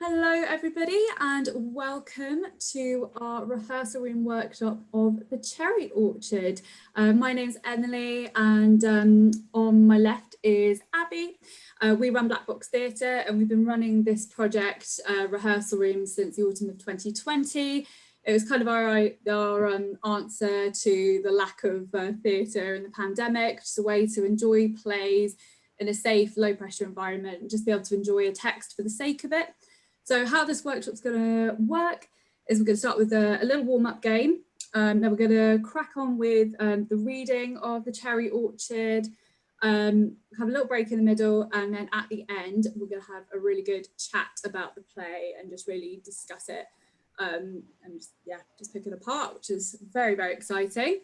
Hello everybody and welcome to our rehearsal room workshop of The Cherry Orchard. My name's Emily and on my left is Abby. We run Black Box Theatre and we've been running this project, Rehearsal Room, since the autumn of 2020. It was kind of our answer to the lack of theatre in the pandemic, just a way to enjoy plays in a safe, low pressure environment and just be able to enjoy a text for the sake of it. So how this workshop's going to work is we're going to start with a little warm-up game. Then we're going to crack on with the reading of The Cherry Orchard, have a little break in the middle, and then at the end we're going to have a really good chat about the play and just really discuss it and just pick it apart, which is very, very exciting.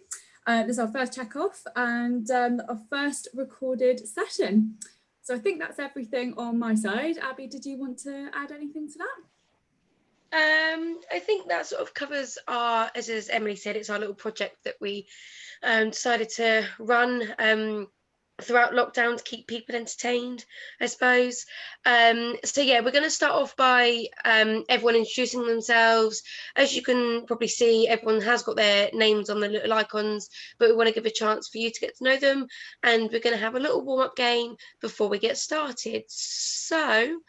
This is our first check off and our first recorded session. So I think that's everything on my side. Abby, did you want to add anything to that? I think that sort of covers our, as Emily said, it's our little project that we decided to run throughout lockdown to keep people entertained, I suppose. So yeah, we're going to start off by everyone introducing themselves. As you can probably see, everyone has got their names on the little icons, but we want to give a chance for you to get to know them, and we're going to have a little warm-up game before we get started. So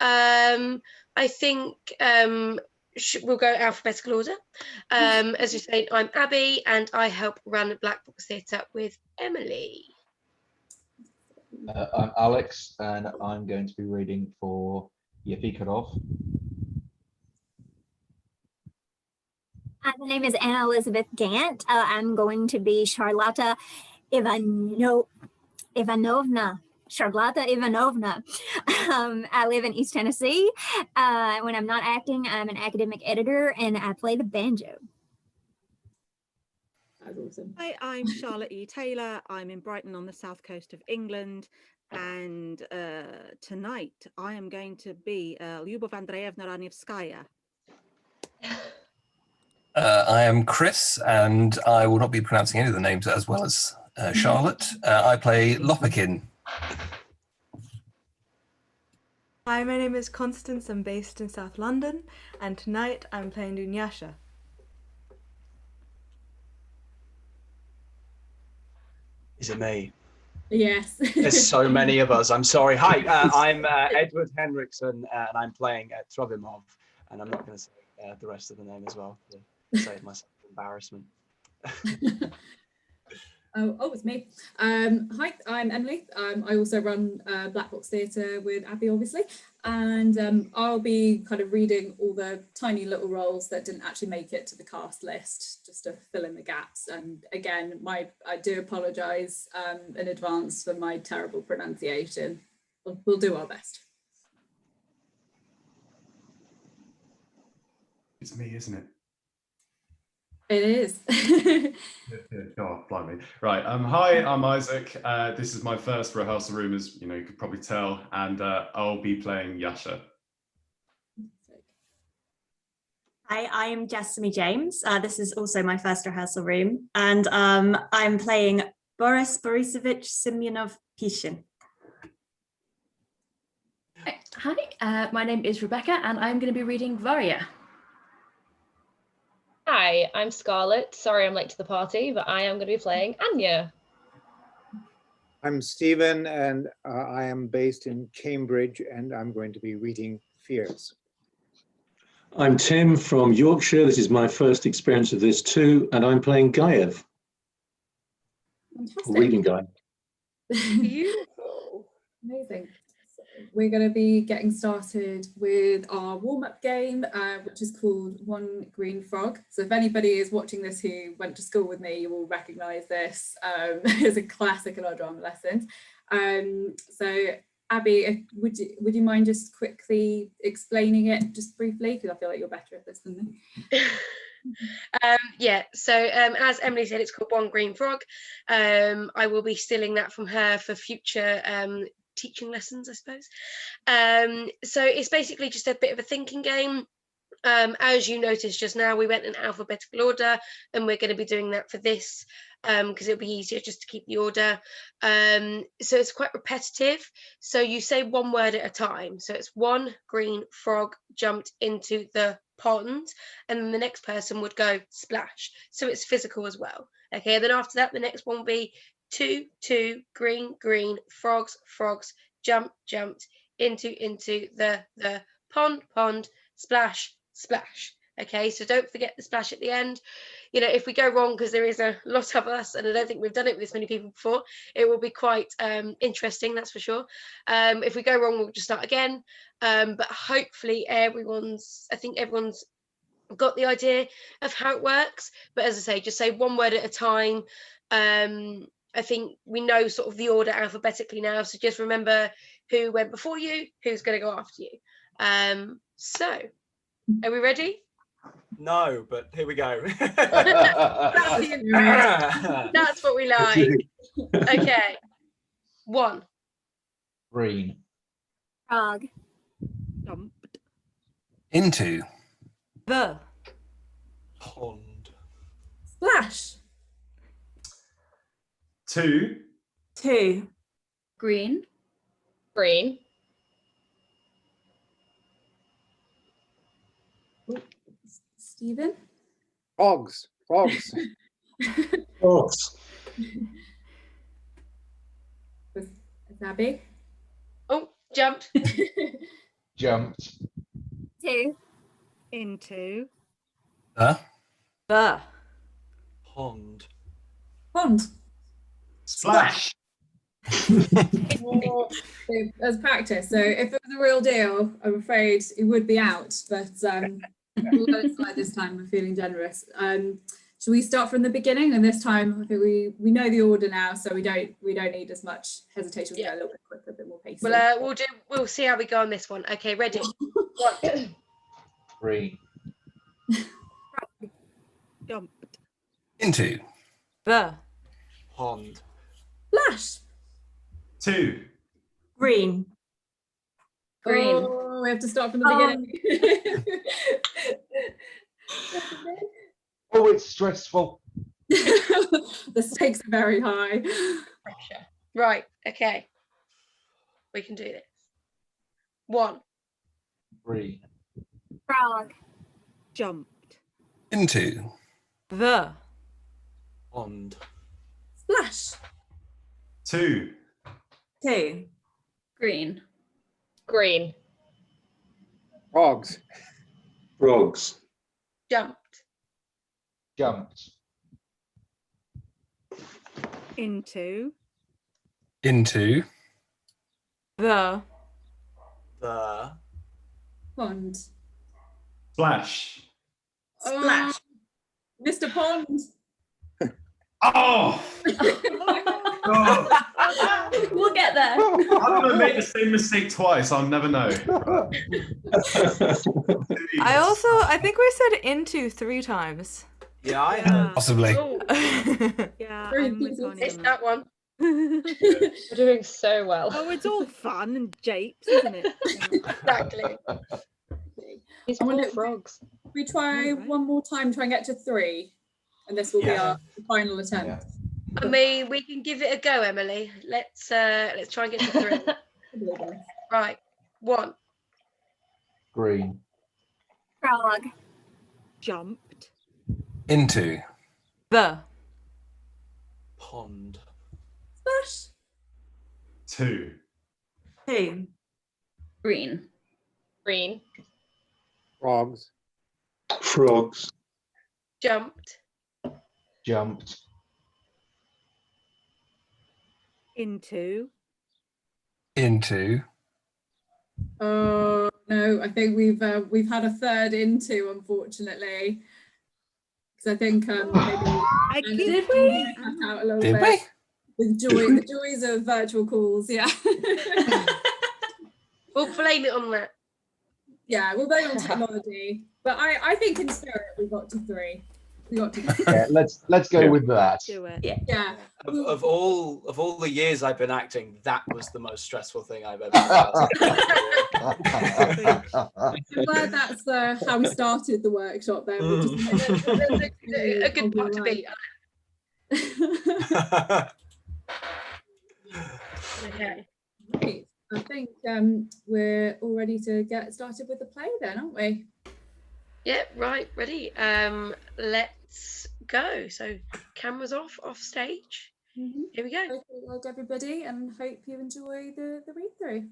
I think we'll go alphabetical order. As you say, I'm Abby and I help run Black Box Theatre with Emily. I'm Alex and I'm going to be reading for Yefikarov. My name is Anna Elizabeth Gant. I'm going to be Charlotta Ivanovna. Charlotta Ivanovna. I live in East Tennessee. When I'm not acting, I'm an academic editor and I play the banjo. That's awesome. Hi, I'm Charlotte E. Taylor. I'm in Brighton on the south coast of England. And tonight I am going to be Lyubov Andreevna Ranievskaya. I am Chris, and I will not be pronouncing any of the names as well as Charlotte. I play Lopakin. Hi, my name is Constance. I'm based in South London, and tonight I'm playing Dunyasha. Is it me? Yes. There's so many of us. I'm sorry. Hi, I'm Edward Henriksen, and I'm playing Trovimov. And I'm not going to say the rest of the name as well to save myself embarrassment. Oh, it's me. Hi, I'm Emily. I also run Black Box Theatre with Abby, obviously, and I'll be kind of reading all the tiny little roles that didn't actually make it to the cast list, just to fill in the gaps. And again, I do apologise in advance for my terrible pronunciation. We'll do our best. It's me, isn't it? It is. Oh, blimey. Right. Hi, I'm Isaac. This is my first rehearsal room, as you know, you could probably tell, and I'll be playing Yasha. Hi, I am Jasmine James. This is also my first rehearsal room, and I'm playing Boris Borisovich Semyonov Pishin. Hi, my name is Rebecca, and I'm going to be reading Varya. Hi, I'm Scarlett. Sorry I'm late to the party, but I am going to be playing Anya. I'm Stephen, and I am based in Cambridge, and I'm going to be reading Fears. I'm Tim from Yorkshire. This is my first experience of this too, and I'm playing Gaev. Fantastic. Reading Gaev. Beautiful. Amazing. We're going to be getting started with our warm-up game, which is called One Green Frog. So if anybody is watching this who went to school with me, you will recognise this as a classic in our drama lessons. So Abby, would you mind just quickly explaining it just briefly? Because I feel like you're better at this than me. Yeah, so as Emily said, it's called One Green Frog. I will be stealing that from her for future teaching lessons, I suppose. So it's basically just a bit of a thinking game. As you noticed just now, we went in alphabetical order, and we're going to be doing that for this because it'll be easier just to keep the order. So it's quite repetitive. So you say one word at a time. So it's one green frog jumped into the pond, and then the next person would go splash. So it's physical as well. Okay, and then after that, the next one will be two green frogs jumped into the pond, splash. Okay, so don't forget the splash at the end. You know, if we go wrong, because there is a lot of us, and I don't think we've done it with this many people before, it will be quite interesting, that's for sure. If we go wrong, we'll just start again. But hopefully everyone's got the idea of how it works. But as I say, just say one word at a time. I think we know sort of the order alphabetically now, so just remember who went before you, who's going to go after you. So are we ready? No, but here we go. That's what we like. Okay. 1. Green. Frog. Jumped. Into. The. Pond. Splash. 2. Green. Green. Stephen. Frogs. Frogs. With Abby. Oh, jumped. Jumped. 2. Into. The. Pond. Splash. As practice. So if it was a real deal, I'm afraid it would be out. But we'll let it slide this time. We're feeling generous. Should we start from the beginning? And this time, I think we know the order now, so we don't need as much hesitation. We'll go a little bit quicker, a bit more pacey. Well, we'll see how we go on this one. Okay, ready? 1. Green. Jumped. Into. The. Pond. Splash. 2. Green. Oh, we have to start from the beginning. Oh, it's stressful. The stakes are very high. Pressure. Right, okay. We can do this. 1. Green. Frog. Jumped. Into. The. Pond. Splash. 2. Green. Green. Frogs. Frogs. Jumped. Into. The. Pond. Splash. Splash. Mr. Pond. Oh! We'll get there. I'm going to make the same mistake twice. I'll never know. I think we said into 3 times. Yeah, I heard. Possibly. Oh, Yeah, Very I'm with Connie it's on that one. We're doing so well. Oh, it's all fun and japes, isn't it? Exactly. These I wonder poor frogs. We try All right. one more time, try and get to 3. And this will be Yeah. our final attempt. I mean, we can give it a go, Emily. Let's try and get to 3. Right. 1. Green. Frog. Jumped. Into. The. Pond. Splash. 2. Green. Green. Frogs. Frogs. Jumped. Into. Oh no, I think we've had a third into, unfortunately. Because I think maybe Did we cut out a little Did bit. we? The joys of virtual calls, yeah. We'll blame it on that. Yeah, we'll blame it on technology. But I think in spirit we got to 3. Yeah, let's go with that. Do it. Yeah. Of all the years I've been acting, that was the most stressful thing I've ever done. I'm glad that's how we started the workshop then. We just A good part to be. Okay. Right. I think we're all ready to get started with the play then, aren't we? Yeah, right, ready. Let's go. So cameras off stage. Here we go. Okay, well, everybody, and hope you enjoy the read through.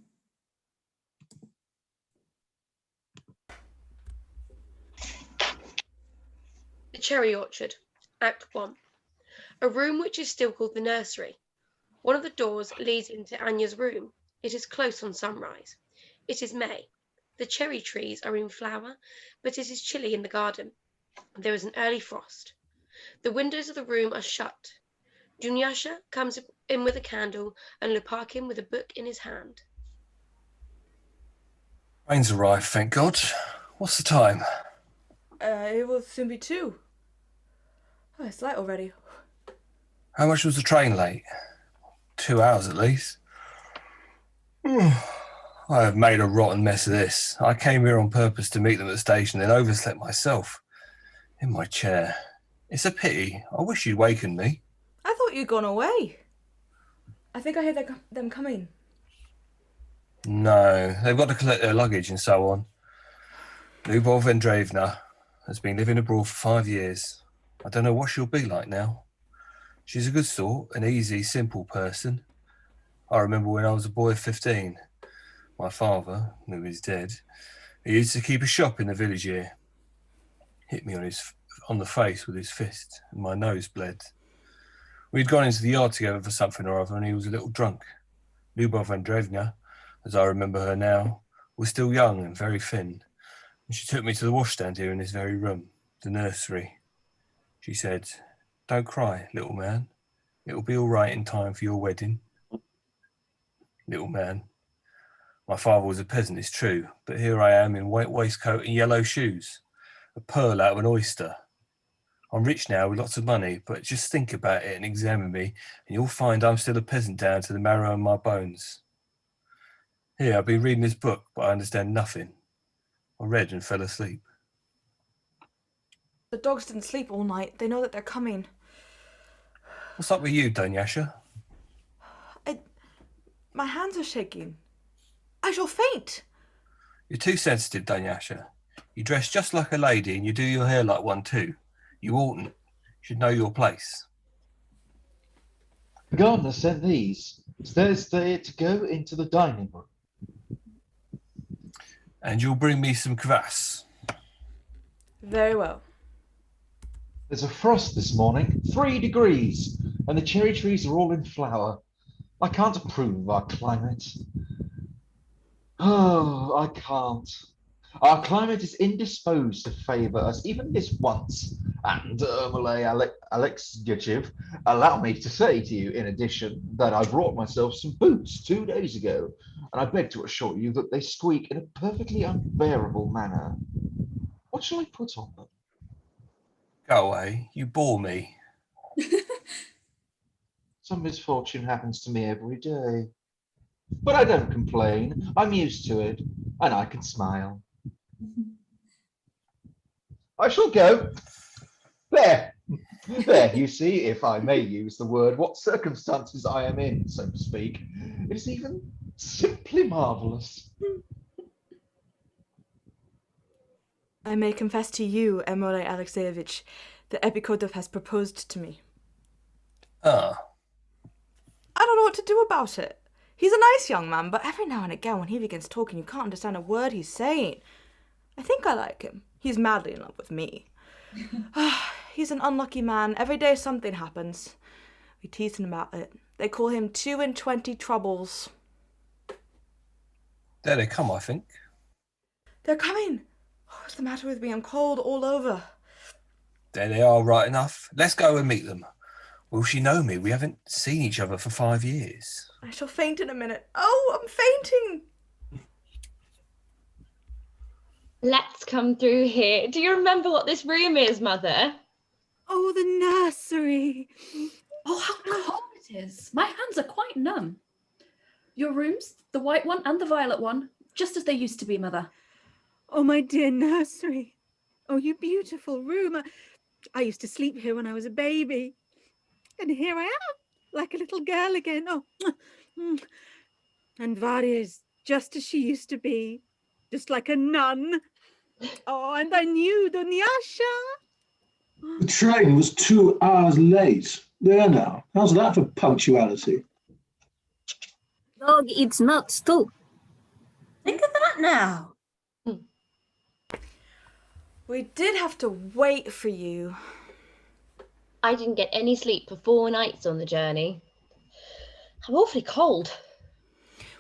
The Cherry Orchard, Act 1. A room which is still called the nursery. One of the doors leads into Anya's room. It is close on sunrise. It is May. The cherry trees are in flower, but it is chilly in the garden. There is an early frost. The windows of the room are shut. Dunyasha comes in with a candle and Lupakin with a book in his hand. Train's arrived, thank God. What's the time? It will soon be 2. Oh, it's late already. How much was the train late? 2 hours at least. I have made a rotten mess of this. I came here on purpose to meet them at the station, then overslept myself. In my chair. It's a pity. I wish you'd wakened me. I thought you'd gone away. I think I heard them coming. No, they've got to collect their luggage and so on. Lyubov Andreevna has been living abroad for 5 years. I don't know what she'll be like now. She's a good sort, an easy, simple person. I remember when I was a boy of 15. My father, who is dead, he used to keep a shop in the village here. Hit me on the face with his fist, and my nose bled. We'd gone into the yard together for something or other, and he was a little drunk. Lyubov Andreevna, as I remember her now, was still young and very thin. And she took me to the washstand here in this very room, the nursery. She said, "Don't cry, little man. It'll be all right in time for your wedding." Little man. My father was a peasant, it's true, but here I am in white waistcoat and yellow shoes, a pearl out of an oyster. I'm rich now with lots of money, but just think about it and examine me, and you'll find I'm still a peasant down to the marrow in my bones. Here, I've been reading this book, but I understand nothing. I read and fell asleep. The dogs didn't sleep all night. They know that they're coming. What's up with you, Dunyasha? My hands are shaking. I shall faint. You're too sensitive, Dunyasha. You dress just like a lady and you do your hair like one too. You oughtn't. You should know your place. The gardener sent these. There's to go into the dining room. And you'll bring me some kvass. Very well. There's a frost this morning, 3 degrees, and the cherry trees are all in flower. I can't approve of our climate. Oh, I can't. Our climate is indisposed to favour us, even this once. And Ermolay Alexeyev, allow me to say to you, in addition, that I brought myself some boots 2 days ago, and I beg to assure you that they squeak in a perfectly unbearable manner. What shall I put on them? Go away, you bore me. Some misfortune happens to me every day. But I don't complain. I'm used to it, and I can smile. I shall go. There, you see, if I may use the word, what circumstances I am in, so to speak. It is even simply marvellous. I may confess to you, Ermolay Alexeyevich, that Epikhodov has proposed to me. Ah. I don't know what to do about it. He's a nice young man, but every now and again when he begins talking, you can't understand a word he's saying. I think I like him. He's madly in love with me. He's an unlucky man. Every day something happens. We tease him about it. They call him 2 and 20 troubles. There they come, I think. They're coming. What's the matter with me? I'm cold all over. There they are, right enough. Let's go and meet them. Will she know me? We haven't seen each other for 5 years. I shall faint in a minute. Oh, I'm fainting. Let's come through here. Do you remember what this room is, Mother? Oh, the nursery. Oh, how cold it is. My hands are quite numb. Your rooms, the white one and the violet one, just as they used to be, Mother. Oh, my dear nursery. Oh, you beautiful room. I used to sleep here when I was a baby. And here I am, like a little girl again. Oh, and Varia is just as she used to be, just like a nun. Oh, and I knew Dunyasha. The train was 2 hours late. There now. How's that for punctuality? Dog eats nuts too. Think of that now. We did have to wait for you. I didn't get any sleep for 4 nights on the journey. I'm awfully cold.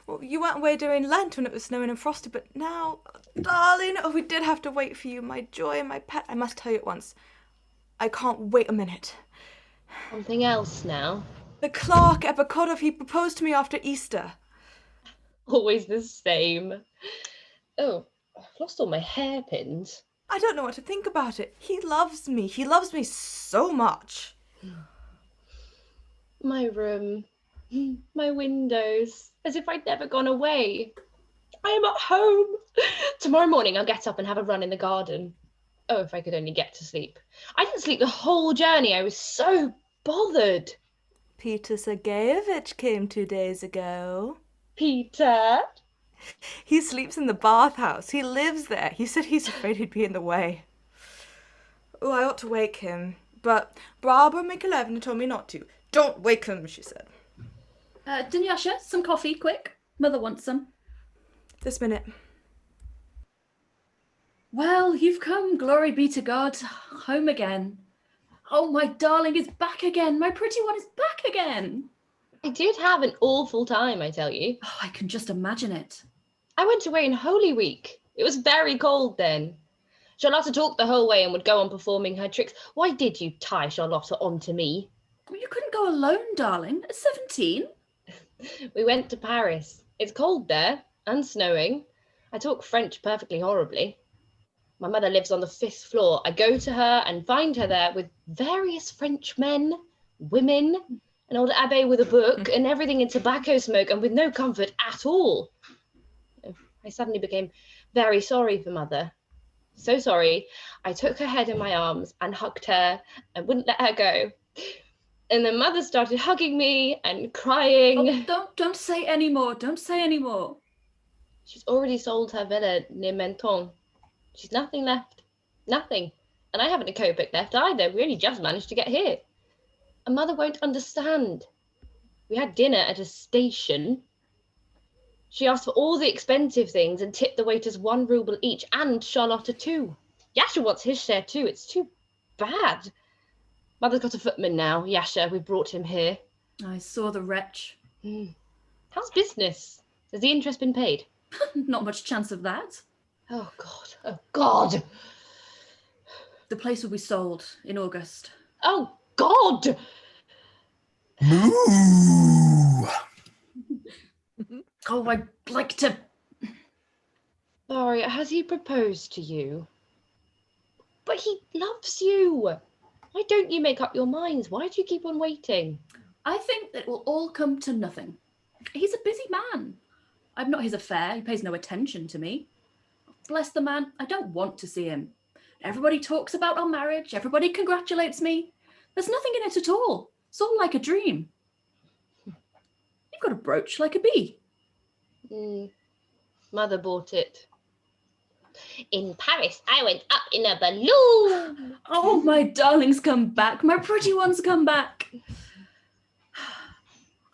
Well, you weren't away during Lent when it was snowing and frosty, but now, darling, oh, we did have to wait for you, my joy and my pet. I must tell you at once, I can't wait a minute. Something else now? The clerk at Bekodov, he proposed to me after Easter. Always the same. Oh, I've lost all my hairpins. I don't know what to think about it. He loves me. He loves me so much. My room, my windows, as if I'd never gone away. I am at home. Tomorrow morning I'll get up and have a run in the garden. Oh, if I could only get to sleep. I didn't sleep the whole journey. I was so bothered. Peter Sergeyevich came 2 days ago. Peter? He sleeps in the bathhouse. He lives there. He said he's afraid he'd be in the way. Oh, I ought to wake him. But Barbara Mikulévna told me not to. Don't wake him, she said. Dunyasha, some coffee, quick. Mother wants some. This minute. Well, you've come, glory be to God, home again. Oh, my darling is back again. My pretty one is back again. I did have an awful time, I tell you. Oh, I can just imagine it. I went away in Holy Week. It was very cold then. Charlotta talked the whole way and would go on performing her tricks. Why did you tie Charlotta onto me? Well, you couldn't go alone, darling. At 17. We went to Paris. It's cold there and snowing. I talk French perfectly horribly. My mother lives on the 5th floor. I go to her and find her there with various French men, women, an old abbé with a book, and everything in tobacco smoke and with no comfort at all. I suddenly became very sorry for Mother. So sorry. I took her head in my arms and hugged her and wouldn't let her go. And then Mother started hugging me and crying. Oh, don't say any more. Don't say any more. She's already sold her villa near Menton. She's nothing left. Nothing. And I haven't a kopeck left either. We only just managed to get here. And Mother won't understand. We had dinner at a station. She asked for all the expensive things and tipped the waiters 1 ruble each, and Charlotta too. Yasha wants his share too. It's too bad. Mother's got a footman now, Yasha. We brought him here. I saw the wretch. How's business? Has the interest been paid? Not much chance of that. Oh, God. Oh, God. The place will be sold in August. Oh, God. Moo! Oh, I'd like to... Sorry, has he proposed to you? But he loves you. Why don't you make up your minds? Why do you keep on waiting? I think it will all come to nothing. He's a busy man. I'm not his affair. He pays no attention to me. Bless the man, I don't want to see him. Everybody talks about our marriage. Everybody congratulates me. There's nothing in it at all. It's all like a dream. You've got a brooch like a bee. Mother bought it. In Paris, I went up in a balloon. Oh, my darling's come back. My pretty one's come back.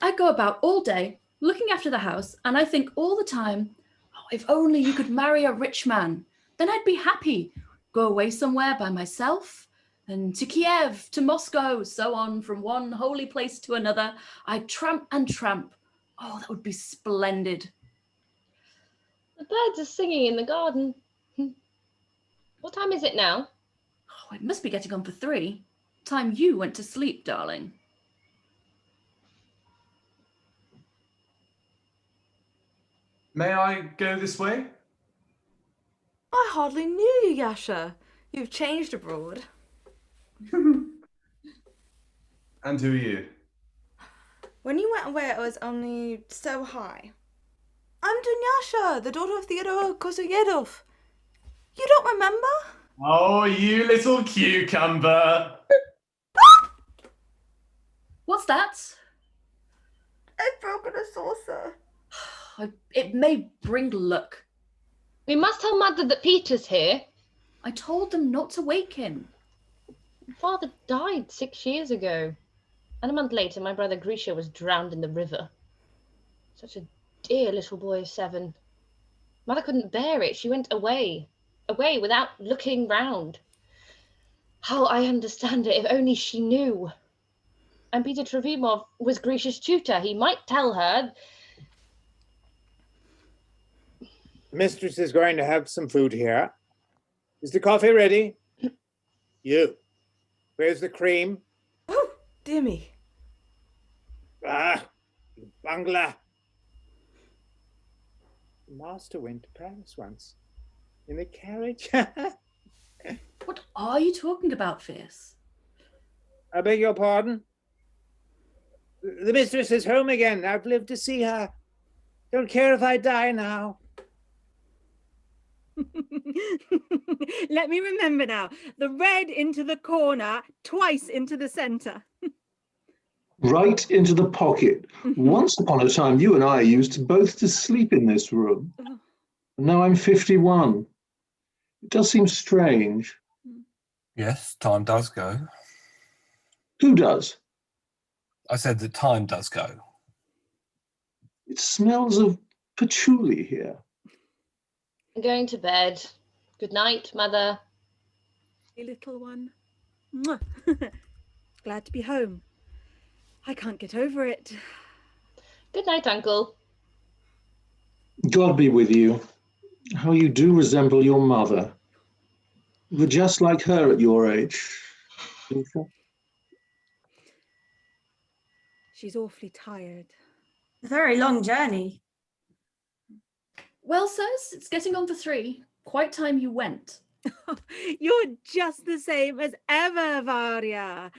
I go about all day looking after the house, and I think all the time, oh, if only you could marry a rich man, then I'd be happy. Go away somewhere by myself, and to Kiev, to Moscow, so on, from one holy place to another. I'd tramp and tramp. Oh, that would be splendid. The birds are singing in the garden. What time is it now? Oh, it must be getting on for 3. Time you went to sleep, darling. May I go this way? I hardly knew you, Yasha. You've changed abroad. And who are you? When you went away, I was only so high. I'm Dunyasha, the daughter of Theodore Kozyedov. You don't remember? Oh, you little cucumber. What's that? I've broken a saucer. It may bring luck. We must tell Mother that Peter's here. I told them not to wake him. Father died 6 years ago. And a month later, my brother Grisha was drowned in the river. Such a dear little boy of 7. Mother couldn't bear it. She went away without looking round. How I understand it, if only she knew. And Peter Trofimov was Grisha's tutor. He might tell her. Mistress is going to have some food here. Is the coffee ready? You. Where's the cream? Oh, dear me. Ah, you bungler. The master went to Paris once. In a carriage. What are you talking about, Fierce? I beg your pardon? The mistress is home again. I've lived to see her. Don't care if I die now. Let me remember now. The red into the corner, twice into the center. Right into the pocket. Once upon a time, you and I used both to sleep in this room. And now I'm 51. It does seem strange. Yes, time does go. Who does? I said that time does go. It smells of patchouli here. I'm going to bed. Good night, Mother. Hey, little one. Mwah. Glad to be home. I can't get over it. Good night, Uncle. God be with you. How you do resemble your mother. You were just like her at your age. Lisa? She's awfully tired. A very long journey. Well, sirs, it's getting on for 3. Quite time you went. You're just the same as ever, Varya.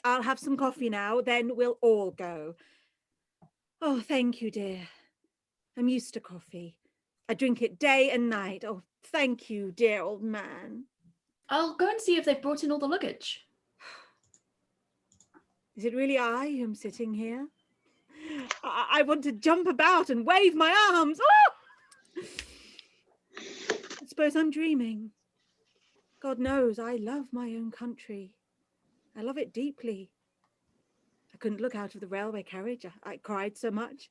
I'll have some coffee now, then we'll all go. Oh, thank you, dear. I'm used to coffee. I drink it day and night. Oh, thank you, dear old man. I'll go and see if they've brought in all the luggage. Is it really I who'm sitting here? I want to jump about and wave my arms. Oh! I suppose I'm dreaming. God knows I love my own country. I love it deeply. I couldn't look out of the railway carriage. I cried so much.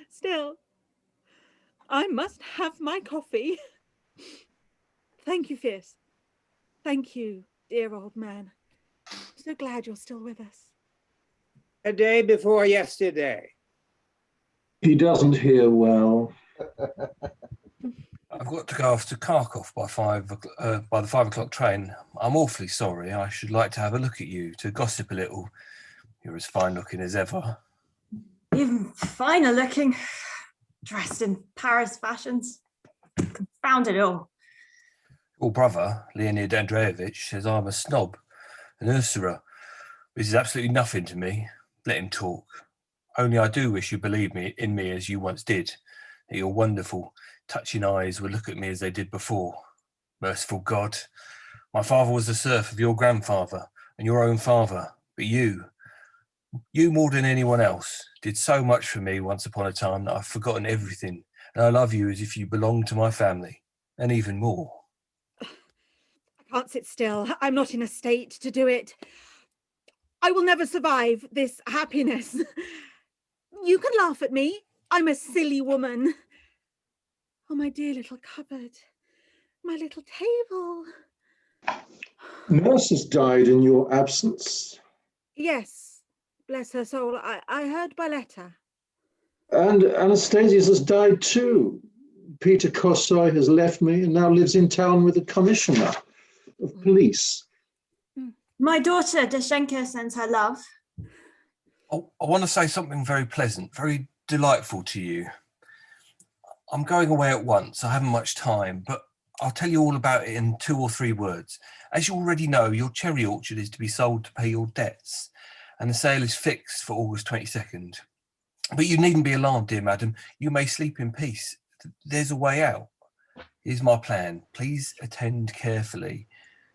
Still, I must have my coffee. Thank you, Fierce. Thank you, dear old man. I'm so glad you're still with us. A day before yesterday. He doesn't hear well. I've got to go off to Kharkov by the 5 o'clock train. I'm awfully sorry. I should like to have a look at you, to gossip a little. You're as fine looking as ever. Even finer looking. Dressed in Paris fashions. Confound it all. Your brother, Leonid Andreevich, says I'm a snob, an Ursula. This is absolutely nothing to me. Let him talk. Only I do wish you believed in me as you once did, that your wonderful, touching eyes would look at me as they did before. Merciful God, my father was the serf of your grandfather and your own father, but you more than anyone else, did so much for me once upon a time that I've forgotten everything, and I love you as if you belonged to my family, and even more. I can't sit still. I'm not in a state to do it. I will never survive this happiness. You can laugh at me. I'm a silly woman. Oh, my dear little cupboard. My little table. Nurse has died in your absence. Yes, bless her soul. I heard by letter. And Anastasius has died too. Peter Kossoy has left me and now lives in town with the commissioner of police. My daughter, Dashenka, sends her love. Oh, I want to say something very pleasant, very delightful to you. I'm going away at once. I haven't much time, but I'll tell you all about it in 2 or 3 words. As you already know, your cherry orchard is to be sold to pay your debts, and the sale is fixed for August 22nd. But you needn't be alarmed, dear madam. You may sleep in peace. There's a way out. Here's my plan. Please attend carefully.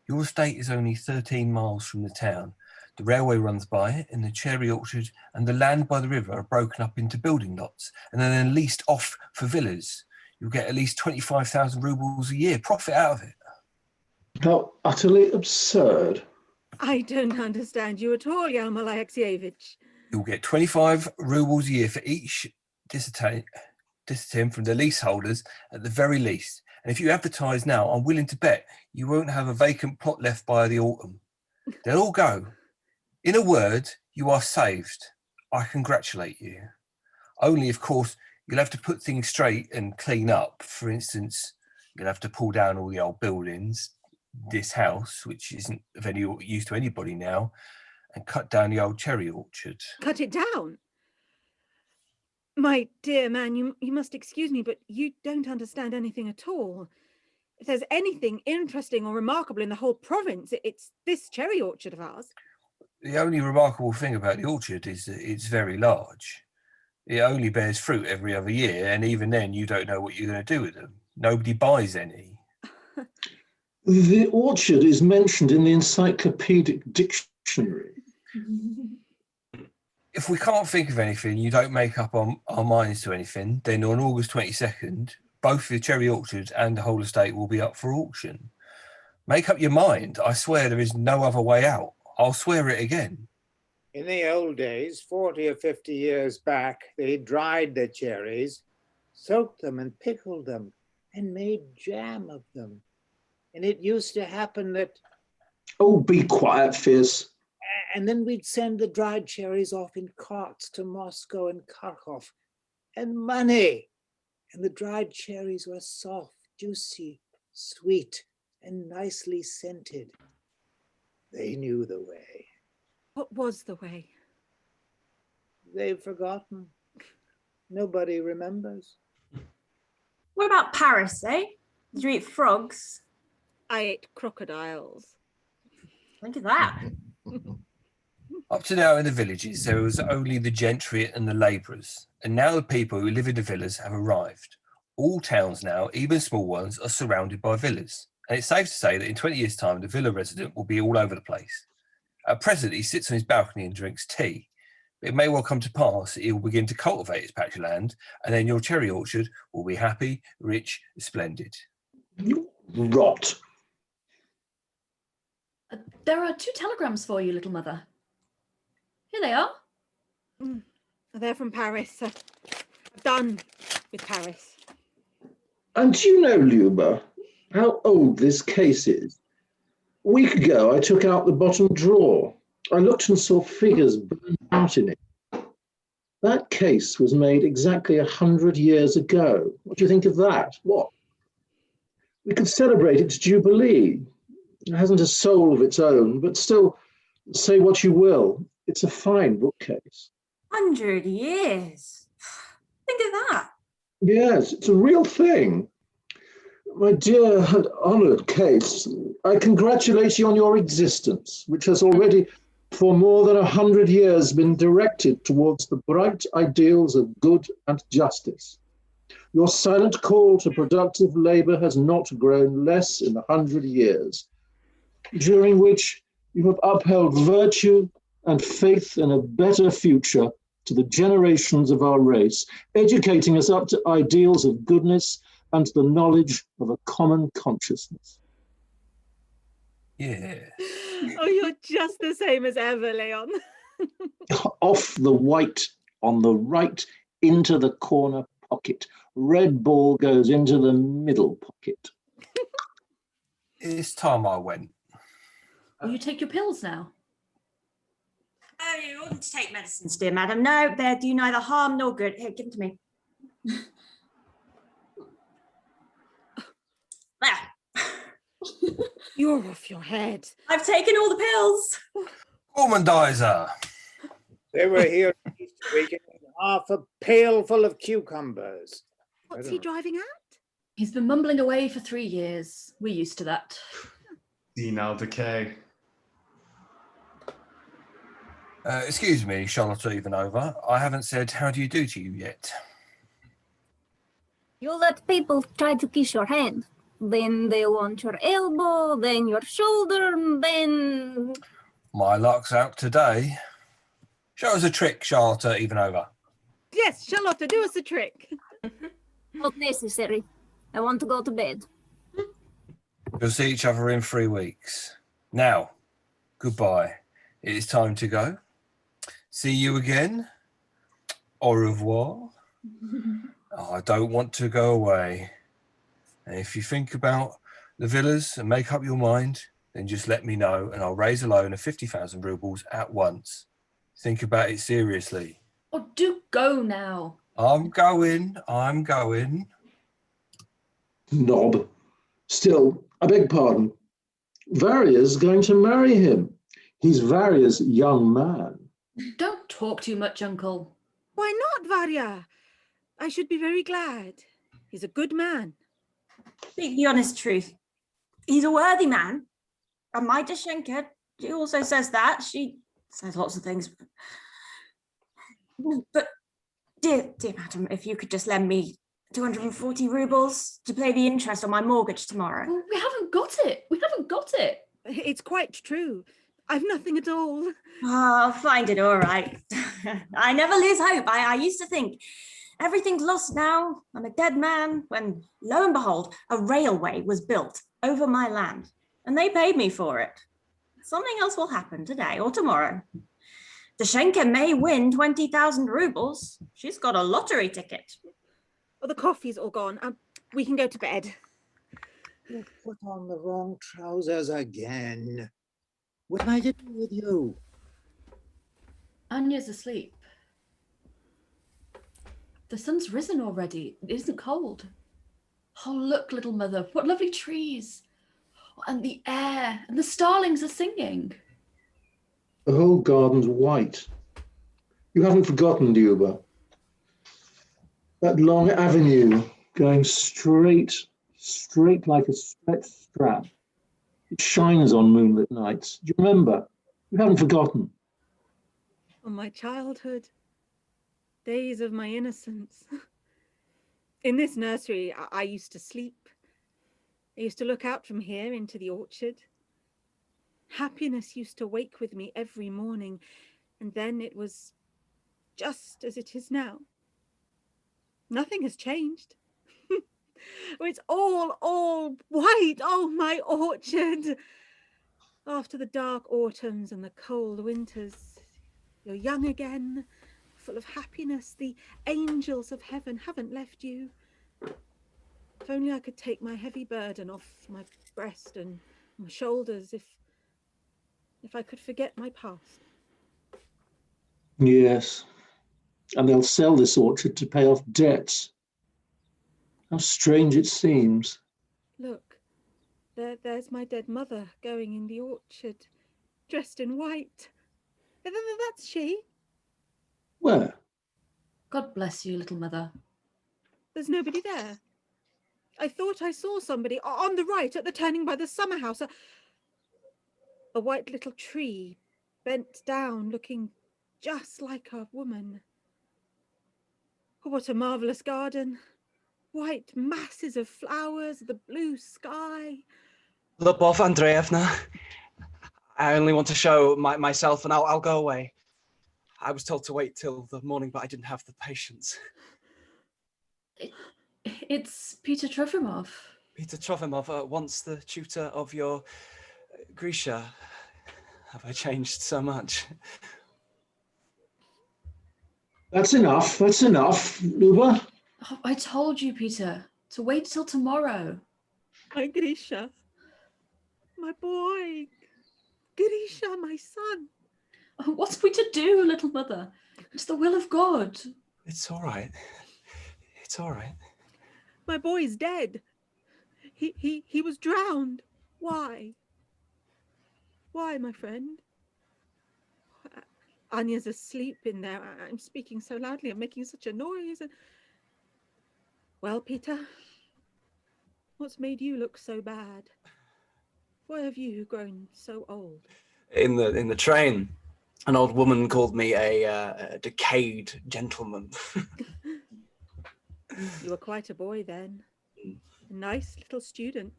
Your estate is only 13 miles from the town. The railway runs by it, and the cherry orchard and the land by the river are broken up into building lots and then leased off for villas. You'll get at least 25,000 rubles a year profit out of it. How utterly absurd. I don't understand you at all, Yelm Alexeyevich. You'll get 25 rubles a year for each dissident from the leaseholders at the very least. And if you advertise now, I'm willing to bet you won't have a vacant plot left by the autumn. They'll all go. In a word, you are saved. I congratulate you. Only, of course, you'll have to put things straight and clean up. For instance, you'll have to pull down all the old buildings, this house, which isn't of any use to anybody now, and cut down the old cherry orchard. Cut it down? My dear man, you must excuse me, but you don't understand anything at all. If there's anything interesting or remarkable in the whole province, it's this cherry orchard of ours. The only remarkable thing about the orchard is that it's very large. It only bears fruit every other year, and even then you don't know what you're going to do with them. Nobody buys any. The orchard is mentioned in the encyclopedic dictionary. If we can't think of anything, you don't make up our minds to anything, then on August 22nd, both the cherry orchard and the whole estate will be up for auction. Make up your mind. I swear there is no other way out. I'll swear it again. In the old days, 40 or 50 years back, they dried the cherries, soaked them and pickled them, and made jam of them. And it used to happen that... Oh, be quiet, Fizz. And then we'd send the dried cherries off in carts to Moscow and Kharkov. And money! And the dried cherries were soft, juicy, sweet, and nicely scented. They knew the way. What was the way? They've forgotten. Nobody remembers. What about Paris, eh? Did you eat frogs? I ate crocodiles. Look at that. Up to now in the villages, there was only the gentry and the labourers, and now the people who live in the villas have arrived. All towns now, even small ones, are surrounded by villas, and it's safe to say that in 20 years' time, the villa resident will be all over the place. At present, he sits on his balcony and drinks tea, but it may well come to pass that he will begin to cultivate his patch of land, and then your cherry orchard will be happy, rich, splendid. Rot. There are 2 telegrams for you, little mother. Here they are. They're from Paris. I'm done with Paris. And do you know, Luba, how old this case is? A week ago, I took out the bottom drawer. I looked and saw figures burned out in it. That case was made exactly 100 years ago. What do you think of that? What? We could celebrate its jubilee. It hasn't a soul of its own, but still, say what you will, it's a fine bookcase. 100 years. Think of that. Yes, it's a real thing. My dear and honoured Case, I congratulate you on your existence, which has already for more than 100 years been directed towards the bright ideals of good and justice. Your silent call to productive labour has not grown less in 100 years, during which you have upheld virtue and faith in a better future to the generations of our race, educating us up to ideals of goodness and the knowledge of a common consciousness. Yeah. Oh, you're just the same as ever, Leon. Off the white, on the right, into the corner pocket. Red ball goes into the middle pocket. It's time I went. Will you take your pills now? Oh, you oughtn't to take medicines, dear madam. No, they do neither harm nor good. Here, give them to me. There. You're off your head. I've taken all the pills. Gormandizer. They were here Easter weekend, half a pail full of cucumbers. What's he driving at? He's been mumbling away for 3 years. We're used to that. Senile decay. Excuse me, Charlotte Ivanova. I haven't said how do you do to you yet. You let people try to kiss your hand. Then they want your elbow, then your shoulder, then... My luck's out today. Show us a trick, Charlotte Ivanova. Yes, Charlotte, do us a trick. Not necessary. I want to go to bed. We'll see each other in 3 weeks. Now, goodbye. It is time to go. See you again. Au revoir. Oh, I don't want to go away. And if you think about the villas and make up your mind, then just let me know and I'll raise a loan of 50,000 rubles at once. Think about it seriously. Oh, do go now. I'm going. Knob. Still, I beg pardon. Varia's going to marry him. He's Varia's young man. Don't talk too much, Uncle. Why not, Varya? I should be very glad. He's a good man. Speak the honest truth. He's a worthy man. And my Dashenka, she also says that. She says lots of things. But, dear madam, if you could just lend me 240 rubles to pay the interest on my mortgage tomorrow. Well, we haven't got it. It's quite true. I've nothing at all. Oh, I'll find it all right. I never lose hope. I used to think everything's lost now. I'm a dead man. When, lo and behold, a railway was built over my land and they paid me for it. Something else will happen today or tomorrow. Dashenka may win 20,000 rubles. She's got a lottery ticket. Oh, the coffee's all gone. We can go to bed. You put on the wrong trousers again. What am I to do with you? Anya's asleep. The sun's risen already. It isn't cold. Oh, look, little mother, what lovely trees. And the air, and the starlings are singing. The whole garden's white. You haven't forgotten, Duba. That long avenue going straight like a stretched strap. It shines on moonlit nights. Do you remember? You haven't forgotten. Oh, my childhood. Days of my innocence. In this nursery, I used to sleep. I used to look out from here into the orchard. Happiness used to wake with me every morning, and then it was just as it is now. Nothing has changed. It's all white. Oh, my orchard. After the dark autumns and the cold winters, you're young again, full of happiness. The angels of heaven haven't left you. If only I could take my heavy burden off my breast and my shoulders, if I could forget my past. Yes. And they'll sell this orchard to pay off debts. How strange it seems. Look, there's my dead mother going in the orchard, dressed in white. That's she. Where? God bless you, little mother. There's nobody there. I thought I saw somebody on the right at the turning by the summer house. A white little tree, bent down, looking just like a woman. Oh, what a marvellous garden. White masses of flowers, the blue sky. Lubov Andreevna, I only want to show myself and I'll go away. I was told to wait till the morning, but I didn't have the patience. It's Peter Trofimov. Peter Trofimov, once the tutor of your Grisha. Have I changed so much? That's enough. Luba. Oh, I told you, Peter, to wait till tomorrow. My Grisha. My boy. Grisha, my son. Oh, what's we to do, little mother? It's the will of God. It's all right. It's all right. My boy's dead. He was drowned. Why? Why, my friend? Anya's asleep in there. I'm speaking so loudly. I'm making such a noise. Well, Peter, What's made you look so bad? Why have you grown so old? In the train, an old woman called me a decayed gentleman. You were quite a boy then. A nice little student.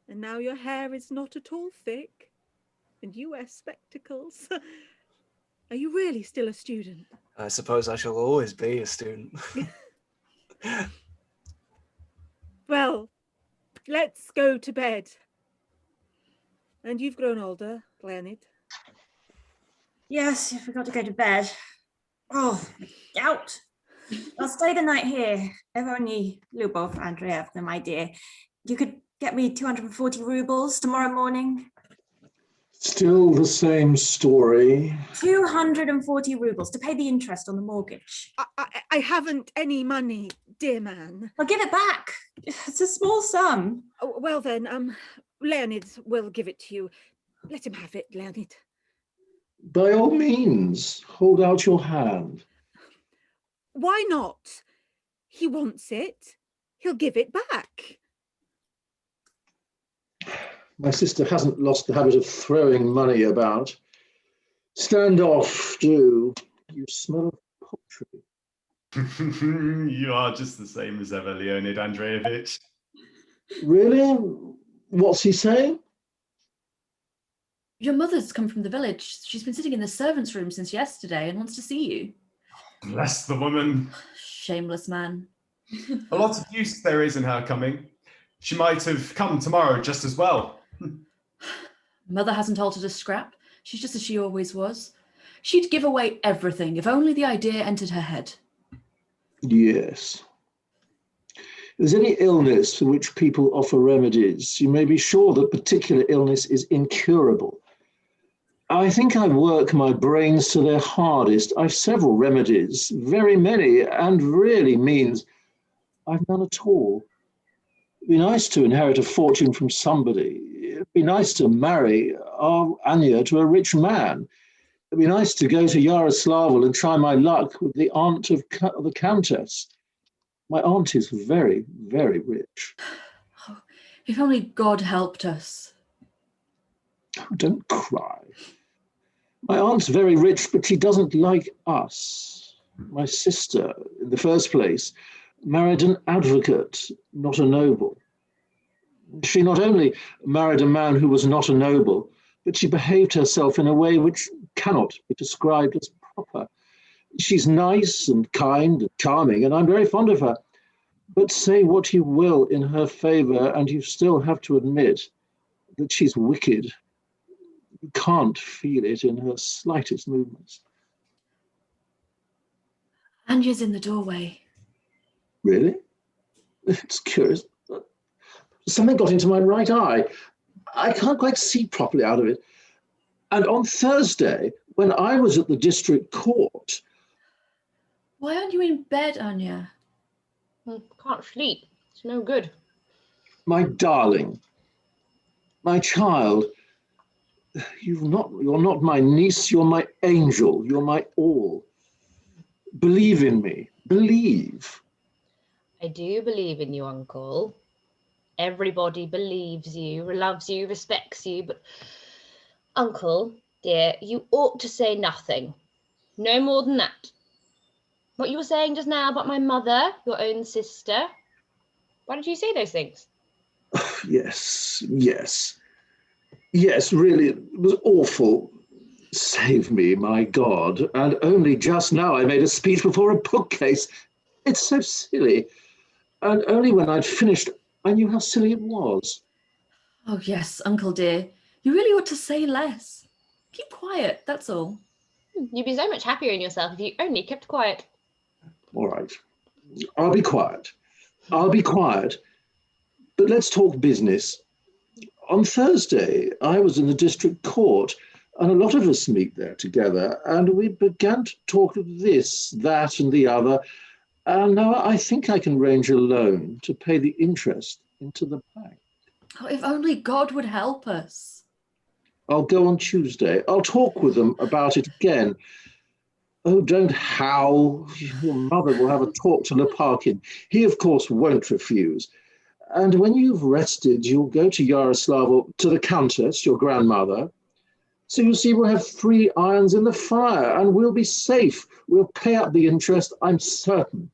And now your hair is not at all thick. And you wear spectacles. Are you really still a student? I suppose I shall always be a student. Well, let's go to bed. And you've grown older, Leonid. Yes, I forgot to go to bed. Oh, gout. I'll stay the night here. If only Lyubov Andreevna, my dear, you could get me 240 rubles tomorrow morning. Still the same story. 240 rubles to pay the interest on the mortgage. I haven't any money, dear man. I'll give it back. It's a small sum. Oh, well then, Leonid will give it to you. Let him have it, Leonid. By all means, hold out your hand. Why not? He wants it. He'll give it back. My sister hasn't lost the habit of throwing money about. Stand off, do. You smell of poultry. You are just the same as ever, Leonid Andreevich. Really? What's he saying? Your mother's come from the village. She's been sitting in the servants' room since yesterday and wants to see you. Bless the woman. Shameless man. A lot of use there is in her coming. She might have come tomorrow just as well. Mother hasn't altered a scrap. She's just as she always was. She'd give away everything if only the idea entered her head. Yes. If there's any illness for which people offer remedies, you may be sure that particular illness is incurable. I think I work my brains to their hardest. I've several remedies, very many, and really means I've none at all. It'd be nice to inherit a fortune from somebody. It'd be nice to marry our Anya to a rich man. It'd be nice to go to Yaroslavl and try my luck with the aunt of the Countess. My aunt is very, very rich. Oh, if only God helped us. Oh, don't cry. My aunt's very rich, but she doesn't like us. My sister, in the first place, married an advocate, not a noble. She not only married a man who was not a noble, but she behaved herself in a way which cannot be described as proper. She's nice and kind and charming, and I'm very fond of her. But say what you will in her favor, and you still have to admit that she's wicked. You can't feel it in her slightest movements. Anya's in the doorway. Really? It's curious. Something got into my right eye. I can't quite see properly out of it. And on Thursday, when I was at the district court... Why aren't you in bed, Anya? Can't sleep. It's no good. My darling, my child, you're not my niece, you're my angel, you're my all. Believe in me, believe. I do believe in you, Uncle. Everybody believes you, loves you, respects you, but Uncle, dear, you ought to say nothing. No more than that. What you were saying just now about my mother, your own sister, why did you say those things? Yes, really, it was awful. Save me, my God. And only just now I made a speech before a bookcase. It's so silly. And only when I'd finished, I knew how silly it was. Oh, yes, Uncle dear. You really ought to say less. Keep quiet, that's all. You'd be so much happier in yourself if you only kept quiet. All right. I'll be quiet. But let's talk business. On Thursday, I was in the district court, and a lot of us meet there together, and we began to talk of this, that, and the other. And now I think I can arrange a loan to pay the interest into the bank. Oh, if only God would help us. I'll go on Tuesday. I'll talk with them about it again. Oh, don't howl. Your mother will have a talk to Lopakhin. He, of course, won't refuse. And when you've rested, you'll go to Yaroslav or to the Countess, your grandmother. So you see, we'll have 3 irons in the fire and we'll be safe. We'll pay up the interest, I'm certain.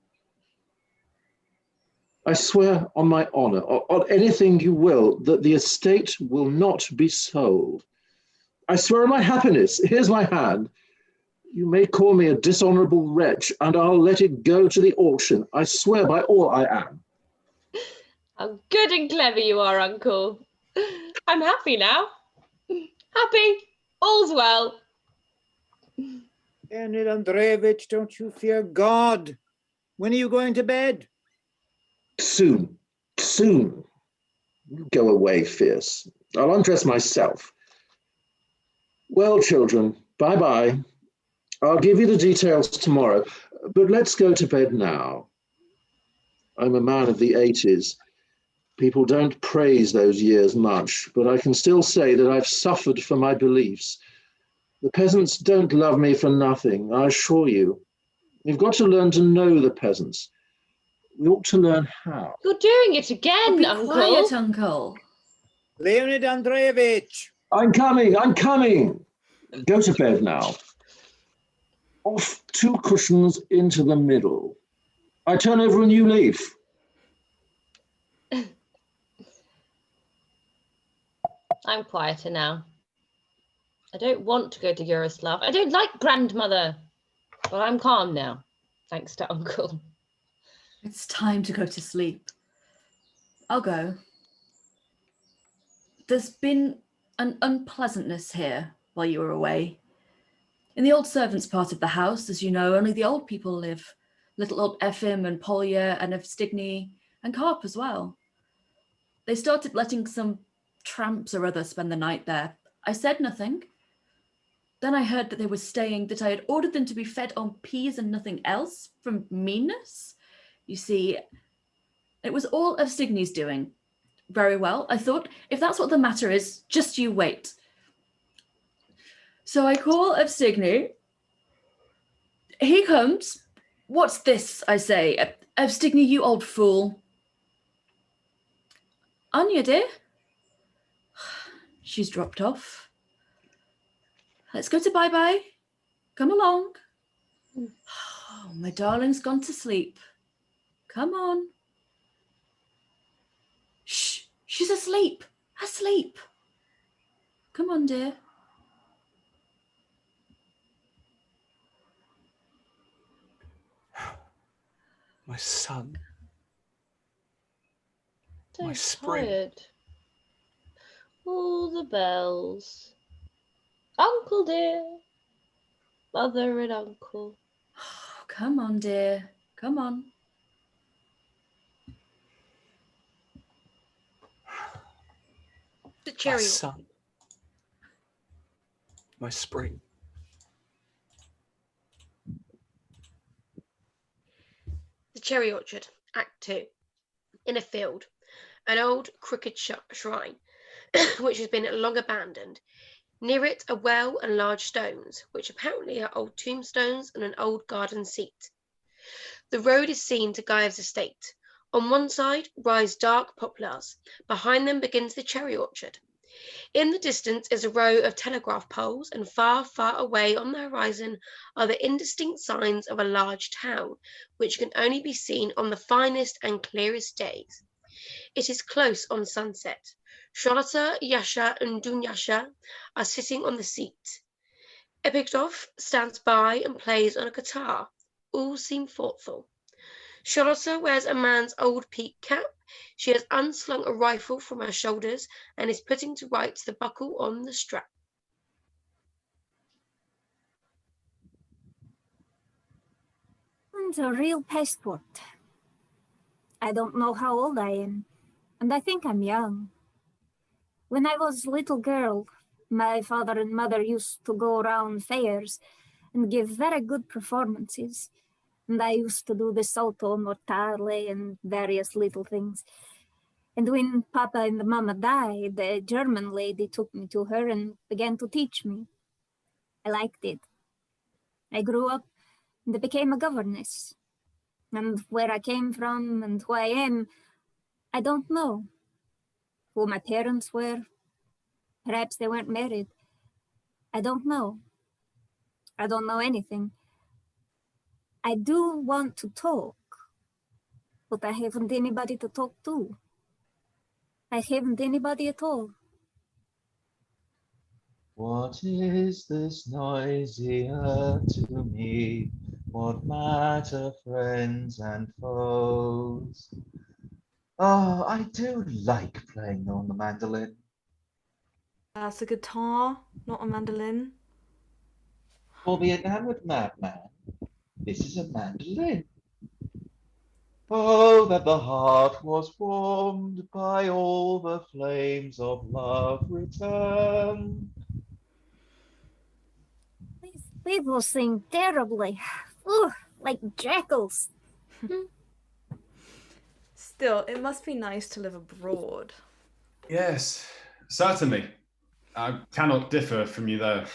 I swear on my honor, on anything you will, that the estate will not be sold. I swear on my happiness, here's my hand. You may call me a dishonorable wretch and I'll let it go to the auction. I swear by all I am. How good and clever you are, Uncle. I'm happy now. Happy. All's well. Leonid Andreevich, don't you fear God? When are you going to bed? Soon, soon. You go away, Fierce. I'll undress myself. Well, children, bye-bye. I'll give you the details tomorrow, but let's go to bed now. I'm a man of the 80s. People don't praise those years much, but I can still say that I've suffered for my beliefs. The peasants don't love me for nothing, I assure you. We've got to learn to know the peasants. We ought to learn how. You're doing it again, Uncle. Quiet, Uncle. Leonid Andreevich. I'm coming, I'm coming. Go to bed now. Off 2 cushions into the middle. I turn over a new leaf. I'm quieter now. I don't want to go to Yaroslav. I don't like grandmother. But I'm calm now, thanks to Uncle. It's time to go to sleep. I'll go. There's been an unpleasantness here while you were away. In the old servants' part of the house, as you know, only the old people live. Little old Efim and Polya and Evstigny and Karp as well. They started letting some tramps or other spend the night there. I said nothing. Then I heard that they were staying, that I had ordered them to be fed on peas and nothing else from meanness. You see, it was all Evstigny's doing. Very well. I thought, if that's what the matter is, just you wait. So I call Evstigny. He comes. What's this, I say? Evstigny, you old fool. Anya, dear? She's dropped off. Let's go to bye-bye. Come along. Oh, my darling's gone to sleep. Come on. Shh, she's asleep. Asleep. Come on, dear. My son. So My spring. tired. All the bells. Uncle dear. Mother and uncle. Oh, come on, dear. Come on. The cherry. My son. My spring. The cherry orchard, Act 2. In a field, an old crooked shrine, which has been long abandoned. Near it, a well and large stones, which apparently are old tombstones and an old garden seat. The road is seen to Guyev's estate. On one side rise dark poplars. Behind them begins the cherry orchard. In the distance is a row of telegraph poles, and far, far away on the horizon are the indistinct signs of a large town, which can only be seen on the finest and clearest days. It is close on sunset. Charlotta, Yasha, and Dunyasha are sitting on the seat. Epigdov stands by and plays on a guitar. All seem thoughtful. Charlotta wears a man's old peaked cap. She has unslung a rifle from her shoulders and is putting to rights the buckle on the strap. It's a real passport. I don't know how old I am, and I think I'm young. When I was a little girl, my father and mother used to go around fairs and give very good performances. And I used to do the salto mortale and various little things. And when Papa and Mama died, the German lady took me to her and began to teach me. I liked it. I grew up and became a governess. And where I came from and who I am, I don't know who my parents were. Perhaps they weren't married. I don't know. I don't know anything. I do want to talk, but I haven't anybody to talk to. I haven't anybody at all. What is this noisy earth to me? What matter friends and foes? Oh, I do like playing on the mandolin. That's a guitar, not a mandolin. For the enamored madman, this is a mandolin. Oh, that the heart was warmed by all the flames of love return. These people sing terribly. Ooh, like jackals. Still, it must be nice to live abroad. Yes, certainly. I cannot differ from you there.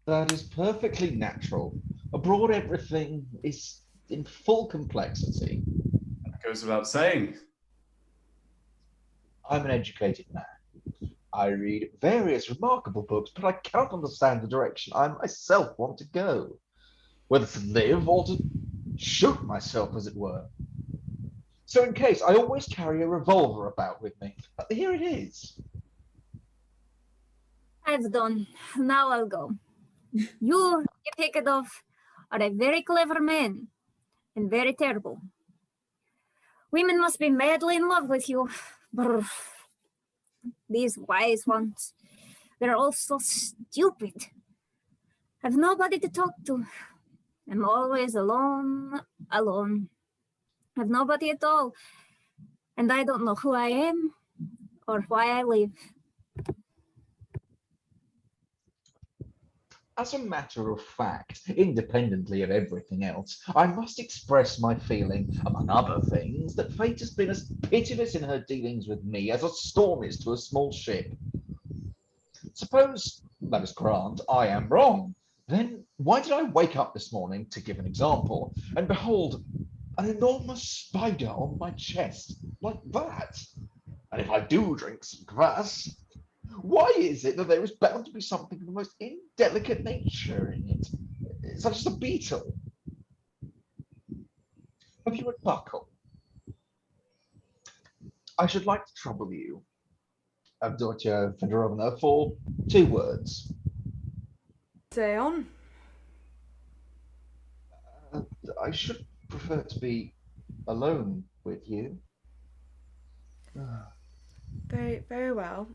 That is perfectly natural. Abroad, everything is in full complexity. That goes without saying. I'm an educated man. I read various remarkable books, but I cannot understand the direction I myself want to go, whether to live or to shoot myself, as it were. So in case, I always carry a revolver about with me. Here it is. I've done. Now I'll go. You take it off, are a very clever man and very terrible. Women must be madly in love with you. Brr. These wise ones, they're all so stupid. I've nobody to talk to. I'm always alone. I've nobody at all. And I don't know who I am or why I live. As a matter of fact, independently of everything else, I must express my feeling, among other things, that fate has been as pitiless in her dealings with me as a storm is to a small ship. Suppose, let us grant, I am wrong. Then why did I wake up this morning, to give an example, and behold an enormous spider on my chest, like that? And if I do drink some kvass, why is it that there is bound to be something of the most indelicate nature in it, such as a beetle? Have you a buckle? I should like to trouble you, Avdotya Fedorovna, for 2 words. Say on. I should prefer to be alone with you. Very, very well.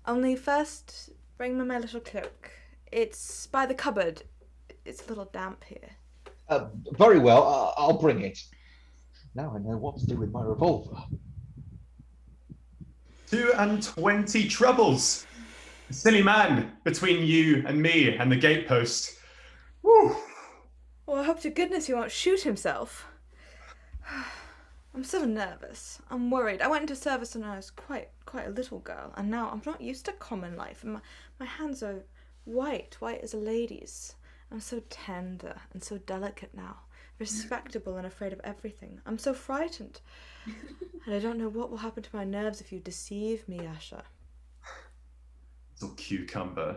Only first, bring me my little cloak. It's by the cupboard. It's a little damp here. Very well, I'll bring it. Now I know what to do with my revolver. 22 troubles. A silly man between you and me and the gatepost. Woo. Well, I hope to goodness he won't shoot himself. I'm so nervous. I'm worried. I went into service when I was quite a little girl, and now I'm not used to common life. And my hands are white as a lady's. I'm so tender and so delicate now, respectable and afraid of everything. I'm so frightened. And I don't know what will happen to my nerves if you deceive me, Asha. Little cucumber.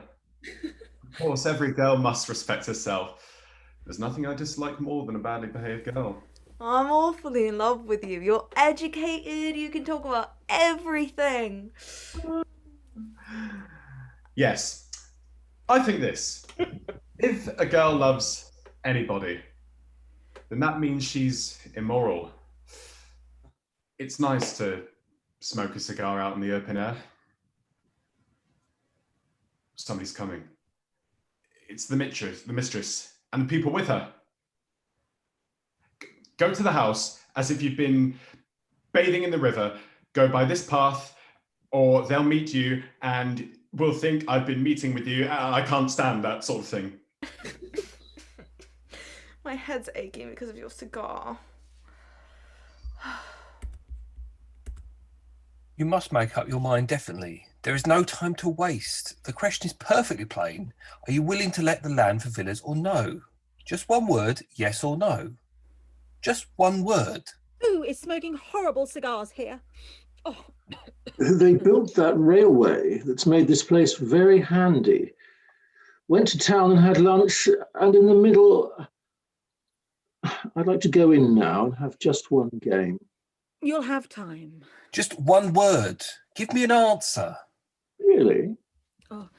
Of course, every girl must respect herself. There's nothing I dislike more than a badly behaved girl. I'm awfully in love with you. You're educated. You can talk about everything. Yes. I think this. If a girl loves anybody, then that means she's immoral. It's nice to smoke a cigar out in the open air. Somebody's coming. It's the mistress, and the people with her. Go to the house as if you've been bathing in the river. Go by this path, or they'll meet you and will think I've been meeting with you. I can't stand that sort of thing. My head's aching because of your cigar. You must make up your mind definitely. There is no time to waste. The question is perfectly plain. Are you willing to let the land for villas or no? Just one word, yes or no. Just one word. Who is smoking horrible cigars here? They built that railway that's made this place very handy. Went to town and had lunch, and in the middle, I'd like to go in now and have just one game. You'll have time. Just one word. Give me an answer. Really? Oh,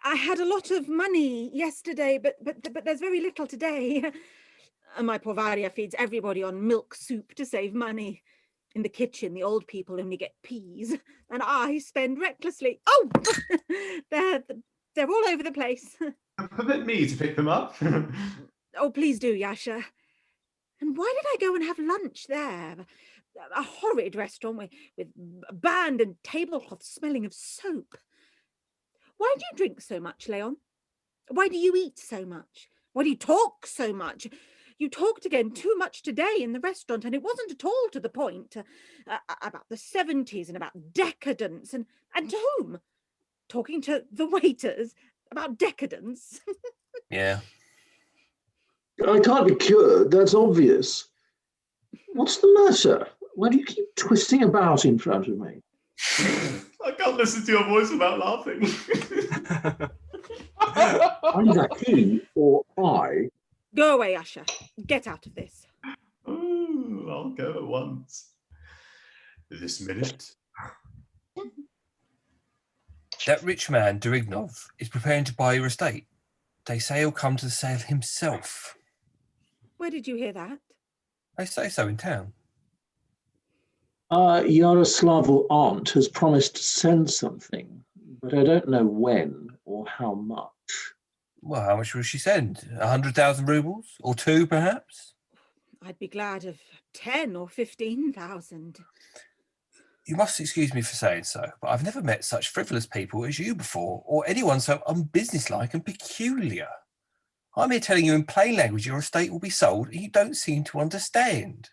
I had a lot of money yesterday, but there's very little today. And my poor Varia feeds everybody on milk soup to save money. In the kitchen, the old people only get peas, and I spend recklessly. Oh, they're all over the place. Permit me to pick them up. Oh, please do, Yasha. And why did I go and have lunch there? A horrid restaurant with a band and tablecloths smelling of soap. Why do you drink so much, Leon? Why do you eat so much? Why do you talk so much? You talked again too much today in the restaurant, and it wasn't at all to the point. About the 70s and about decadence. And to whom? Talking to the waiters about decadence. Yeah. I can't be cured, that's obvious. What's the matter? Why do you keep twisting about in front of me? I can't listen to your voice without laughing. Either he or I. Go away, Usher. Get out of this. Ooh, I'll go at once. This minute. That rich man, Durignov, is preparing to buy your estate. They say he'll come to the sale himself. Where did you hear that? They say so in town. Yaroslavl aunt has promised to send something, but I don't know when or how much. Well, how much will she send? 100,000 rubles? Or 2, perhaps? I'd be glad of 10 or 15,000. You must excuse me for saying so, but I've never met such frivolous people as you before, or anyone so unbusinesslike and peculiar. I'm here telling you in plain language your estate will be sold, and you don't seem to understand.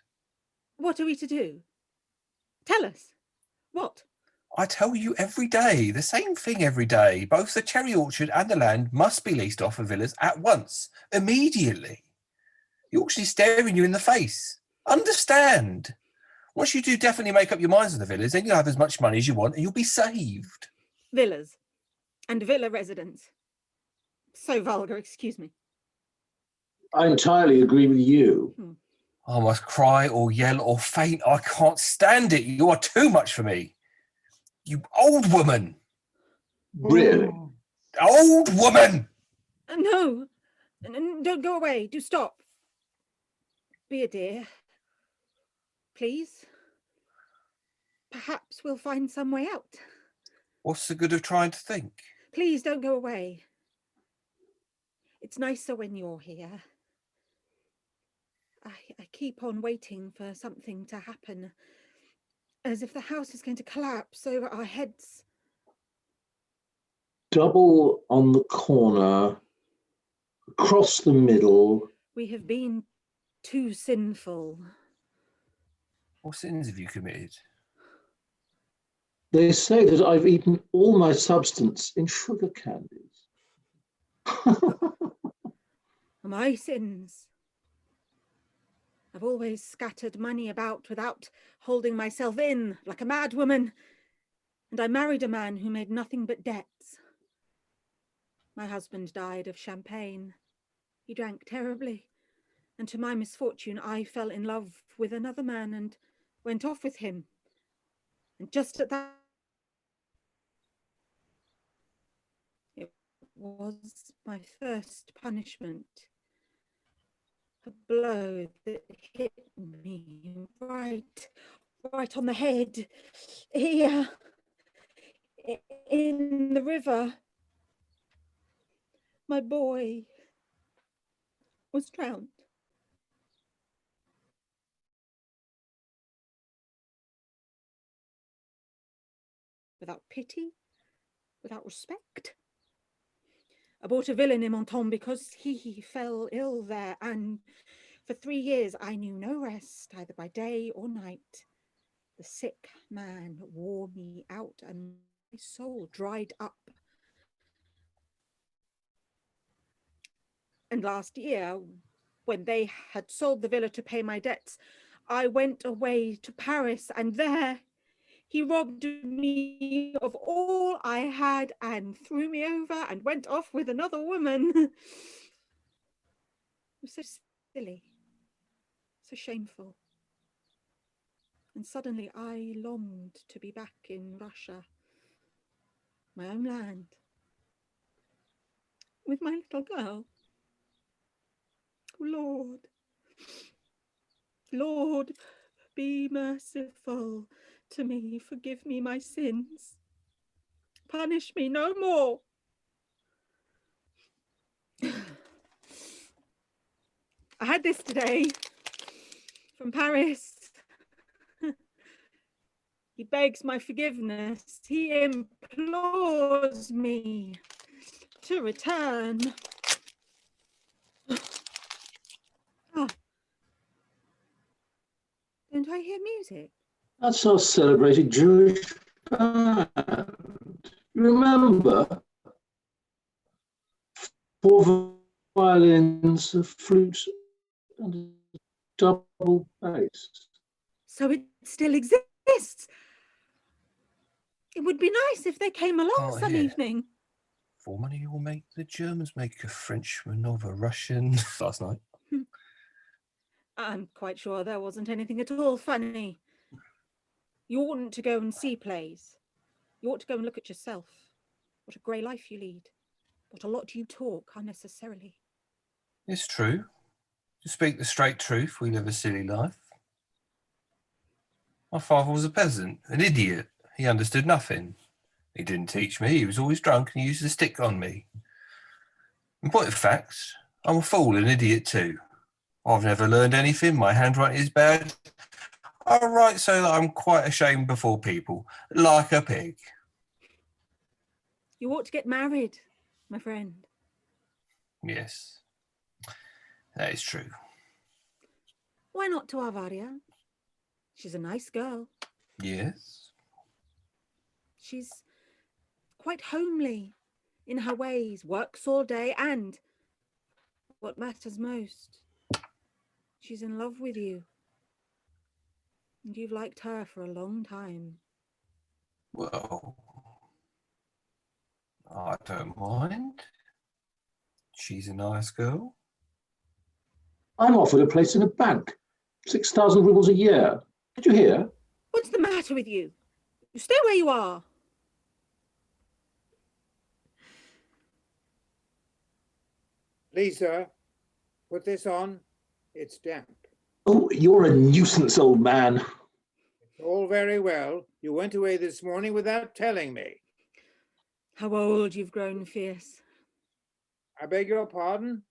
What are we to do? Tell us. What? I tell you every day, the same thing every day. Both the cherry orchard and the land must be leased off for villas at once, immediately. The auction is staring you in the face. Understand. Once you do definitely make up your minds on the villas, then you'll have as much money as you want and you'll be saved. Villas. And villa residents. So vulgar, excuse me. I entirely agree with you. I must cry or yell or faint. I can't stand it. You are too much for me. You old woman. Really? Old woman! No. Don't go away. Do stop. Be a dear. Please. Perhaps we'll find some way out. What's the good of trying to think? Please don't go away. It's nicer when you're here. I keep on waiting for something to happen, as if the house is going to collapse over our heads. Double on the corner, across the middle. We have been too sinful. What sins have you committed? They say that I've eaten all my substance in sugar candies. My sins. I've always scattered money about without holding myself in, like a mad woman. And I married a man who made nothing but debts. My husband died of champagne. He drank terribly. And to my misfortune, I fell in love with another man and went off with him. And just at that, it was my first punishment. A blow that hit me right on the head, here, in the river. My boy was drowned. Without pity, without respect. I bought a villa in Menton because he fell ill there, and for 3 years I knew no rest, either by day or night. The sick man wore me out and my soul dried up. And last year, when they had sold the villa to pay my debts, I went away to Paris, and there He robbed me of all I had and threw me over and went off with another woman. It was so silly, so shameful. And suddenly I longed to be back in Russia, my own land, with my little girl. Lord, Lord, be merciful to me, forgive me my sins, punish me no more. I had this today from Paris. He begs my forgiveness. He implores me to return. Oh. Don't I hear music? That's our celebrated Jewish band. Remember? 4 violins, a flute, and a double bass. So it still exists. It would be nice if they came along Oh, some yeah. evening. For money you will make the Germans make a Frenchman of a Russian. Last night. I'm quite sure there wasn't anything at all funny. You oughtn't to go and see plays. You ought to go and look at yourself. What a grey life you lead. What a lot you talk unnecessarily. It's true. To speak the straight truth, we live a silly life. My father was a peasant, an idiot. He understood nothing. He didn't teach me. He was always drunk and he used to stick on me. In point of fact, I'm a fool and an idiot too. I've never learned anything. My handwriting is bad. I write so that I'm quite ashamed before people, like a pig. You ought to get married, my friend. Yes, that is true. Why not to Avaria? She's a nice girl. Yes. She's quite homely in her ways, works all day, and what matters most, she's in love with you. And you've liked her for a long time. Well, I don't mind. She's a nice girl. I'm offered a place in a bank, 6,000 rubles a year. Did you hear? What's the matter with you? You stay where you are. Lisa, put this on. It's damp. Oh, you're a nuisance, old man. It's all very well. You went away this morning without telling me. How old you've grown, Fierce. I beg your pardon?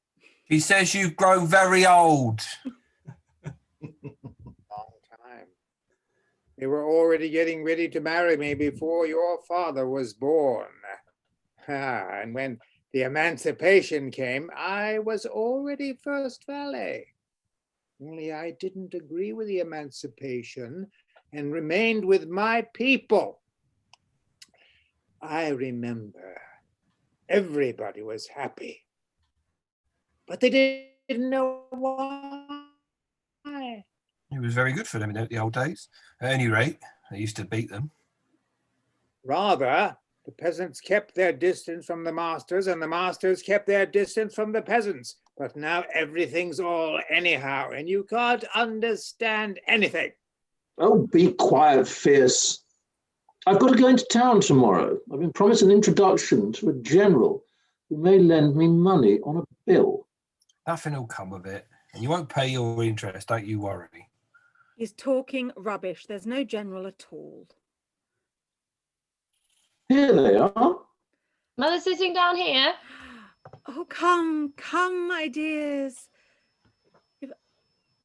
He says you've grown very old. Long time. They were already getting ready to marry me before your father was born. And when the emancipation came, I was already first valet. Only I didn't agree with the emancipation and remained with my people. I remember everybody was happy, but they didn't know why. It was very good for them in the old days. At any rate, they used to beat them. Rather, the peasants kept their distance from the masters and the masters kept their distance from the peasants. But now everything's all anyhow and you can't understand anything. Oh, be quiet, Fierce. I've got to go into town tomorrow. I've been promised an introduction to a general who may lend me money on a bill. Nothing will come of it, and you won't pay your interest, don't you worry. He's talking rubbish. There's no general at all. Here they are. Mother sitting down here. Oh, come, my dears.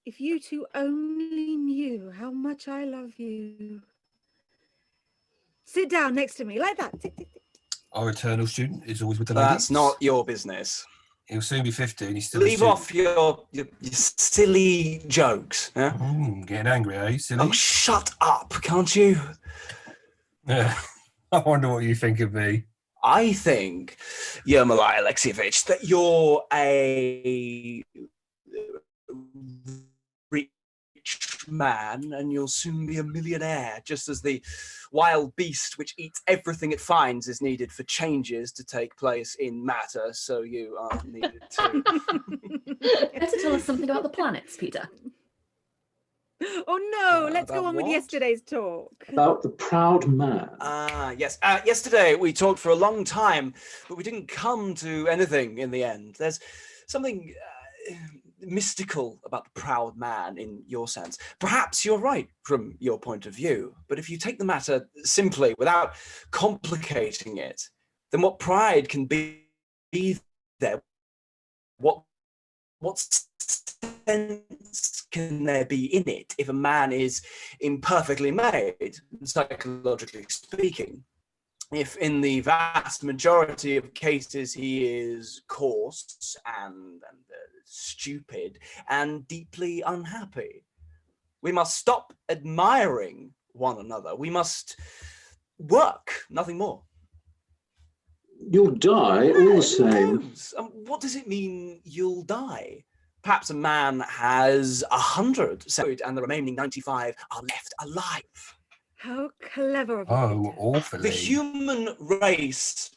If you two only knew how much I love you. Sit down next to me, like that. Our eternal student is always with the ladies. That's not your business. He'll soon be 50 and he's still Leave off your silly jokes. Yeah? Getting angry, eh, silly? Oh, shut up, can't you? Yeah. I wonder what you think of me. I think, Yermolai Alexievich, that you're a rich man and you'll soon be a millionaire, just as the wild beast which eats everything it finds is needed for changes to take place in matter, so you are needed too. Better tell us something about the planets, Peter. Oh no, let's go about on with what? yesterday's talk. About the proud man. Yes. Yesterday we talked for a long time, but we didn't come to anything in the end. There's something mystical about the proud man in your sense. Perhaps you're right from your point of view, but if you take the matter simply without complicating it, then what pride can be there? What sense can there be in it if a man is imperfectly made, psychologically speaking? If in the vast majority of cases he is coarse and stupid and deeply unhappy. We must stop admiring one another. We must work, nothing more. You'll die all the same. What does it mean you'll die? Perhaps a man has 100 and the remaining 95 are left alive. How clever of you. Oh, awfully. The human race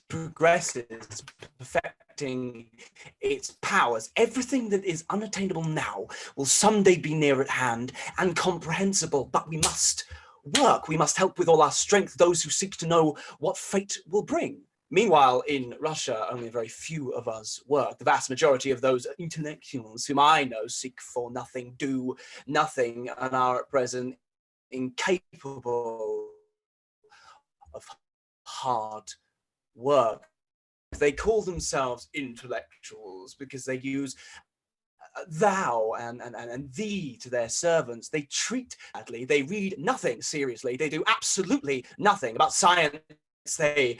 progresses, perfecting its powers. Everything that is unattainable now will someday be near at hand and comprehensible, but we must work. We must help with all our strength those who seek to know what fate will bring. Meanwhile, in Russia, only a very few of us work. The vast majority of those intellectuals whom I know seek for nothing, do nothing, and are at present incapable of hard work. They call themselves intellectuals because they use thou and thee to their servants. They treat badly. They read nothing seriously. They do absolutely nothing about science. They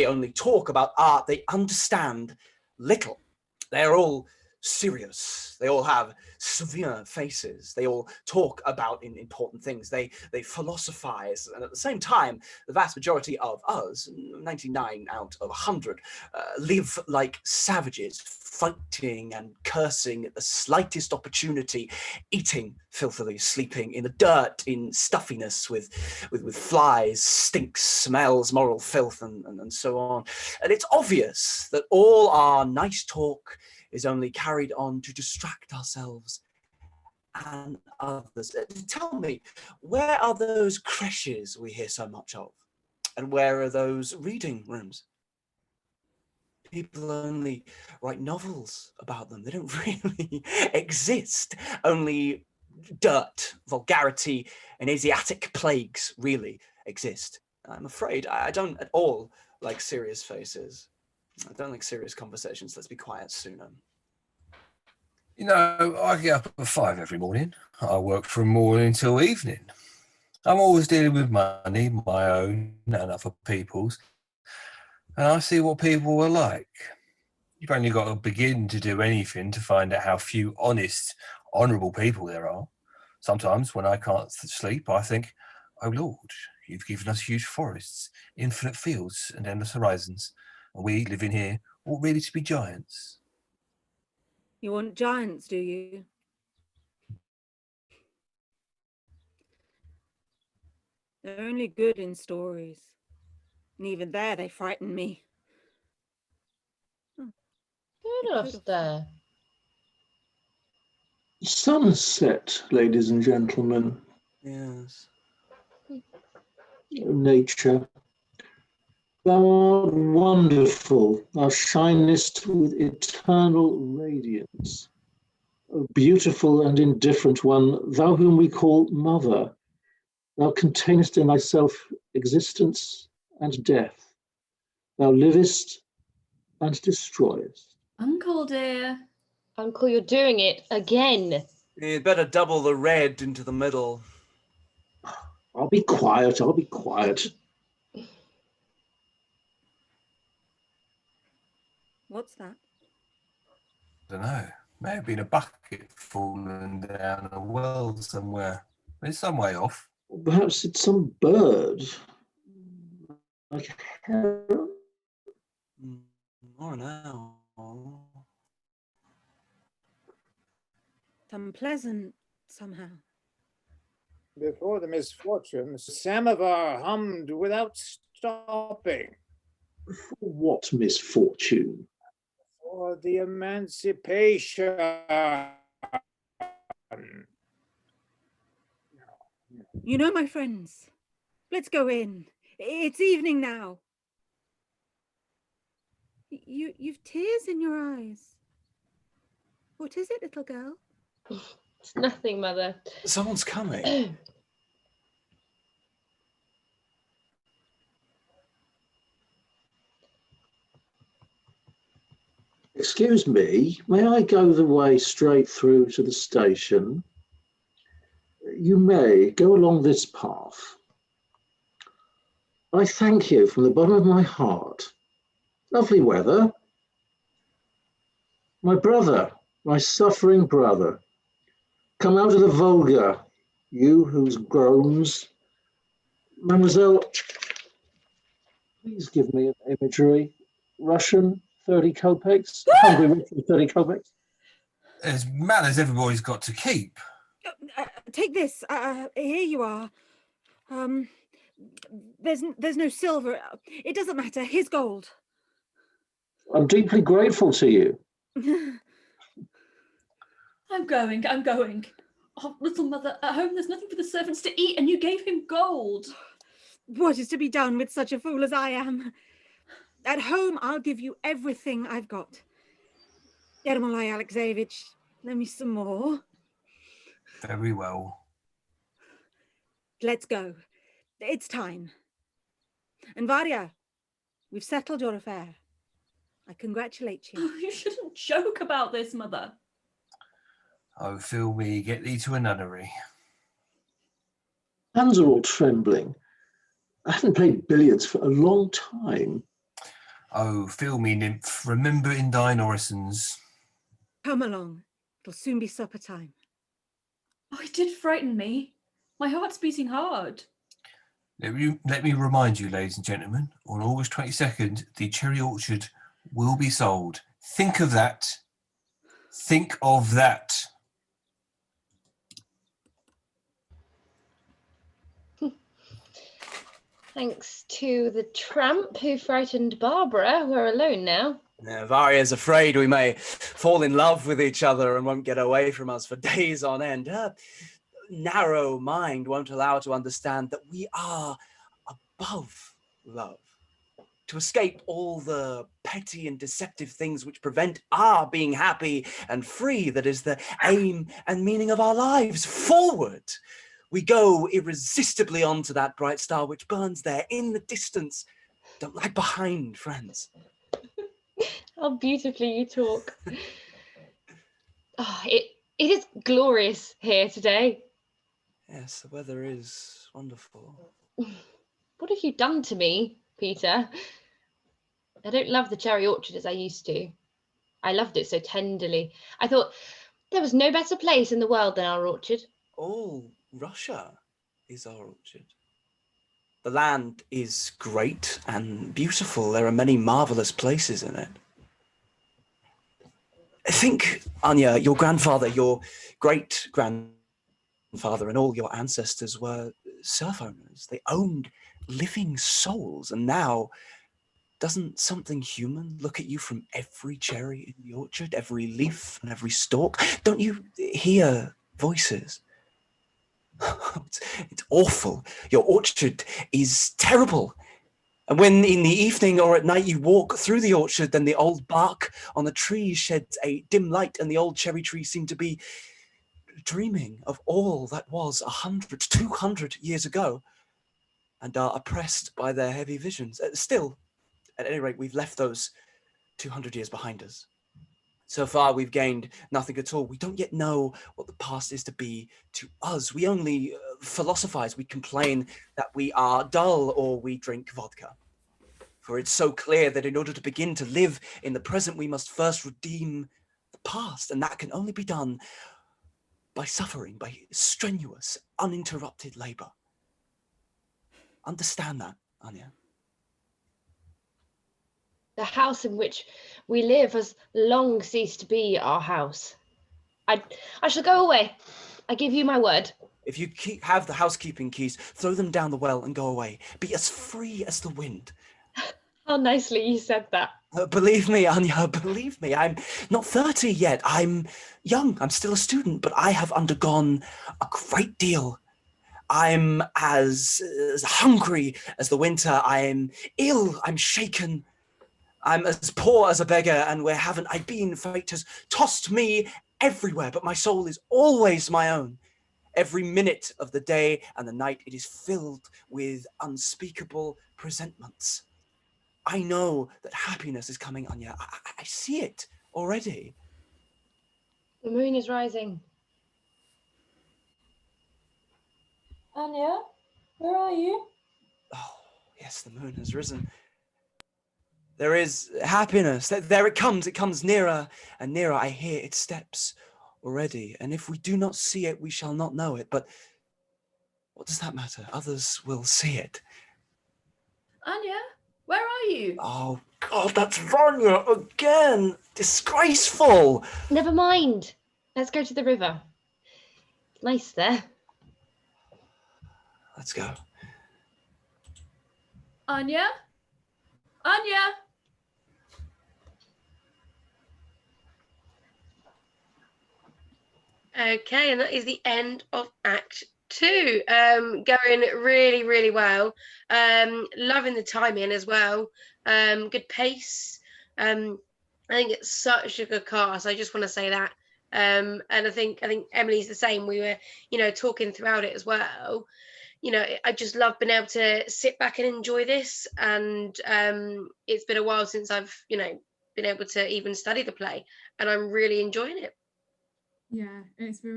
only talk about art. They understand little. They're all serious. They all have severe faces. They all talk about important things. They philosophize, and at the same time, the vast majority of us, 99 out of 100, live like savages, fighting and cursing at the slightest opportunity, eating filthily, sleeping in the dirt, in stuffiness with flies, stinks, smells, moral filth, and so on. And it's obvious that all our nice talk is only carried on to distract ourselves and others. Tell me, where are those creches we hear so much of? And where are those reading rooms? People only write novels about them. They don't really exist. Only dirt, vulgarity, and Asiatic plagues really exist. I'm afraid I don't at all like serious faces. I don't like serious conversations. Let's be quiet sooner. You know, I get up at 5 every morning. I work from morning till evening. I'm always dealing with money, my own and other people's. And I see what people are like. You've only got to begin to do anything to find out how few honest, honourable people there are. Sometimes when I can't sleep, I think, oh Lord, you've given us huge forests, infinite fields and endless horizons. And we, living here, ought really to be giants. You want giants, do you? They're only good in stories. And even there, they frighten me. Who lost there? Sunset, ladies and gentlemen. Yes. Nature. Thou art wonderful, thou shinest with eternal radiance. O beautiful and indifferent one, thou whom we call Mother, thou containest in thyself existence and death. Thou livest and destroyest. Uncle, dear. Uncle, you're doing it again. You'd better double the red into the middle. I'll be quiet, I'll be quiet. What's that? I don't know. May have been a bucket falling down a well somewhere. It's some way off. Perhaps it's some bird. Like a heron. Or an owl. Some pleasant somehow. Before the misfortune, the samovar hummed without stopping. What misfortune? For the emancipation. You know, my friends, let's go in. It's evening now. You've tears in your eyes. What is it, little girl? It's nothing, Mother. Someone's coming. Excuse me, may I go the way straight through to the station? You may go along this path. I thank you from the bottom of my heart. Lovely weather. My brother, my suffering brother. Come out of the Volga, you whose groans. Mademoiselle, please give me an imagery. Russian, 30 kopecks. Hungry Richard, 30 kopecks. As mad as everybody's got to keep. Take this. Here you are. There's no silver. It doesn't matter. Here's gold. I'm deeply grateful to you. I'm going. Oh, little mother, at home there's nothing for the servants to eat and you gave him gold. What is to be done with such a fool as I am? At home, I'll give you everything I've got. Ermolai Alexeyevich, lend me some more. Very well. Let's go. It's time. And Varya, we've settled your affair. I congratulate you. Oh, you shouldn't joke about this, Mother. Oh, feel me, get thee to a nunnery. Hands are all trembling. I haven't played billiards for a long time. Oh, feel me, nymph, remember in thine orisons. Come along. It'll soon be supper time. Oh, it did frighten me. My heart's beating hard. Let me remind you, ladies and gentlemen, on August 22nd, the cherry orchard will be sold. Think of that. Think of that. Thanks to the tramp who frightened Barbara, we're alone now. Yeah, Varya's afraid we may fall in love with each other and won't get away from us for days on end. Her narrow mind won't allow her to understand that we are above love. To escape all the petty and deceptive things which prevent our being happy and free, that is the aim and meaning of our lives. Forward! We go irresistibly onto that bright star which burns there in the distance. Don't lag behind, friends. How beautifully you talk. Oh, it is glorious here today. Yes, the weather is wonderful. What have you done to me, Peter? I don't love the cherry orchard as I used to. I loved it so tenderly. I thought there was no better place in the world than our orchard. All Russia is our orchard. The land is great and beautiful. There are many marvelous places in it. I think, Anya, your grandfather, your great-grandfather and all your ancestors were serf owners. They owned living souls. And now, doesn't something human look at you from every cherry in the orchard, every leaf and every stalk? Don't you hear voices? It's awful. Your orchard is terrible. And when in the evening or at night you walk through the orchard, then the old bark on the trees sheds a dim light and the old cherry trees seem to be dreaming of all that was 100, 200 years ago and are oppressed by their heavy visions. Still, at any rate, we've left those 200 years behind us. So far, we've gained nothing at all. We don't yet know what the past is to be to us. We only philosophize. We complain that we are dull or we drink vodka. For it's so clear that in order to begin to live in the present, we must first redeem the past. And that can only be done by suffering, by strenuous, uninterrupted labor. Understand that, Anya. The house in which we live has long ceased to be our house. I shall go away. I give you my word. If you have the housekeeping keys, throw them down the well and go away. Be as free as the wind. How nicely you said that. Believe me, Anya, believe me, I'm not 30 yet. I'm young, I'm still a student, but I have undergone a great deal. I'm as hungry as the winter. I'm ill, I'm shaken. I'm as poor as a beggar, and where haven't I been? Fate has tossed me everywhere, but my soul is always my own. Every minute of the day and the night, it is filled with unspeakable presentments. I know that happiness is coming, Anya. I see it already. The moon is rising. Anya, where are you? Oh, yes, the moon has risen. There is happiness. There it comes nearer and nearer. I hear its steps already. And if we do not see it, we shall not know it. But what does that matter? Others will see it. Anya, where are you? Oh, God, that's Vanya again. Disgraceful. Never mind. Let's go to the river. It's nice there. Let's go. Anya? Anya? Okay, and that is the end of Act 2. Going really, really well. Loving the timing as well. Good pace. I think it's such a good cast. I just want to say that. And I think Emily's the same. We were, talking throughout it as well. I just love being able to sit back and enjoy this. And it's been a while since I've, been able to even study the play, and I'm really enjoying it. Yeah, we've been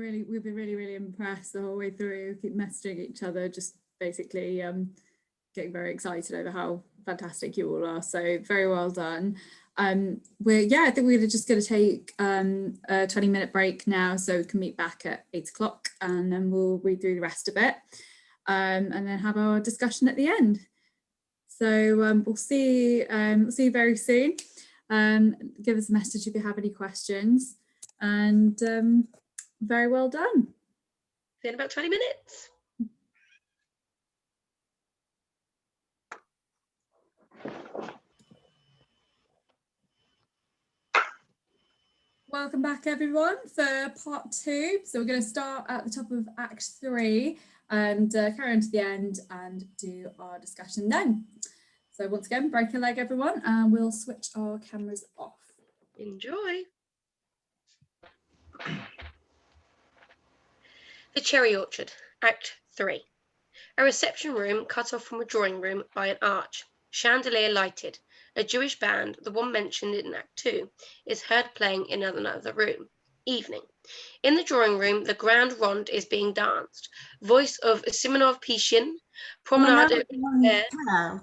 really, really impressed the whole way through. We keep messaging each other, just basically getting very excited over how fantastic you all are. So very well done. I think we're just going to take a 20-minute break now, so we can meet back at 8 o'clock, and then we'll read through the rest of it, and then have our discussion at the end. So we'll see you very soon. Give us a message if you have any questions. And very well done. See you in about 20 minutes. Welcome back, everyone, for part 2. So we're going to start at the top of Act 3 and carry on to the end and do our discussion then. So once again, break a leg, everyone, and we'll switch our cameras off. Enjoy. The Cherry Orchard, Act 3. A reception room cut off from a drawing room by an arch, chandelier lighted. A Jewish band, the one mentioned in Act 2, is heard playing in another room. Evening. In the drawing room, the grand rond is being danced. Voice of Simonov Pishin, promenade pair.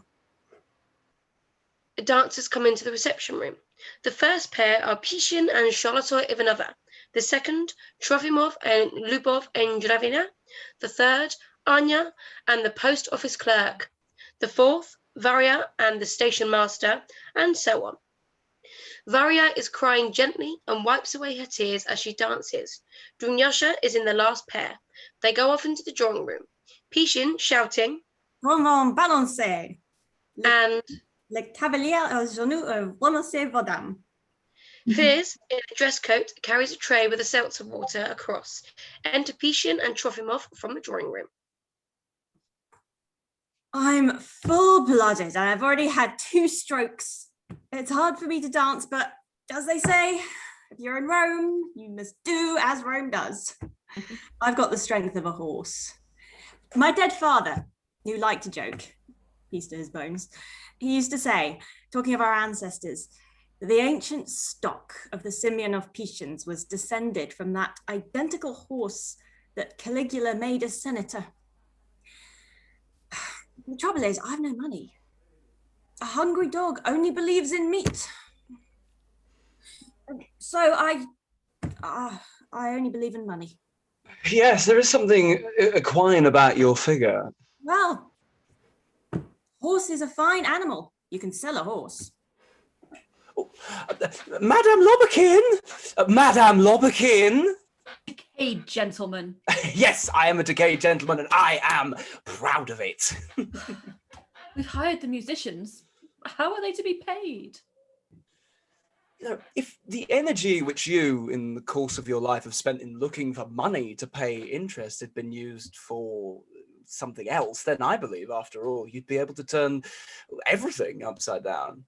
Dancers come into the reception room. The first pair are Pishin and Charlotte Ivanova. The second, Trofimov and Lubov and Dravina. The third, Anya and the post office clerk. The fourth, Varya and the station master, and so on. Varya is crying gently and wipes away her tears as she dances. Dunyasha is in the last pair. They go off into the drawing room. Pishin shouting, Comment balancer. And Le cavalier au genou volontiers vodam. Firs, in a dress coat, carries a tray with a seltzer water across. Enter Pishin and Trofimov from the drawing room. I'm full-blooded and I've already had 2 strokes. It's hard for me to dance, but as they say, if you're in Rome, you must do as Rome does. I've got the strength of a horse. My dead father, who liked to joke, peace to his bones, he used to say, talking of our ancestors, that the ancient stock of the Simeonov Pishins was descended from that identical horse that Caligula made a senator. The trouble is, I have no money. A hungry dog only believes in meat. So I only believe in money. Yes, there is something equine about your figure. Well, horse is a fine animal. You can sell a horse. Madame Loberkin! Madame Loberkin! Decayed gentleman. Yes, I am a decayed gentleman and I am proud of it. We've hired the musicians. How are they to be paid? You know, if the energy which you, in the course of your life, have spent in looking for money to pay interest had been used for something else, then I believe, after all, you'd be able to turn everything upside down.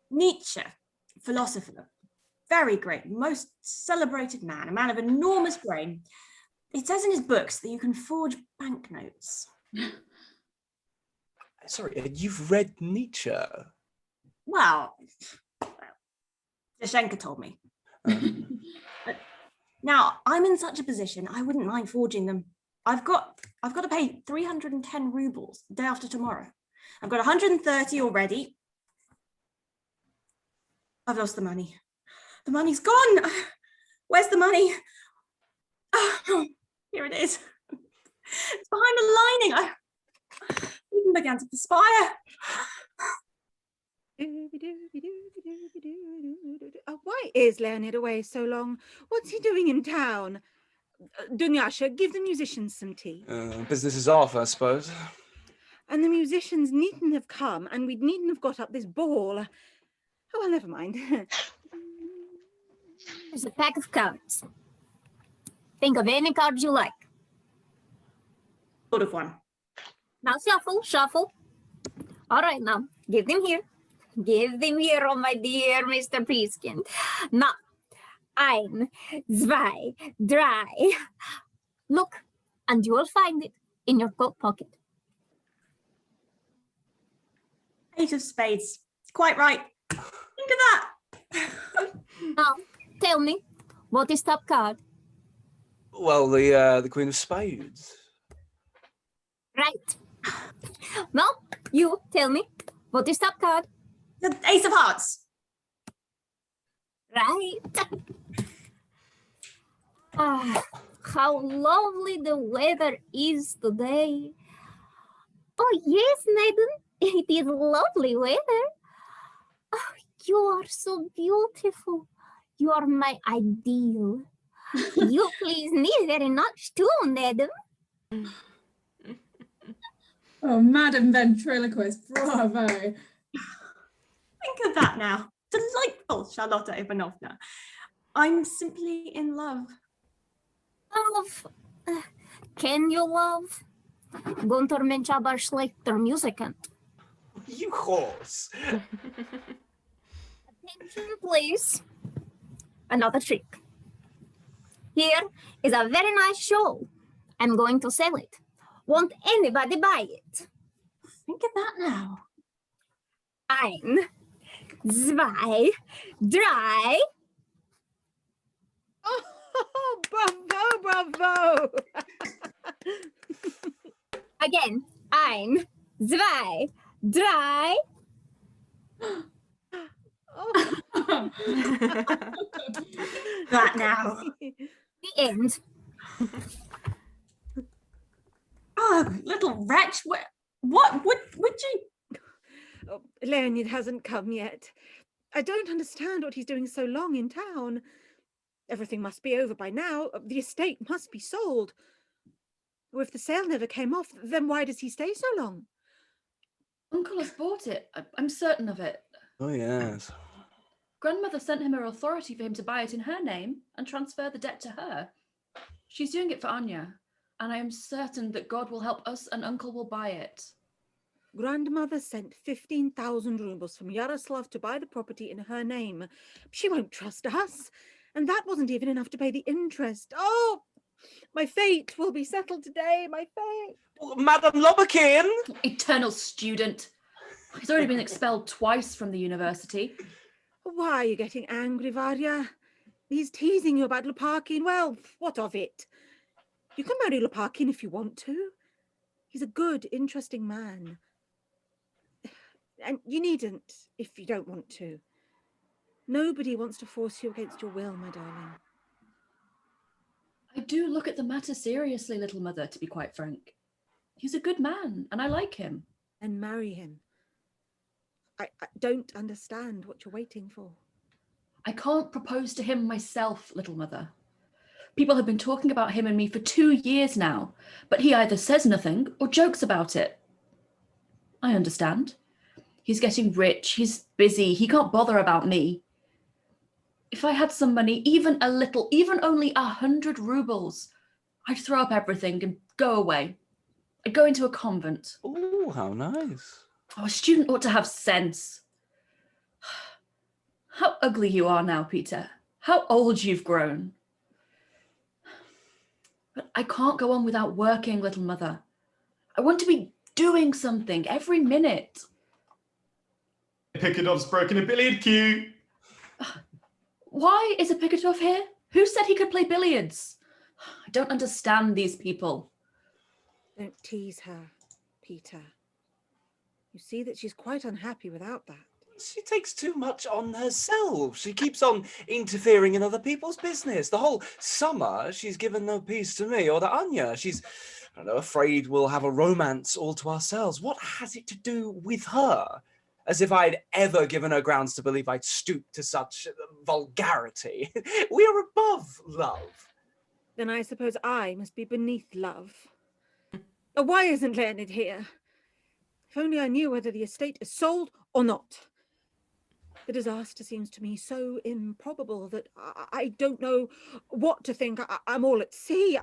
Nietzsche, philosopher, very great, most celebrated man, a man of enormous brain. It says in his books that you can forge banknotes. Sorry, you've read Nietzsche? Well, Dashenka told me. But now, I'm in such a position, I wouldn't mind forging them. I've got to pay 310 rubles the day after tomorrow. I've got 130 already. I've lost the money. The money's gone. Where's the money? Oh, here it is. It's behind the lining. I even began to perspire. Oh, why is Leonid away so long? What's he doing in town? Dunyasha, give the musicians some tea. Business is off, I suppose. And the musicians needn't have come, and we needn't have got up this ball. Oh, well, never mind. There's a pack of cards. Think of any cards you like. Thought of one. Now shuffle, shuffle. All right, now, give them here. Give them here, oh my dear Mr. Peaskin. Now, ein, zwei, drei. Look, and you will find it in your coat pocket. Eight of spades. Quite right. Think of that. Now, tell me, what is top card? Well, the Queen of Spades. Right. Now, you tell me, what is top card? The Ace of Hearts. Right. Ah, how lovely the weather is today. Oh, yes, Nathan, it is lovely weather. Oh, you are so beautiful. You are my ideal. You please me very much too, Nathan. Oh, Madam Ventriloquist, bravo. Think of that now. Delightful, Charlotta Ivanovna. I'm simply in love. Love? Can you love? Gunther Mensch aber schlechter Musikant. You horse. Attention, please. Another trick. Here is a very nice shawl. I'm going to sell it. Won't anybody buy it? Think of that now. Ein, zwei, drei. Oh, bravo, bravo. Again, ein, zwei, drei. That now. The end. Oh, little wretch. What would you? Oh, Leonid hasn't come yet. I don't understand what he's doing so long in town. Everything must be over by now. The estate must be sold. Or if the sale never came off, then why does he stay so long? Uncle has bought it. I'm certain of it. Oh, yes. Grandmother sent him her authority for him to buy it in her name and transfer the debt to her. She's doing it for Anya, and I am certain that God will help us and Uncle will buy it. Grandmother sent 15,000 rubles from Yaroslav to buy the property in her name. She won't trust us. And that wasn't even enough to pay the interest. Oh, my fate will be settled today, my fate. Madam Lobakin! Eternal student. He's already been expelled twice from the university. Why are you getting angry, Varya? He's teasing you about Lopakhin. Well, what of it? You can marry Lopakhin if you want to. He's a good, interesting man. And you needn't if you don't want to. Nobody wants to force you against your will, my darling. I do look at the matter seriously, little mother, to be quite frank. He's a good man, and I like him. And marry him. I don't understand what you're waiting for. I can't propose to him myself, little mother. People have been talking about him and me for 2 years now, but he either says nothing or jokes about it. I understand. He's getting rich, he's busy, he can't bother about me. If I had some money, even a little, even only 100 rubles, I'd throw up everything and go away. I'd go into a convent. Oh, how nice. Oh, a student ought to have sense. How ugly you are now, Peter. How old you've grown. But I can't go on without working, little mother. I want to be doing something every minute. Pickadov's broken a billiard cue. Why is a Pickadov here? Who said he could play billiards? I don't understand these people. Don't tease her, Peter. You see that she's quite unhappy without that. She takes too much on herself. She keeps on interfering in other people's business. The whole summer, she's given no peace to me or to Anya. She's, I don't know, afraid we'll have a romance all to ourselves. What has it to do with her? As if I'd ever given her grounds to believe I'd stoop to such vulgarity. We are above love. Then I suppose I must be beneath love. Oh, why isn't Leonard here? If only I knew whether the estate is sold or not. The disaster seems to me so improbable that I don't know what to think. I'm all at sea.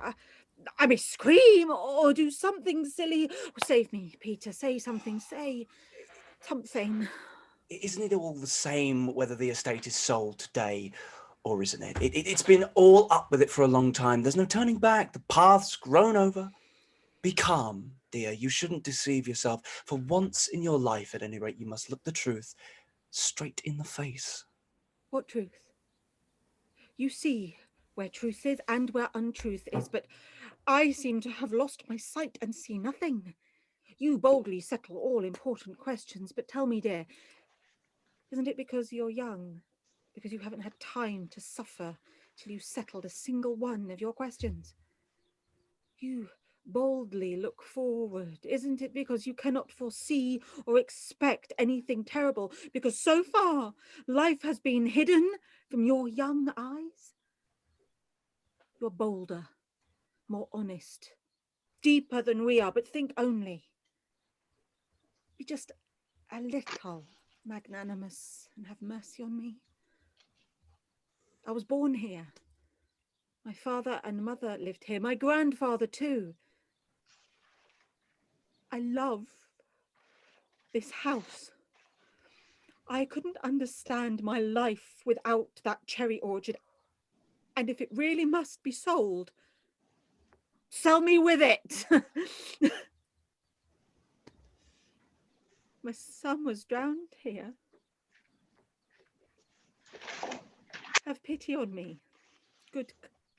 I may scream or do something silly. Save me, Peter. Say something. Say something. Isn't it all the same whether the estate is sold today or isn't it? It's been all up with it for a long time. There's no turning back. The path's grown over. Be calm, dear. You shouldn't deceive yourself. For once in your life, at any rate, you must look the truth straight in the face. What truth? You see where truth is and where untruth is, but I seem to have lost my sight and see nothing. You boldly settle all important questions, but tell me, dear, isn't it because you're young? Because you haven't had time to suffer till you settled a single one of your questions? You boldly look forward. Isn't it because you cannot foresee or expect anything terrible? Because so far, life has been hidden from your young eyes? You're bolder, more honest, deeper than we are, but think only. Be just a little magnanimous and have mercy on me. I was born here. My father and mother lived here. My grandfather too. I love this house. I couldn't understand my life without that cherry orchard. And if it really must be sold, sell me with it. My son was drowned here. Have pity on me, good,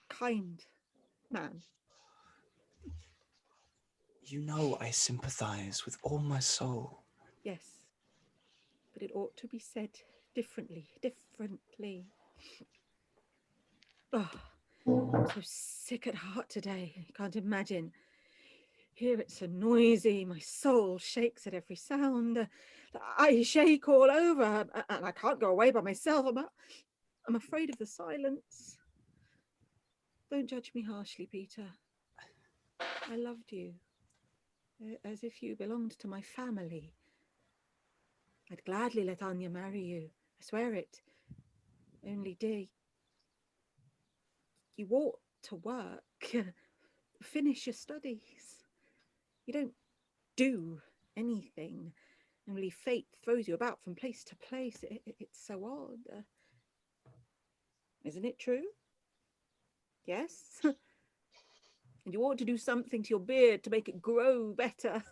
kind man. You know I sympathize with all my soul. Yes, but it ought to be said differently. Oh, I'm so sick at heart today. You can't imagine. Here it's so noisy. My soul shakes at every sound. I shake all over, and I can't go away by myself. I'm afraid of the silence. Don't judge me harshly, Peter. I loved you, as if you belonged to my family. I'd gladly let Anya marry you. I swear it. Only, dear, you ought to work. Finish your studies. You don't do anything. Only fate throws you about from place to place. It's so odd. Isn't it true? Yes? And you ought to do something to your beard to make it grow better.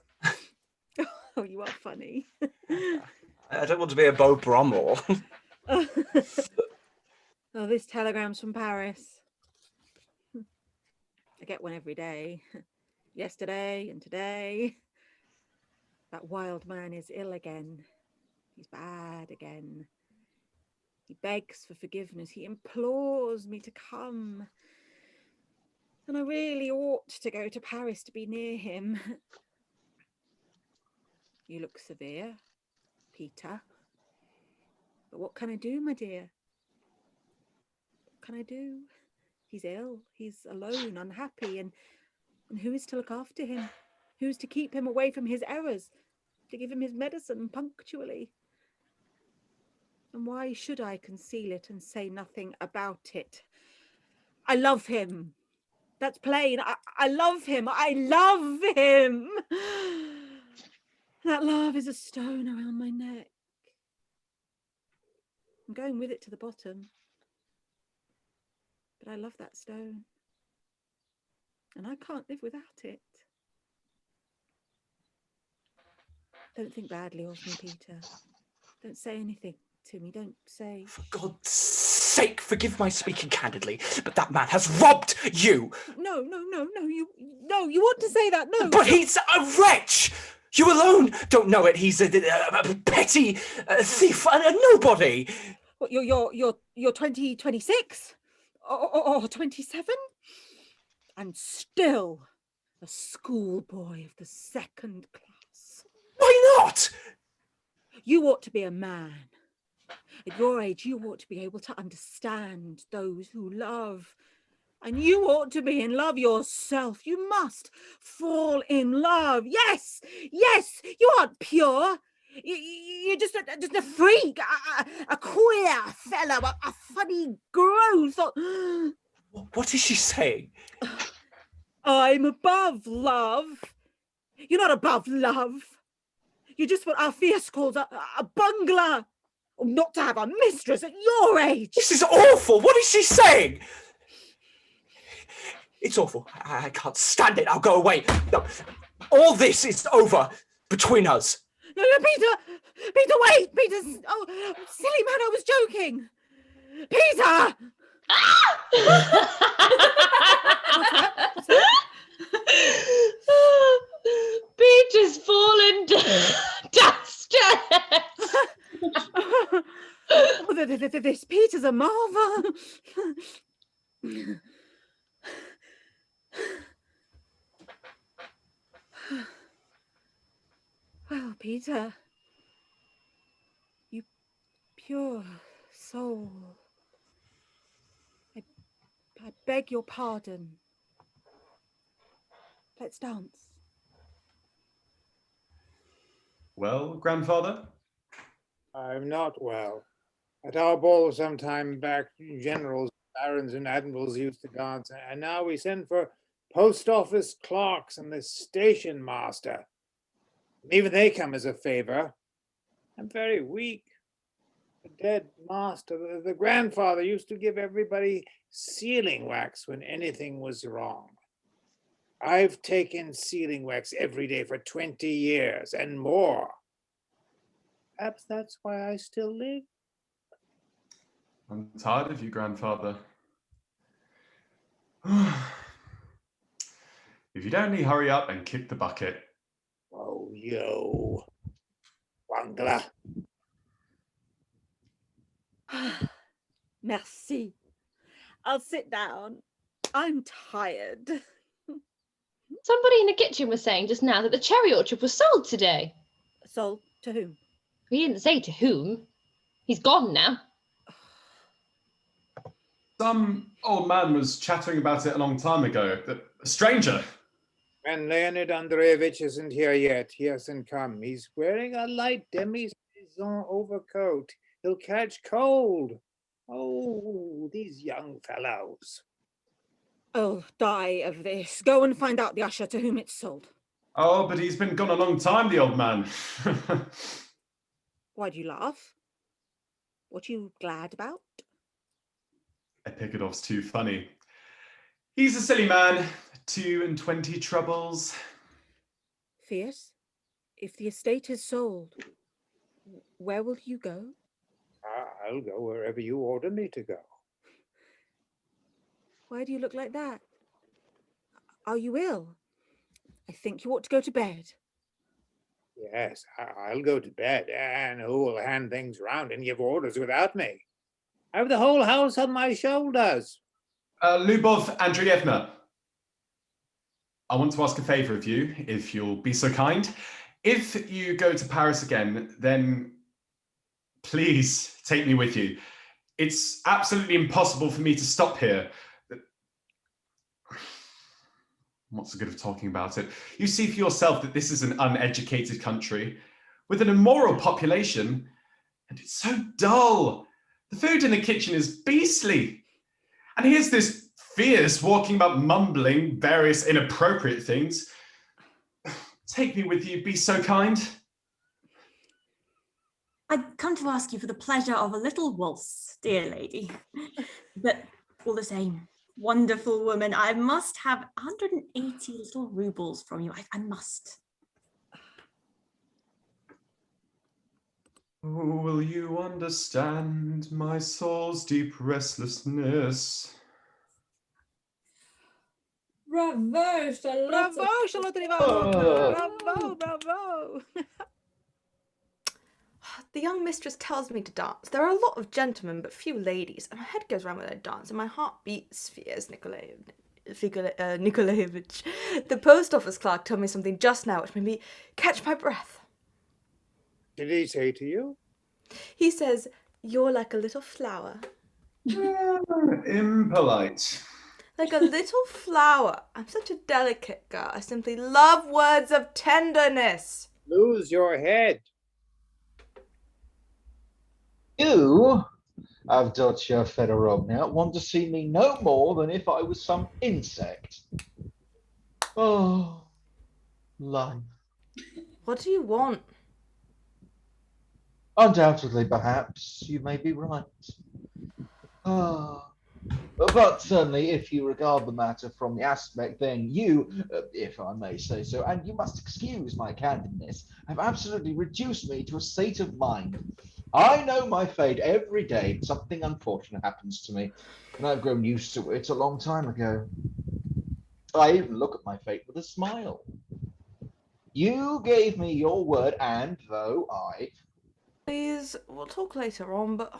Oh, you are funny. I don't want to be a Beau Brummel. Oh, this telegram's from Paris. I get one every day. Yesterday and today. That wild man is ill again. He's bad again. He begs for forgiveness. He implores me to come. And I really ought to go to Paris to be near him. You look severe, Peter. But what can I do, my dear? What can I do? He's ill, he's alone, unhappy, and who is to look after him? Who's to keep him away from his errors, to give him his medicine punctually? And why should I conceal it and say nothing about it? I love him. That's plain. I love him. I love him. That love is a stone around my neck. I'm going with it to the bottom. But I love that stone. And I can't live without it. Don't think badly of me, Peter. Don't say anything to me. Don't say... For God's sake, forgive my speaking candidly, but that man has robbed you. No, you want to say that, no. But he's a wretch. You alone don't know it. He's a petty thief, a nobody. What, you're 26 or 27? And still a schoolboy of the second class. Why not? You ought to be a man. At your age, you ought to be able to understand those who love. And you ought to be in love yourself. You must fall in love. Yes, you aren't pure. You're just a freak, a queer fellow, a funny growth. What is she saying? I'm above love. You're not above love. You're just what our fierce calls a bungler. Not to have a mistress at your age. This is awful. What is she saying? It's awful. I can't stand it. I'll go away. No, all this is over between us. No, Peter, wait. Peter, oh, silly man, I was joking. Peter! What's that? Peter's fallen downstairs. Oh, this Peter's a marvel. Well, Peter, you pure soul, I beg your pardon. Let's dance. Well, grandfather? I'm not well. At our ball some time back, generals, barons, and admirals used to dance, and now we send for post office clerks and the station master. Even they come as a favor. I'm very weak. The dead master, the grandfather, used to give everybody sealing wax when anything was wrong. I've taken sealing wax every day for 20 years and more. Perhaps that's why I still live. I'm tired of you, grandfather. If you'd only hurry up and kick the bucket. Oh, yo. Bungler. Merci. I'll sit down. I'm tired. Somebody in the kitchen was saying just now that the cherry orchard was sold today. Sold to whom? He didn't say to whom. He's gone now. Some old man was chattering about it a long time ago. A stranger. And Leonid Andreevich isn't here yet. He hasn't come. He's wearing a light demi-saison overcoat. He'll catch cold. Oh, these young fellows. I'll die of this. Go and find out the usher to whom it's sold. Oh, but he's been gone a long time, the old man. Why do you laugh? What are you glad about? Epikhodov's too funny. He's a silly man. 22 troubles. Fierce, if the estate is sold, where will you go? I'll go wherever you order me to go. Why do you look like that? Are you ill? I think you ought to go to bed. Yes, I'll go to bed, and who will hand things round and give orders without me? I have the whole house on my shoulders. Lyubov Andreevna, I want to ask a favor of you, if you'll be so kind. If you go to Paris again, then please take me with you. It's absolutely impossible for me to stop here. What's the good of talking about it? You see for yourself that this is an uneducated country with an immoral population, and it's so dull. The food in the kitchen is beastly. And here's this fierce walking about mumbling various inappropriate things. Take me with you, be so kind. I'd come to ask you for the pleasure of a little waltz, dear lady. But all the same, wonderful woman, I must have 180 little rubles from you. I must. Oh, will you understand my soul's deep restlessness? Bravo, Charlotte! Bravo, Charlotte Ivanovna! Bravo, bravo! The young mistress tells me to dance. There are a lot of gentlemen, but few ladies, and my head goes round when I dance, and my heart beats fierce, Nikolaevich. The post office clerk told me something just now which made me catch my breath. Did he say to you? He says, "You're like a little flower." Impolite. Like a little flower. I'm such a delicate girl. I simply love words of tenderness. Lose your head. You, Avdotya Fedorovna, want to see me no more than if I was some insect. Oh, life. What do you want? Undoubtedly, perhaps, you may be right. But certainly, if you regard the matter from the aspect, then you, if I may say so, and you must excuse my candidness, have absolutely reduced me to a state of mind. I know my fate every day. Something unfortunate happens to me, and I've grown used to it a long time ago. I even look at my fate with a smile. You gave me your word, and though I... Please, we'll talk later on, but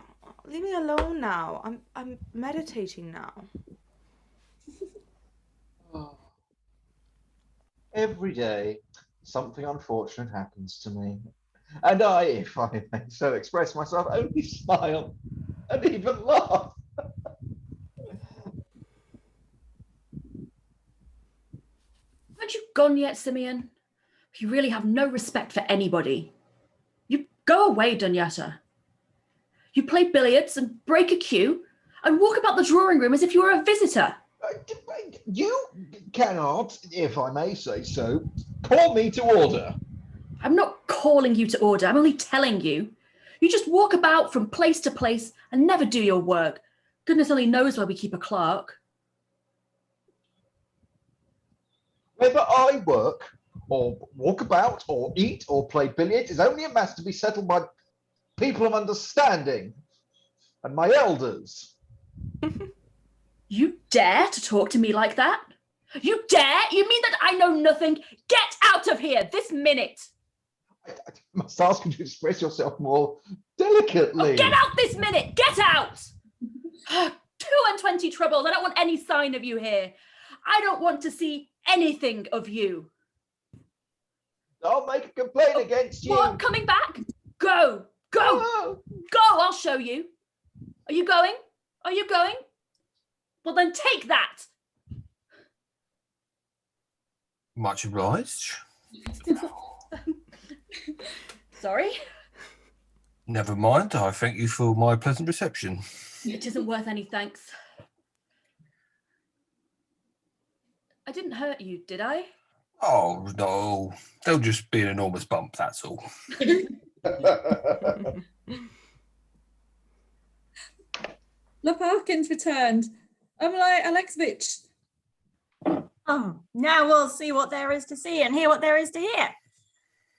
leave me alone now. I'm meditating now. Every day, something unfortunate happens to me. And I, if I may so express myself, only smile and even laugh. Haven't you gone yet, Simeon? You really have no respect for anybody. You go away, Dunyata. You play billiards and break a cue and walk about the drawing room as if you were a visitor. You cannot, if I may say so, call me to order. I'm not calling you to order. I'm only telling you. You just walk about from place to place and never do your work. Goodness only knows where we keep a clerk. Whether I work or walk about or eat or play billiards is only a matter to be settled by people of understanding and my elders. You dare to talk to me like that? You dare? You mean that I know nothing? Get out of here this minute! I must ask you to express yourself more delicately. Oh, get out this minute! Get out! 2 and 20 troubles. I don't want any sign of you here. I don't want to see anything of you. I'll make a complaint against you. What? Coming back? Go! Go! Oh. Go! I'll show you. Are you going? Are you going? Well, then take that. Much obliged. Sorry? Never mind. I thank you for my pleasant reception. It isn't worth any thanks. I didn't hurt you, did I? Oh, no. There'll just be an enormous bump, that's all. Lopakhin's returned. Amalai Alexeyevich. Oh, now we'll see what there is to see and hear what there is to hear.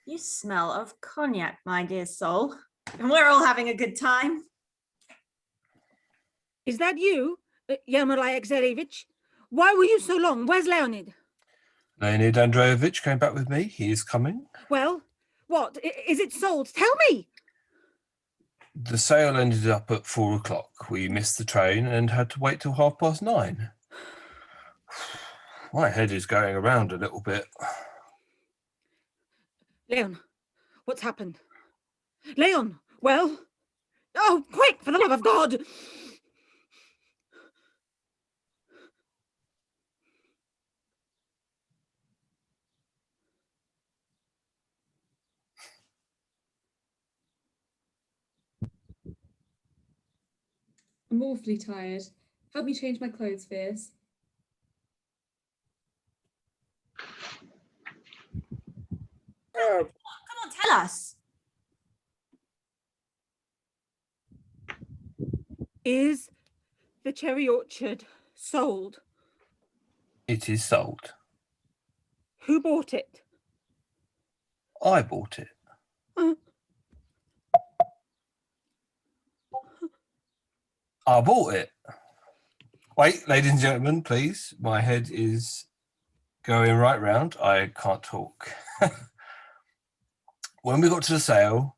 You smell of cognac, my dear soul. And we're all having a good time. Is that you, Yermolai Alexeyevich? Why were you so long? Where's Leonid? Leonid Andreevich came back with me. He is coming. Well, what? Is it sold? Tell me! The sale ended up at 4 o'clock. We missed the train and had to wait till 9:30. My head is going around a little bit. Leon, what's happened? Leon, well? Oh, quick, for the love of God! I'm awfully tired. Help me change my clothes, Fierce. Come on, tell us. Is the cherry orchard sold? It is sold. Who bought it? I bought it. I bought it. Wait, ladies and gentlemen, please. My head is going right round. I can't talk. When we got to the sale,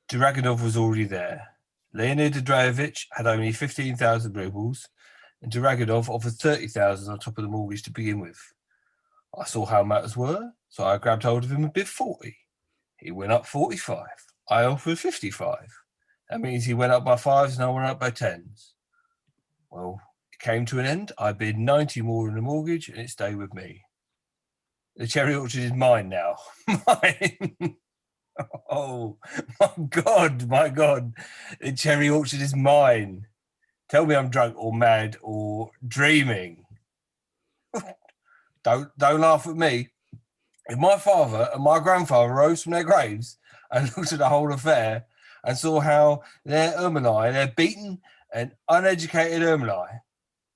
Dragunov was already there. Leonid Andreevich had only 15,000 rubles, and Dragunov offered 30,000 on top of the mortgage to begin with. I saw how matters were, so I grabbed hold of him and bid 40. He went up 45. I offered 55. That means he went up by 5s and I went up by 10s. Well, it came to an end. I bid 90 more than the mortgage and it stayed with me. The cherry orchard is mine now. Mine. Oh, my God. The cherry orchard is mine. Tell me I'm drunk or mad or dreaming. Don't laugh at me. If my father and my grandfather rose from their graves and looked at the whole affair and saw how their Ermeli, their beaten and uneducated Ermeli,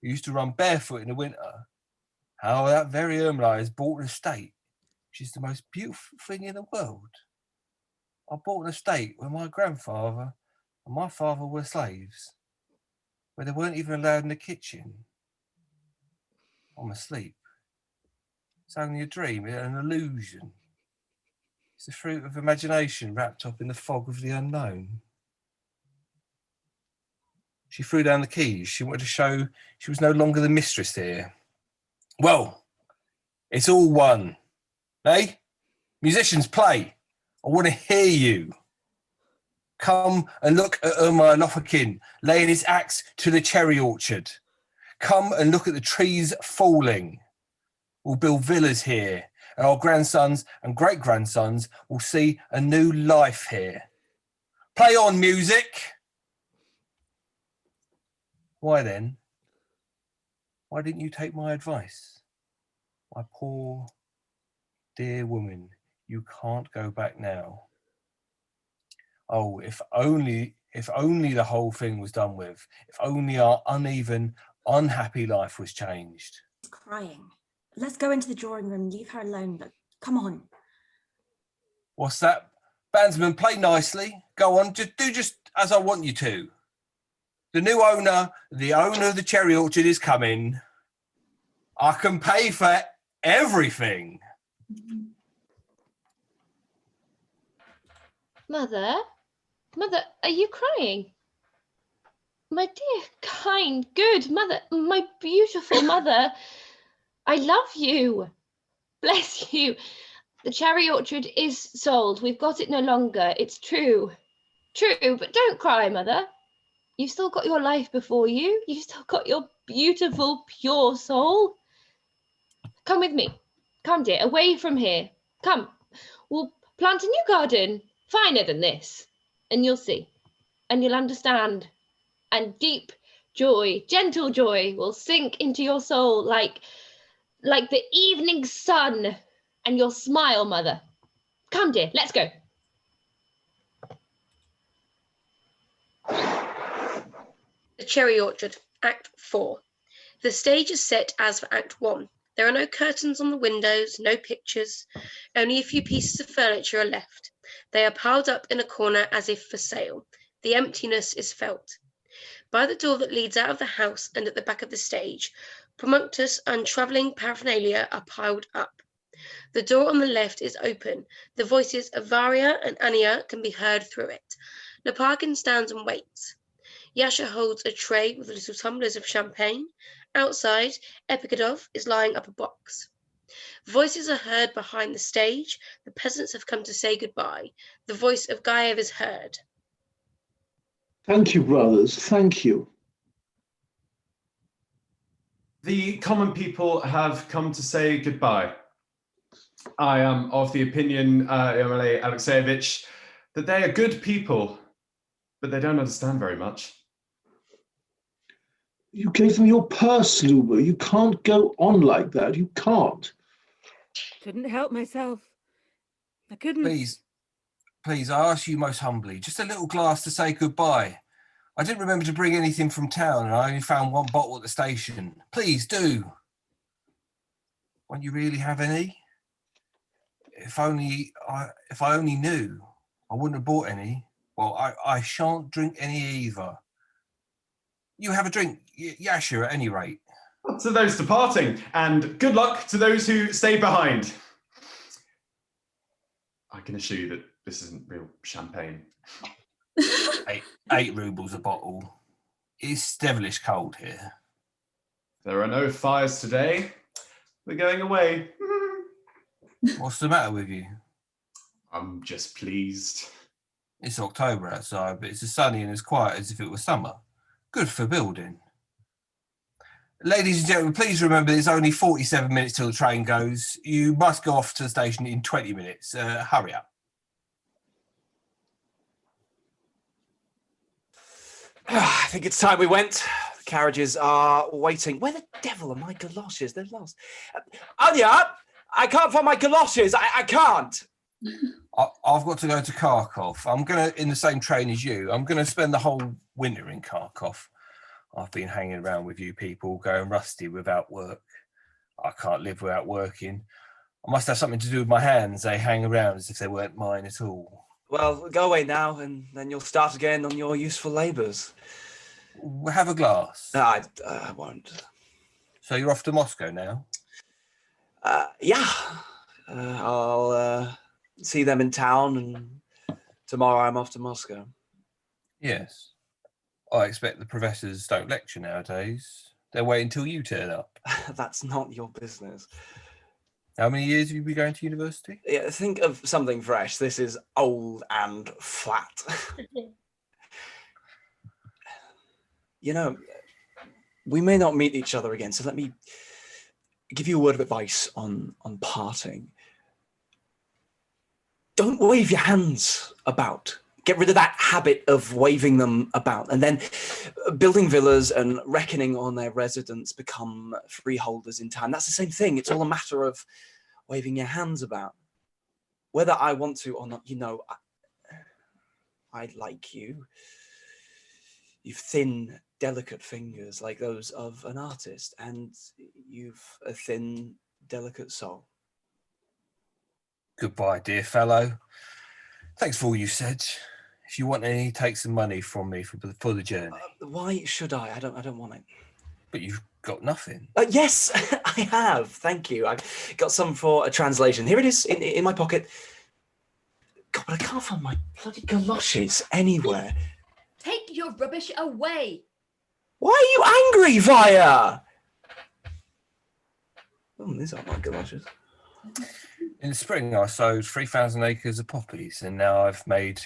who used to run barefoot in the winter, how that very Ermeli has bought an estate, which is the most beautiful thing in the world. I bought an estate where my grandfather and my father were slaves, where they weren't even allowed in the kitchen. I'm asleep. It's only a dream, an illusion. It's the fruit of imagination wrapped up in the fog of the unknown. She threw down the keys. She wanted to show she was no longer the mistress here. Well, it's all one. Eh? Musicians, play. I want to hear you. Come and look at Ermei Lofakin laying his axe to the cherry orchard. Come and look at the trees falling. We'll build villas here, and our grandsons and great-grandsons will see a new life here. Play on, music! Why then? Why didn't you take my advice? My poor, dear woman, you can't go back now. Oh, if only the whole thing was done with. If only our uneven, unhappy life was changed. She's crying. Let's go into the drawing room and leave her alone, but come on. What's that? Bandsman, play nicely. Go on, do just as I want you to. The new owner, the owner of the cherry orchard is coming. I can pay for everything. Mother, are you crying? My dear, kind, good mother, my beautiful mother, I love you. Bless you. The cherry orchard is sold. We've got it no longer. It's true. True, but don't cry, mother. You've still got your life before you. You've still got your beautiful, pure soul. Come with me. Come, dear, away from here. Come. We'll plant a new garden, finer than this. And you'll see. And you'll understand. And deep joy, gentle joy, will sink into your soul like the evening sun. And you'll smile, mother. Come, dear, let's go. The Cherry Orchard, Act 4. The stage is set as for Act 1. There are no curtains on the windows, no pictures. Only a few pieces of furniture are left. They are piled up in a corner as if for sale. The emptiness is felt. By the door that leads out of the house and at the back of the stage, promunctus and travelling paraphernalia are piled up. The door on the left is open. The voices of Varia and Ania can be heard through it. Lopakhin stands and waits. Yasha holds a tray with little tumblers of champagne. Outside, Epikhodov is lying up a box. Voices are heard behind the stage. The peasants have come to say goodbye. The voice of Gaev is heard. Thank you, brothers. Thank you. The common people have come to say goodbye. I am of the opinion, Emily Alexeyevich, that they are good people, but they don't understand very much. You gave them your purse, Luba. You can't go on like that. You can't. Couldn't help myself. I couldn't. Please, I ask you most humbly, just a little glass to say goodbye. I didn't remember to bring anything from town, and I only found one bottle at the station. Please do. Won't you really have any? If I only knew, I wouldn't have bought any. Well, I shan't drink any either. You have a drink, Yasha, at any rate. To those departing, and good luck to those who stay behind. I can assure you that this isn't real champagne. 8 rubles a bottle. It's devilish cold here. There are no fires today. We're going away. What's the matter with you? I'm just pleased. It's October outside, but it's as sunny and as quiet as if it was summer. Good for building. Ladies and gentlemen, please remember it's only 47 minutes till the train goes. You must go off to the station in 20 minutes. Hurry up. I think it's time we went. The carriages are waiting. Where the devil are my galoshes? They're lost. Anya, I can't find my galoshes. I can't. I've got to go to Kharkov. I'm going to, in the same train as you, I'm going to spend the whole winter in Kharkov. I've been hanging around with you people, going rusty without work. I can't live without working. I must have something to do with my hands. They hang around as if they weren't mine at all. Well, go away now, and then you'll start again on your useful labours. Have a glass. No, I won't. So you're off to Moscow now? Yeah. I'll see them in town, and tomorrow I'm off to Moscow. Yes. I expect the professors don't lecture nowadays. They wait until you turn up. That's not your business. How many years have you been going to university? Yeah, think of something fresh. This is old and flat. You know, we may not meet each other again, so let me give you a word of advice on parting. Don't wave your hands about. Get rid of that habit of waving them about, and then building villas and reckoning on their residents become freeholders in time. That's the same thing. It's all a matter of waving your hands about. Whether I want to or not, you know, I like you. You've thin, delicate fingers like those of an artist, and you've a thin, delicate soul. Goodbye, dear fellow. Thanks for all you said. If you want any, take some money from me for the journey. Why should I? I don't want it. But you've got nothing. Yes, I have. Thank you. I've got some for a translation. Here it is in my pocket. God, but I can't find my bloody galoshes anywhere. Take your rubbish away. Why are you angry, Vaya? Oh, these aren't my galoshes. In the spring, I sowed 3,000 acres of poppies, and now I've made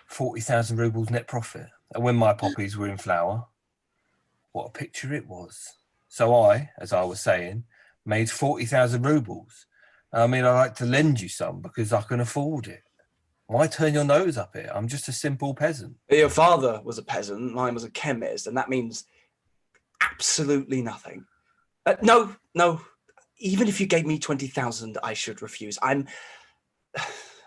40,000 rubles net profit. And when my poppies were in flower, what a picture it was. So I, as I was saying, made 40,000 rubles. I mean, I like to lend you some because I can afford it. Why turn your nose up it? I'm just a simple peasant. Your father was a peasant, mine was a chemist, and that means absolutely nothing. No. Even if you gave me 20,000, I should refuse. I'm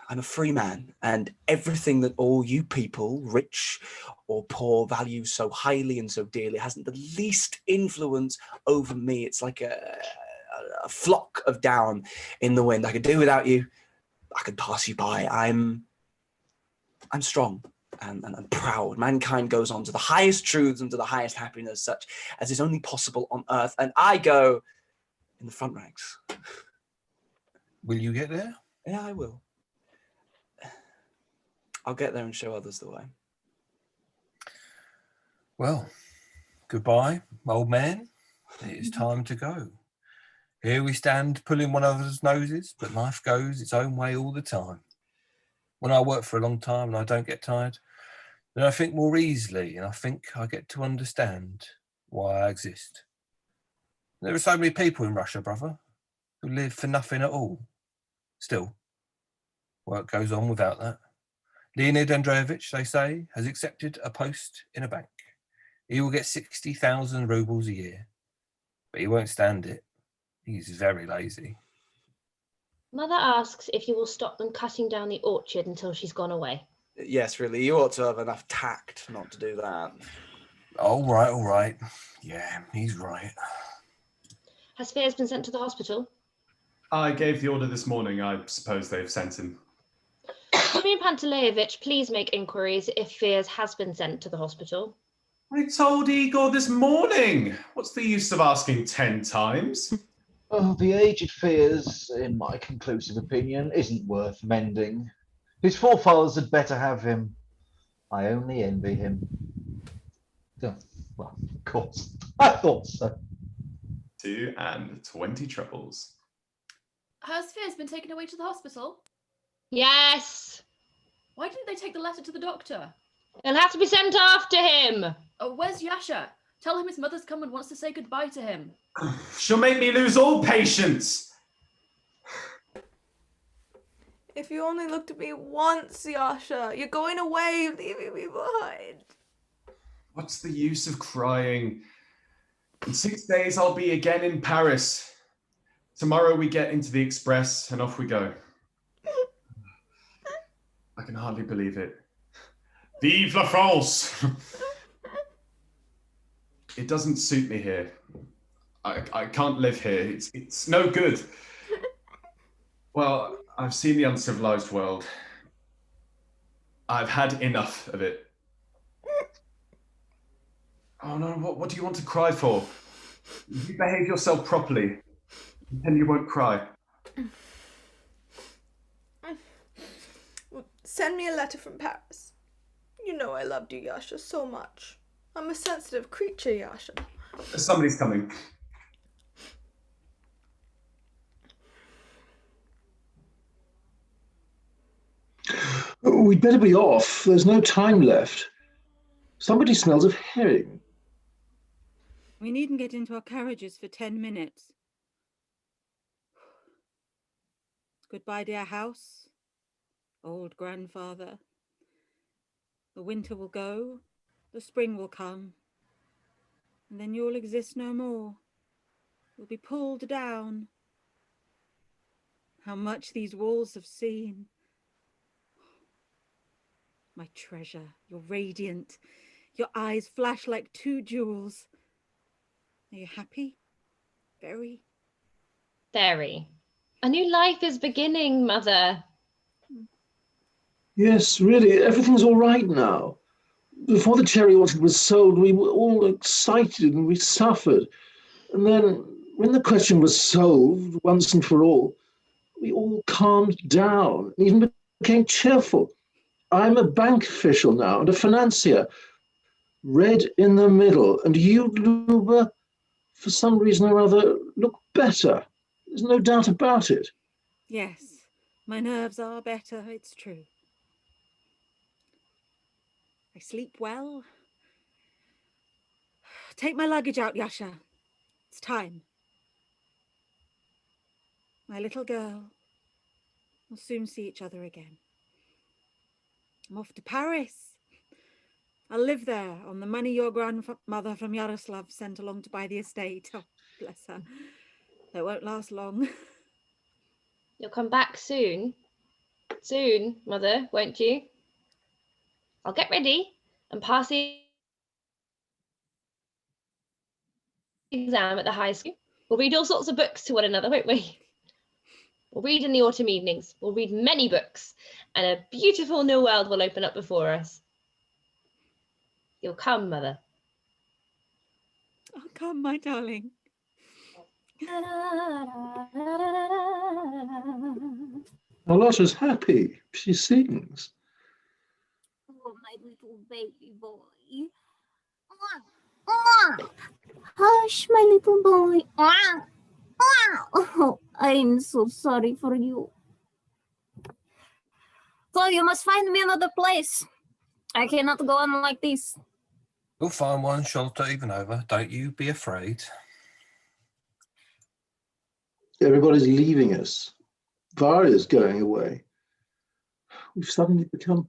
a free man, and everything that all you people, rich or poor, value so highly and so dearly hasn't the least influence over me. It's like a flock of down in the wind. I could do without you. I could pass you by. I'm strong and proud. Mankind goes on to the highest truths and to the highest happiness, such as is only possible on earth. And I go in the front ranks. Will you get there? Yeah, I will. I'll get there and show others the way. Well, goodbye, old man. It is time to go. Here we stand pulling one another's noses, but life goes its own way all the time. When I work for a long time and I don't get tired, then I think more easily, and I think I get to understand why I exist. There are so many people in Russia, brother, who live for nothing at all. Still, work goes on without that. Leonid Andreevich, they say, has accepted a post in a bank. He will get 60,000 rubles a year, but he won't stand it. He's very lazy. Mother asks if you will stop them cutting down the orchard until she's gone away. Yes, really, you ought to have enough tact not to do that. All right. Yeah, he's right. Has Fears been sent to the hospital? I gave the order this morning. I suppose they've sent him. Dmitry Panteleyevich, please make inquiries if Fears has been sent to the hospital. I told Igor this morning. What's the use of asking 10 times? Oh, the aged Fears, in my conclusive opinion, isn't worth mending. His forefathers had better have him. I only envy him. Oh, well, of course. I thought so. 2 and 20 troubles. Has Fears been taken away to the hospital? Yes. Why didn't they take the letter to the doctor? It'll have to be sent after him. Oh, where's Yasha? Tell him his mother's come and wants to say goodbye to him. She'll make me lose all patience. If you only looked at me once, Yasha, you're going away, leaving me behind. What's the use of crying? In 6 days, I'll be again in Paris. Tomorrow we get into the express and off we go. I can hardly believe it. Vive la France! It doesn't suit me here. I can't live here. It's no good. Well, I've seen the uncivilized world. I've had enough of it. Oh no, what do you want to cry for? You behave yourself properly, and you won't cry. Send me a letter from Paris. You know I loved you, Yasha, so much. I'm a sensitive creature, Yasha. Somebody's coming. We'd better be off. There's no time left. Somebody smells of herring. We needn't get into our carriages for 10 minutes. Goodbye, dear house, old grandfather. The winter will go, the spring will come, and then you'll exist no more. You'll be pulled down. How much these walls have seen. My treasure, you're radiant. Your eyes flash like 2 jewels. Are you happy? Very? Very. A new life is beginning, Mother. Yes, really, everything's all right now. Before the cherry orchard was sold, we were all excited and we suffered. And then, when the question was solved once and for all, we all calmed down and even became cheerful. I'm a bank official now and a financier. Red in the middle. And you, Luba, for some reason or other, look better. There's no doubt about it. Yes, my nerves are better, it's true. I sleep well. Take my luggage out, Yasha. It's time. My little girl. We'll soon see each other again. I'm off to Paris. I'll live there on the money your grandmother from Yaroslav sent along to buy the estate. Oh, bless her. That won't last long. You'll come back soon. Soon, Mother, won't you? I'll get ready and pass the exam at the high school. We'll read all sorts of books to one another, won't we? We'll read in the autumn evenings. We'll read many books, and a beautiful new world will open up before us. You'll come, Mother. I'll come, my darling. Carlotta's happy. She sings. Oh, my little baby boy. Hush, my little boy. Oh, I'm so sorry for you. So you must find me another place. I cannot go on like this. You'll find one, Sholta Ivanova. Don't you be afraid. Everybody's leaving us. Varya's going away. We've suddenly become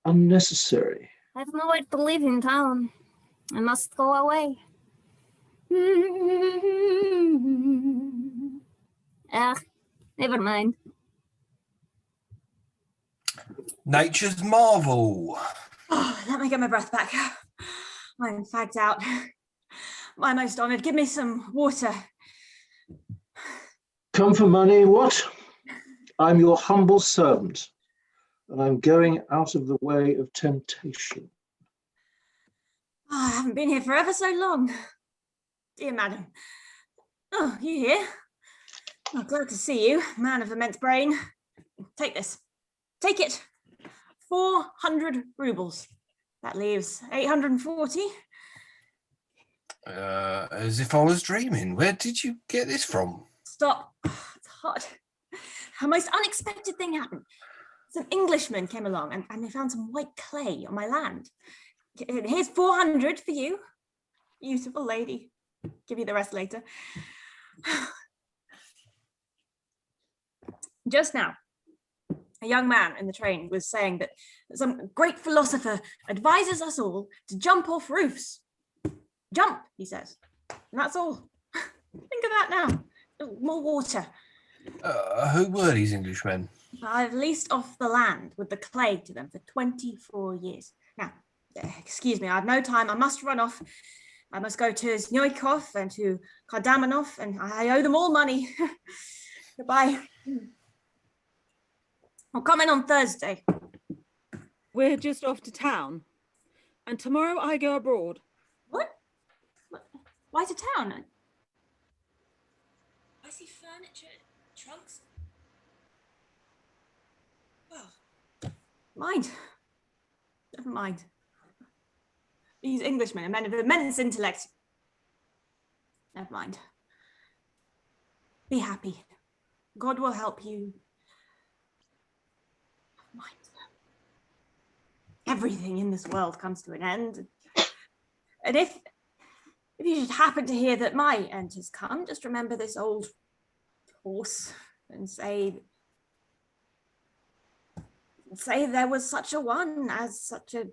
unnecessary. I have nowhere to live in town. I must go away. Never mind. Nature's marvel. Oh, let me get my breath back. I'm fagged out. My most honoured, give me some water. Come for money, what? I'm your humble servant, and I'm going out of the way of temptation. Oh, I haven't been here for ever so long. Dear madam. Oh, you here? Oh, glad to see you, man of immense brain. Take this. Take it. 400 rubles. That leaves 840. As if I was dreaming. Where did you get this from? Stop. It's hot. A most unexpected thing happened. Some Englishmen came along and they found some white clay on my land. Here's 400 for you. Beautiful lady. Give you the rest later. Just now, a young man in the train was saying that some great philosopher advises us all to jump off roofs. Jump, he says. And that's all. Think of that now. More water. Who were these Englishmen? I've leased off the land with the clay to them for 24 years. Now, excuse me, I have no time. I must run off. I must go to Znyoikov and to Kardamanov, and I owe them all money. Goodbye. I'll come in on Thursday. We're just off to town, and tomorrow I go abroad. What? Why to town? I see furniture, trunks. Well, mind. Never mind. These Englishmen are men of immense intellect. Never mind. Be happy. God will help you. Never mind. Everything in this world comes to an end. And if you should happen to hear that my end has come, just remember this old horse and say there was such a one as such a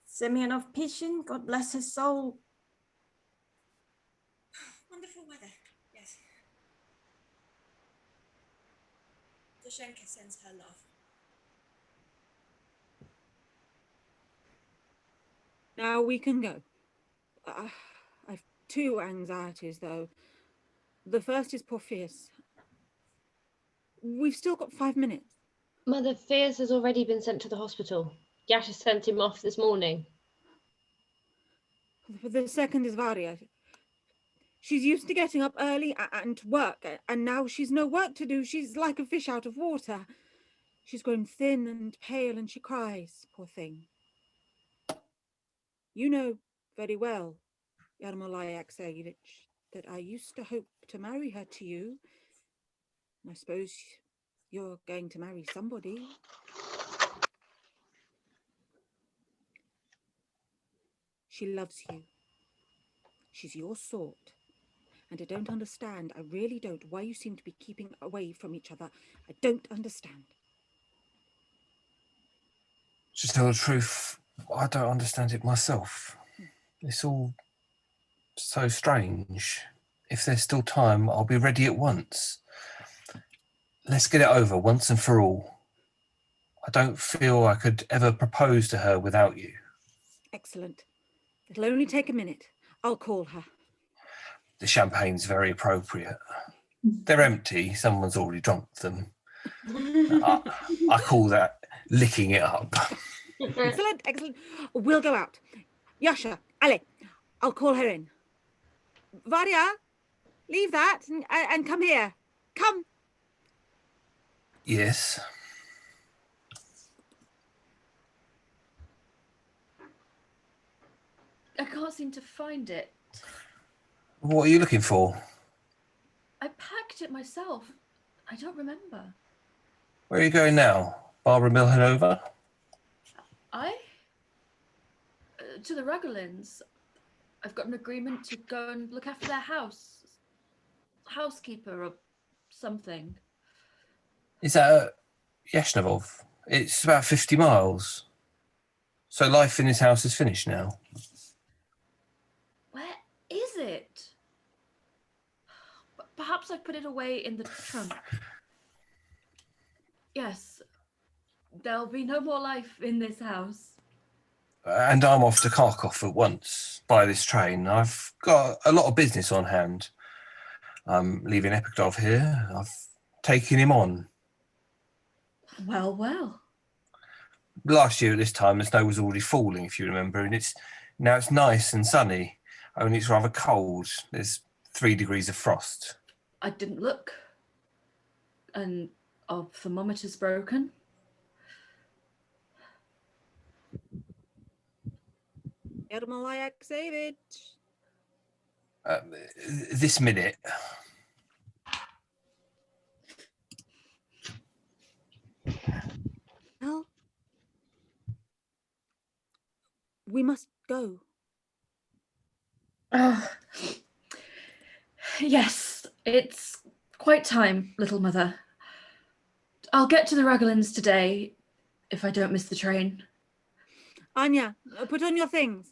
Simeon of Pishin, God bless his soul. Wonderful weather, yes. Dushenka sends her love. Now we can go. I've two anxieties, though. The first is poor Fierce. We've still got 5 minutes. Mother, Fierce has already been sent to the hospital. Yasha sent him off this morning. The second is Varia. She's used to getting up early and to work, and now she's no work to do. She's like a fish out of water. She's grown thin and pale, and she cries, poor thing. You know very well, Yarmolai Alexeyevich, that I used to hope to marry her to you. I suppose you're going to marry somebody. She loves you. She's your sort. And I don't understand, I really don't, why you seem to be keeping away from each other. I don't understand. To tell the truth, I don't understand it myself. It's all so strange. If there's still time, I'll be ready at once. Let's get it over once and for all. I don't feel I could ever propose to her without you. Excellent. It'll only take a minute. I'll call her. The champagne's very appropriate. They're empty. Someone's already drunk them. I call that licking it up. Excellent, excellent. We'll go out. Yasha, Ale, I'll call her in. Varia, leave that and come here. Come. Yes. I can't seem to find it. What are you looking for? I packed it myself. I don't remember. Where are you going now? Barbara Milhanova? To the Ruggelins. I've got an agreement to go and look after their house. Housekeeper or something. Is that Yashnevov? It's about 50 miles. So life in his house is finished now? Perhaps I put it away in the trunk. Yes, there'll be no more life in this house. And I'm off to Kharkov at once by this train. I've got a lot of business on hand. I'm leaving Epikov here. I've taken him on. Well, well. Last year at this time, the snow was already falling, if you remember, and now it's nice and sunny, only it's rather cold. There's 3 degrees of frost. I didn't look. And our thermometer's broken. Ermolai Alexeyevich. This minute. Well, we must go. Yes, it's quite time, little mother. I'll get to the Raglan's today, if I don't miss the train. Anya, put on your things.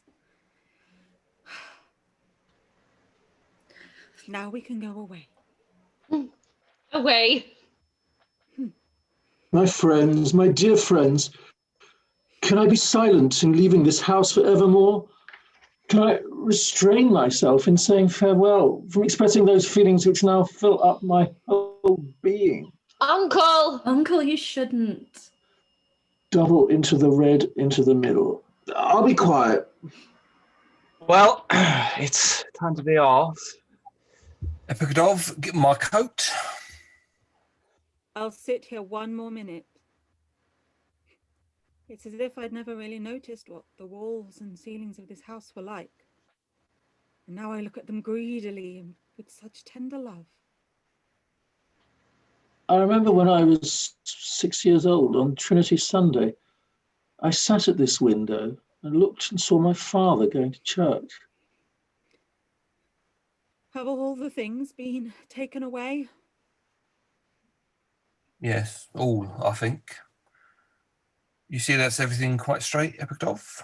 Now we can go away. Away. My friends, my dear friends, can I be silent in leaving this house forevermore? Can I restrain myself in saying farewell from expressing those feelings which now fill up my whole being? Uncle! Uncle, you shouldn't. Double into the red, into the middle. I'll be quiet. Well, it's time to be off. Epikov, get my coat. I'll sit here one more minute. It's as if I'd never really noticed what the walls and ceilings of this house were like. And now I look at them greedily and with such tender love. I remember when I was 6 years old on Trinity Sunday, I sat at this window and looked and saw my father going to church. Have all the things been taken away? Yes, all, I think. You see that's everything quite straight, Epikov?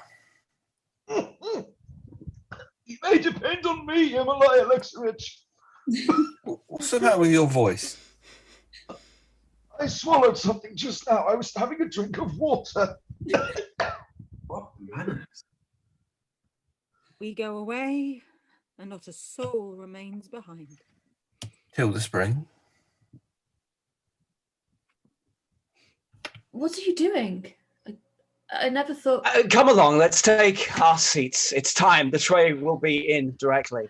You may depend on me, Ermolai Alexeyevich. What's the matter with your voice? I swallowed something just now. I was having a drink of water. What manners? We go away, and not a soul remains behind. Till the spring. What are you doing? I never thought... Come along, let's take our seats. It's time. The tray will be in directly.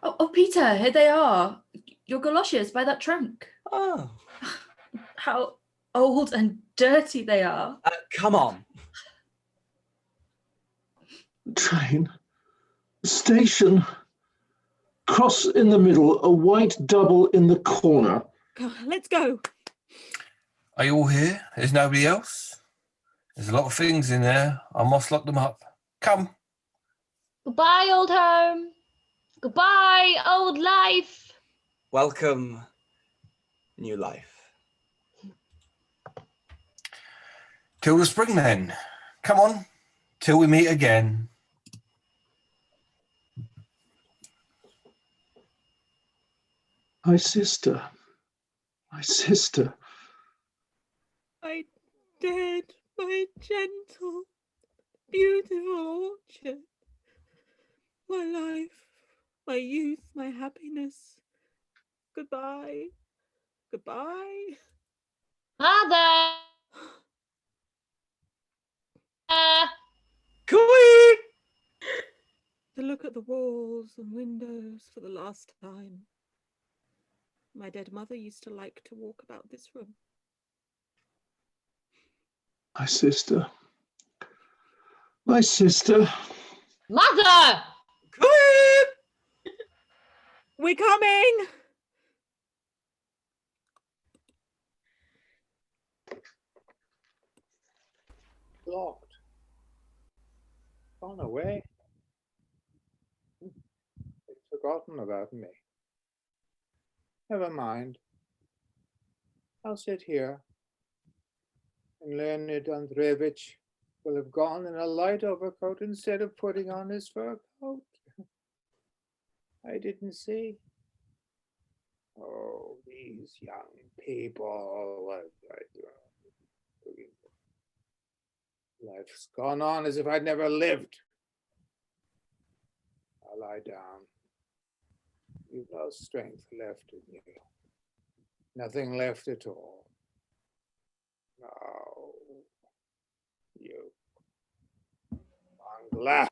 Oh, Peter, here they are. Your galoshes by that trunk. Oh. How old and dirty they are. Come on. Train, station, cross in the middle, a white double in the corner. Let's go. Are you all here? There's nobody else? There's a lot of things in there. I must lock them up. Come. Goodbye, old home. Goodbye, old life. Welcome, new life. Till the spring then. Come on. Till we meet again. My sister, my sister. My dead, my gentle, beautiful orchard. My life, my youth, my happiness. Goodbye. Goodbye. Mother! Cooey! To look at the walls and windows for the last time. My dead mother used to like to walk about this room. My sister. My sister. Mother! We're coming! Locked. Gone away. They've forgotten about me. Never mind. I'll sit here. And Leonid Andreevich will have gone in a light overcoat instead of putting on his fur coat. I didn't see. Oh, these young people. Life's gone on as if I'd never lived. I'll lie down. You've no strength left in you. Nothing left at all. No. You. Angla.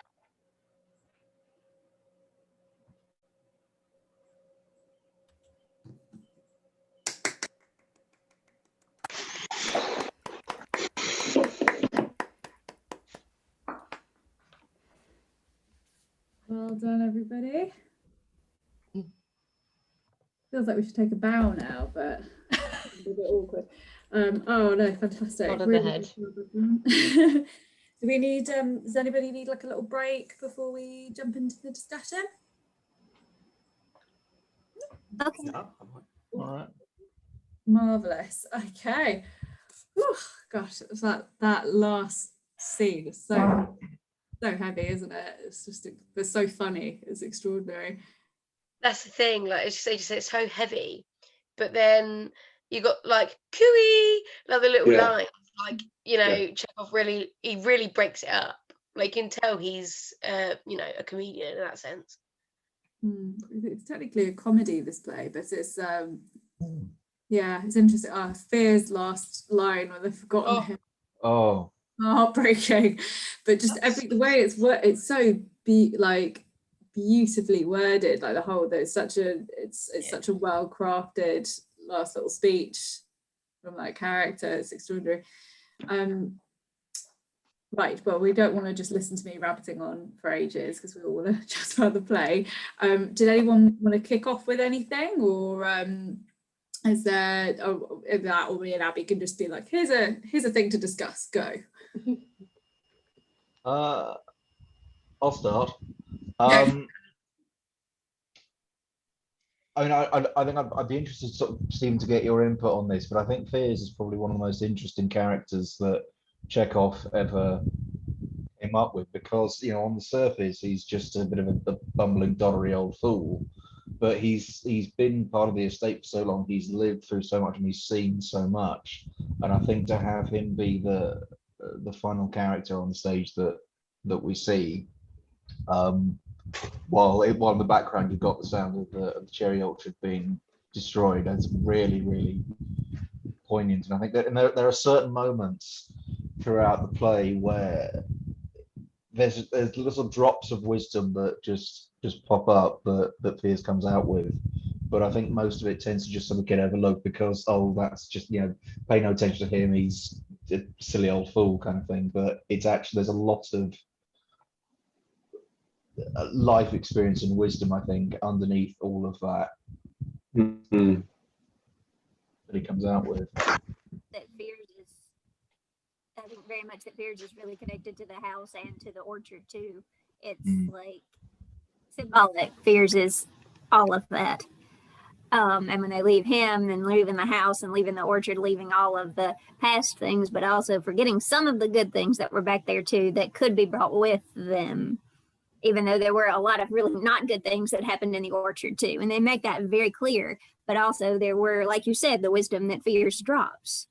Well done, everybody. Feels like we should take a bow now, but it's a bit awkward. Oh no, fantastic. Nod of the head. Do we need, does anybody need like a little break before we jump into the discussion? Okay. No, All right. Marvellous. Okay. Whew, gosh, it was that last scene is so heavy, isn't it? It's just, it's so funny. It's extraordinary. That's the thing, like it's so heavy, but then you got like cooey, like the little Yeah. lines, like, you know, Chekhov he really breaks it up. Like you can tell he's you know, a comedian in that sense. It's technically a comedy, this play, but it's yeah, it's interesting. Fear's last line when they've forgotten him. Oh. Heartbreaking, but just the way it's so beautifully worded, like the whole, there's such a such a well crafted last little speech from that character. It's extraordinary. Right, well, we don't want to just listen to me rabbiting on for ages because we all want to chat about the play. Did anyone want to kick off with anything, or is there, or me and Abby can just be like, here's a thing to discuss, go. I'll start. I mean, I think I'd be interested, sort of, Stephen, to get your input on this, but I think Fears is probably one of the most interesting characters that Chekhov ever came up with, because, you know, on the surface he's just a bit of a bumbling, doddery old fool, but he's been part of the estate for so long, he's lived through so much and he's seen so much, and I think to have him be the final character on the stage that we see, while in the background you've got the sound of the cherry orchard being destroyed, that's really, really poignant. And I think that there are certain moments throughout the play where there's little drops of wisdom that just pop up that Piers comes out with, but I think most of it tends to just sort of get overlooked because, oh, that's just, you know, pay no attention to him, he's a silly old fool kind of thing. But it's actually, there's a lot of life experience and wisdom, I think, underneath all of that that he comes out with. That Fears is, I think very much that Fears is really connected to the house and to the orchard too. It's like symbolic. Fears is all of that. And when they leave him, then leaving the house and leaving the orchard, leaving all of the past things, but also forgetting some of the good things that were back there too that could be brought with them. Even though there were a lot of really not good things that happened in the orchard too. And they make that very clear. But also there were, like you said, the wisdom that Fears drops.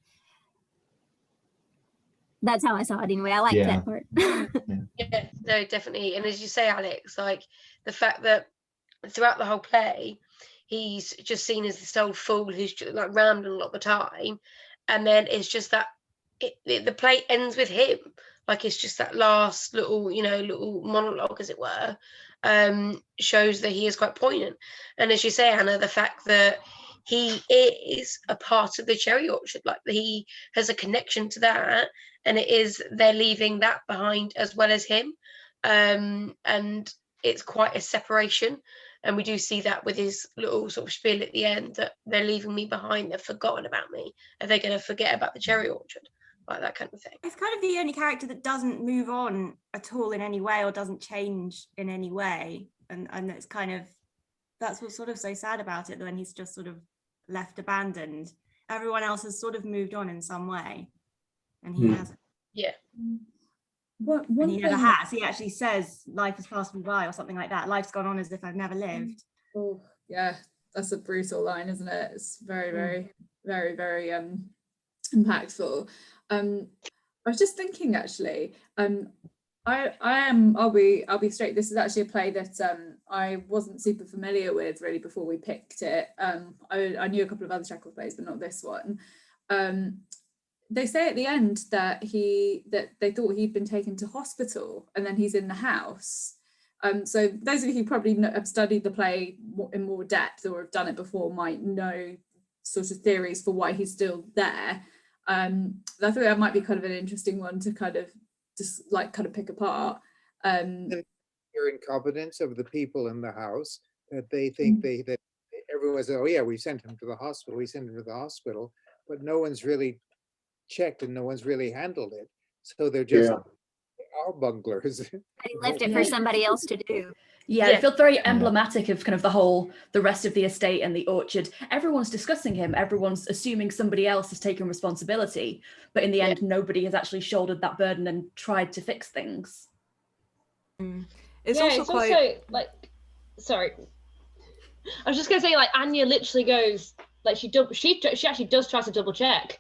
That's how I saw it anyway. I like that part. Yeah, no, definitely. And as you say, Alex, like the fact that throughout the whole play, he's just seen as this old fool who's just like rambling a lot of the time. And then it's just that the play ends with him. Like it's just that last little, you know, little monologue, as it were, shows that he is quite poignant. And as you say, Hannah, the fact that he is a part of the cherry orchard, like he has a connection to that, and it is, they're leaving that behind as well as him. And it's quite a separation. And we do see that with his little sort of spiel at the end, that they're leaving me behind, they've forgotten about me. Are they going to forget about the cherry orchard? Like that kind of thing. It's kind of the only character that doesn't move on at all in any way or doesn't change in any way. And it's kind of, that's what's sort of so sad about it, when he's just sort of left abandoned. Everyone else has sort of moved on in some way. And he hasn't. Yeah. And he never has. He actually says, life has passed me by or something like that. Life's gone on as if I've never lived. Oh, yeah. a brutal line, isn't it? It's very, very, very, very impactful. I was just thinking actually, I'll be straight. This is actually a play that I wasn't super familiar with really before we picked it. I knew a couple of other Chekhov plays, but not this one. They say at the end that they thought he'd been taken to hospital, and then he's in the house. So those of you who probably have studied the play in more depth or have done it before might know sort of theories for why he's still there. I thought that might be kind of an interesting one to kind of just like kind of pick apart. Your incompetence of the people in the house, that they think that everyone says, oh yeah, we sent him to the hospital, but no one's really checked and no one's really handled it. So they're just our bunglers. They left it for somebody else to do. Yeah, it felt very emblematic of kind of the rest of the estate and the orchard. Everyone's discussing him. Everyone's assuming somebody else has taken responsibility. But in the end, nobody has actually shouldered that burden and tried to fix things. It's also like, sorry. I was just going to say, like, Anya literally goes, like, she actually does try to double check.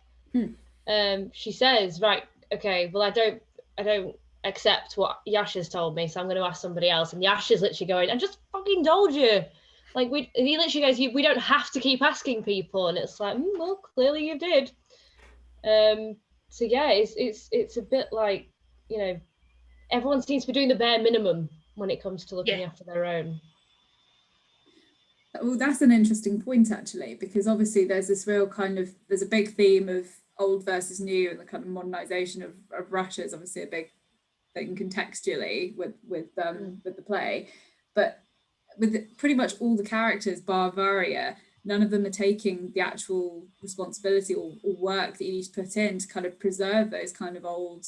She says, right, okay, well, I don't accept what Yash has told me, so I'm going to ask somebody else. And Yash is literally going, I just fucking told you. Like, he literally goes, we don't have to keep asking people. And it's like, well, clearly you did. So yeah, it's a bit like, you know, everyone seems to be doing the bare minimum when it comes to looking after their own. Well, that's an interesting point actually, because obviously there's this real there's a big theme of old versus new, and the kind of modernization of Russia is obviously a big thing contextually with the play. But with pretty much all the characters, bar Varia, none of them are taking the actual responsibility or work that you need to put in to kind of preserve those kind of old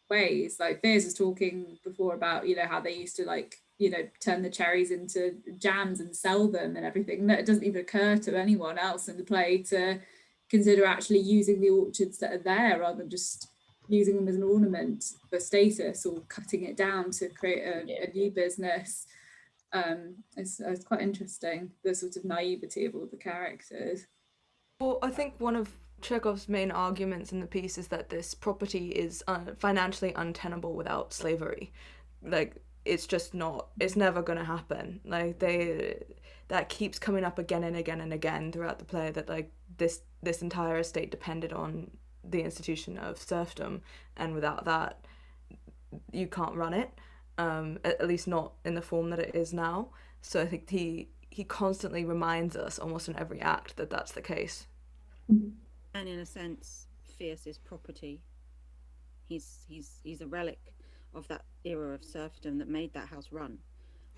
ways. Like Fears was talking before about, you know, how they used to, like, you know, turn the cherries into jams and sell them and everything. No, it doesn't even occur to anyone else in the play to consider actually using the orchards that are there rather than just using them as an ornament for status or cutting it down to create a new business. It's quite interesting, the sort of naivety of all the characters. Well, I think one of Chekhov's main arguments in the piece is that this property is financially untenable without slavery. Like, it's just not, it's never going to happen. Like, that keeps coming up again and again and again throughout the play, that like this entire estate depended on the institution of serfdom, and without that you can't run it, at least not in the form that it is now. So I think he constantly reminds us almost in every act that that's the case. And in a sense, Fierce is property. He's a relic of that era of serfdom that made that house run,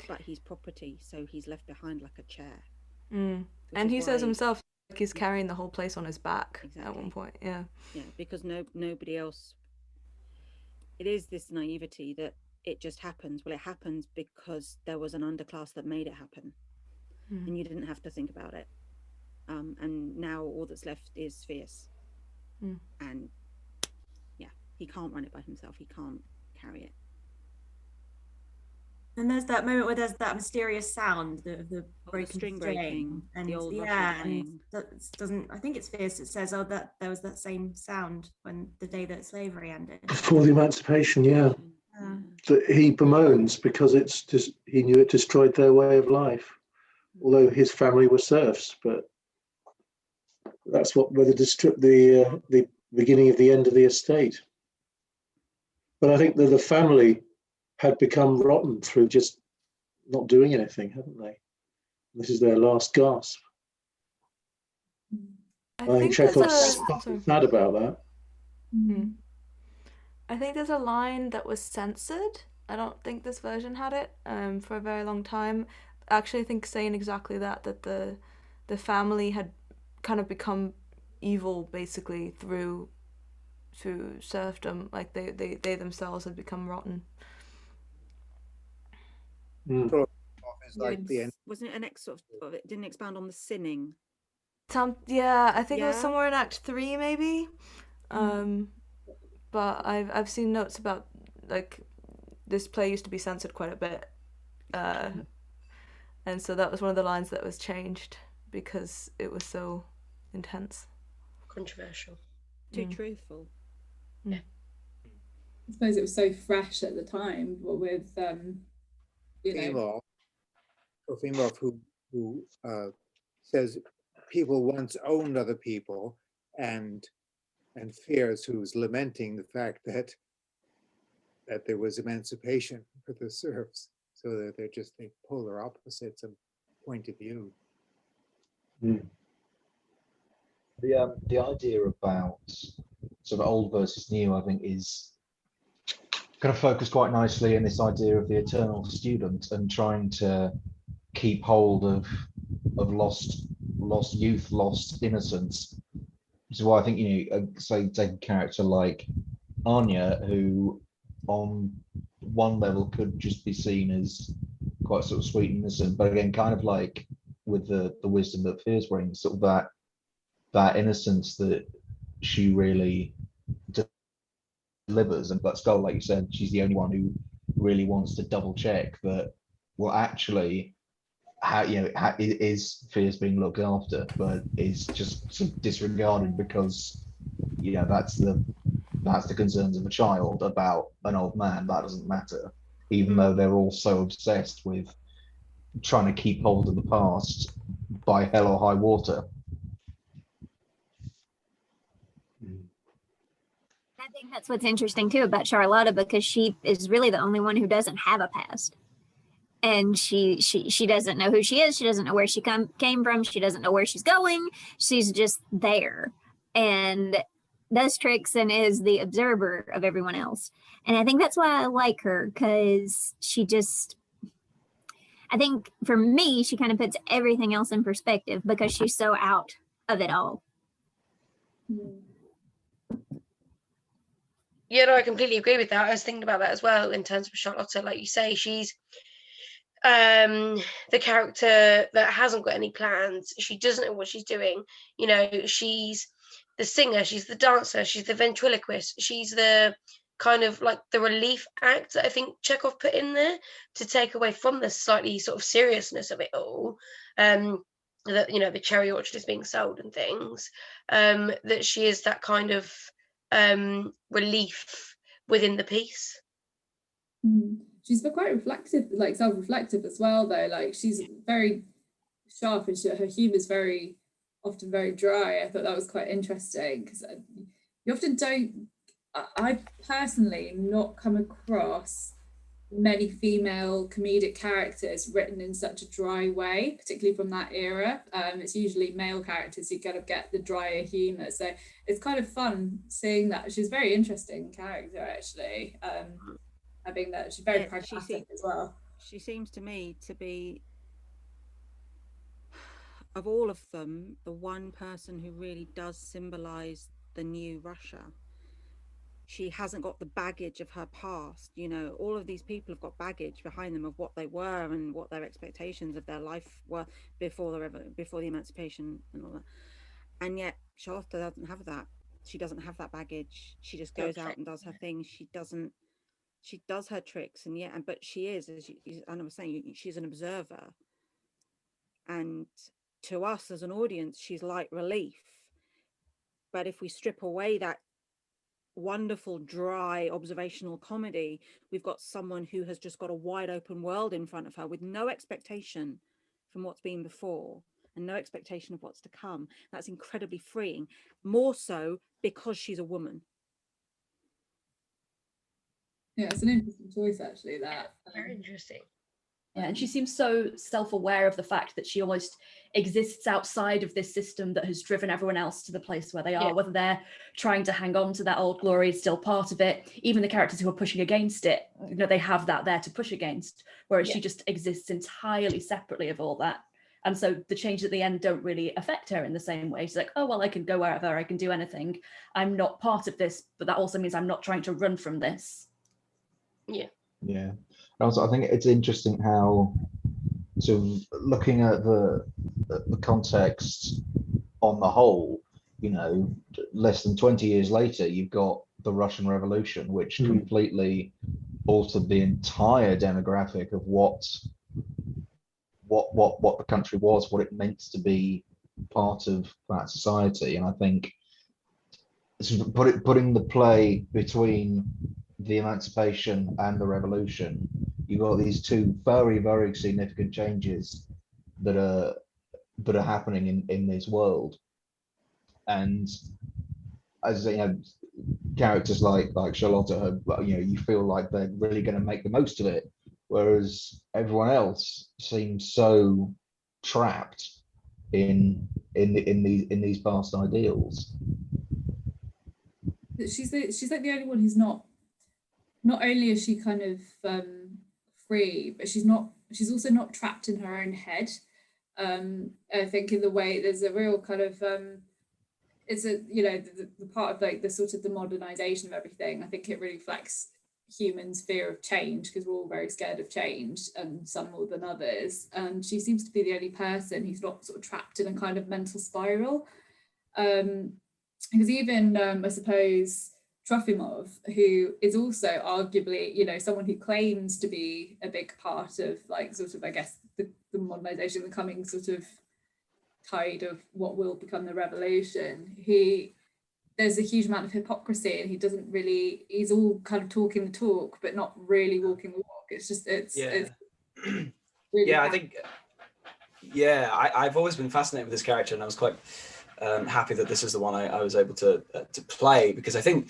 but he's property, so he's left behind like a chair. And he says himself, like, he's carrying the whole place on his back at one point. Yeah, because nobody else. It is this naivety that it just happens. Well, it happens because there was an underclass that made it happen, and you didn't have to think about it. And now all that's left is Fierce, and he can't run it by himself. He can't carry it. And there's that moment where there's that mysterious sound, the broken string breaking, and the old and that doesn't. I think it's Fierce. It says, "Oh, that there was that same sound when the day that slavery ended." Before the emancipation, that he bemoans because it's just, he knew it destroyed their way of life, although his family were serfs. But that's what the beginning of the end of the estate. But I think that the family had become rotten through just not doing anything, haven't they? This is their last gasp. I think Chekhov's sad about that. I think there's a line that was censored. I don't think this version had it for a very long time. Actually, I think saying exactly that the family had kind of become evil basically through serfdom, like they themselves had become rotten. Like the end. Wasn't it an X sort of it didn't expand on the sinning? I think it was somewhere in Act 3 maybe. But I've seen notes about, like, this play used to be censored quite a bit, and so that was one of the lines that was changed. because it was so intense. Controversial. Too truthful. Yeah. I suppose it was so fresh at the time, but with Femov who says people once owned other people, and Fierce, who's lamenting the fact that there was emancipation for the serfs, so that they're just the polar opposites of point of view. The idea about sort of old versus new, I think, is kind of focused quite nicely in this idea of the eternal student and trying to keep hold of lost youth, lost innocence. Which is why I think, say take a character like Anya, who on one level could just be seen as quite sort of sweet and innocent, but again, kind of like with the wisdom that Fierce brings, sort of that innocence that she really delivers. And but Skull, like you said, she's the only one who really wants to double check that, well, actually, how is Fierce being looked after, but is just sort of disregarded because that's the concerns of a child about an old man. That doesn't matter, even though they're all so obsessed with trying to keep hold of the past by hell or high water. I think that's what's interesting too about Charlotta, because she is really the only one who doesn't have a past. And she doesn't know who she is. She doesn't know where she came from. She doesn't know where she's going. She's just there and does tricks and is the observer of everyone else. And I think that's why I like her, because I think for me, she kind of puts everything else in perspective because she's so out of it all. Yeah, no, I completely agree with that. I was thinking about that as well in terms of Charlotta. Like you say, she's the character that hasn't got any plans. She doesn't know what she's doing. She's the singer, she's the dancer, she's the ventriloquist, she's the kind of like the relief act that I think Chekhov put in there to take away from the slightly sort of seriousness of it all. That the cherry orchard is being sold and things. That she is that kind of relief within the piece. She's quite reflective, like self-reflective as well, though. Like, she's very sharp and her humor is often very dry. I thought that was quite interesting because you often don't. I personally not come across many female comedic characters written in such a dry way, particularly from that era. It's usually male characters who kind of get the drier humor. So it's kind of fun seeing that. She's a very interesting character, actually. Having that, she's very pragmatic as well. She seems to me to be, of all of them, the one person who really does symbolize the new Russia. She hasn't got the baggage of her past. All of these people have got baggage behind them of what they were and what their expectations of their life were before the emancipation and all that. And yet Charlotta doesn't have that. She doesn't have that baggage. She just goes out and does her thing. She does her tricks, but she is, as Anna was saying, she's an observer. And to us as an audience, she's light relief. But if we strip away that wonderful, dry, observational comedy, we've got someone who has just got a wide open world in front of her with no expectation from what's been before and no expectation of what's to come. That's incredibly freeing, more so because she's a woman. Yeah, it's an interesting choice, actually, that. Very interesting. Yeah, and she seems so self-aware of the fact that she almost exists outside of this system that has driven everyone else to the place where they are, whether they're trying to hang on to that old glory, is still part of it. Even the characters who are pushing against it, they have that there to push against, whereas she just exists entirely separately of all that. And so the changes at the end don't really affect her in the same way. She's like, oh, well, I can go wherever, I can do anything. I'm not part of this, but that also means I'm not trying to run from this. Yeah. Also, I think it's interesting how, sort of looking at the context on the whole, less than 20 years later, you've got the Russian Revolution, which completely altered the entire demographic of what what the country was, what it meant to be part of that society. And I think putting the play between the emancipation and the revolution, you've got these two very, very significant changes that are happening in this world. And as you know, characters like Charlotta, you feel like they're really going to make the most of it, whereas everyone else seems so trapped in these past ideals. She's like the only one who's not only is she kind of free, but she's also not trapped in her own head. I think in the way there's a real kind of it's a the part of like the sort of the modernization of everything. I think it really reflects humans' fear of change, because we're all very scared of change, and some more than others. And she seems to be the only person who's not sort of trapped in a kind of mental spiral. Because even I suppose Trofimov, who is also arguably someone who claims to be a big part of like sort of I guess the modernization, the coming sort of tide of what will become the revolution, there's a huge amount of hypocrisy, and he's all kind of talking the talk but not really walking the walk. It's really yeah, I think I've always been fascinated with this character, and I was quite happy that this is the one I was able to play, because I think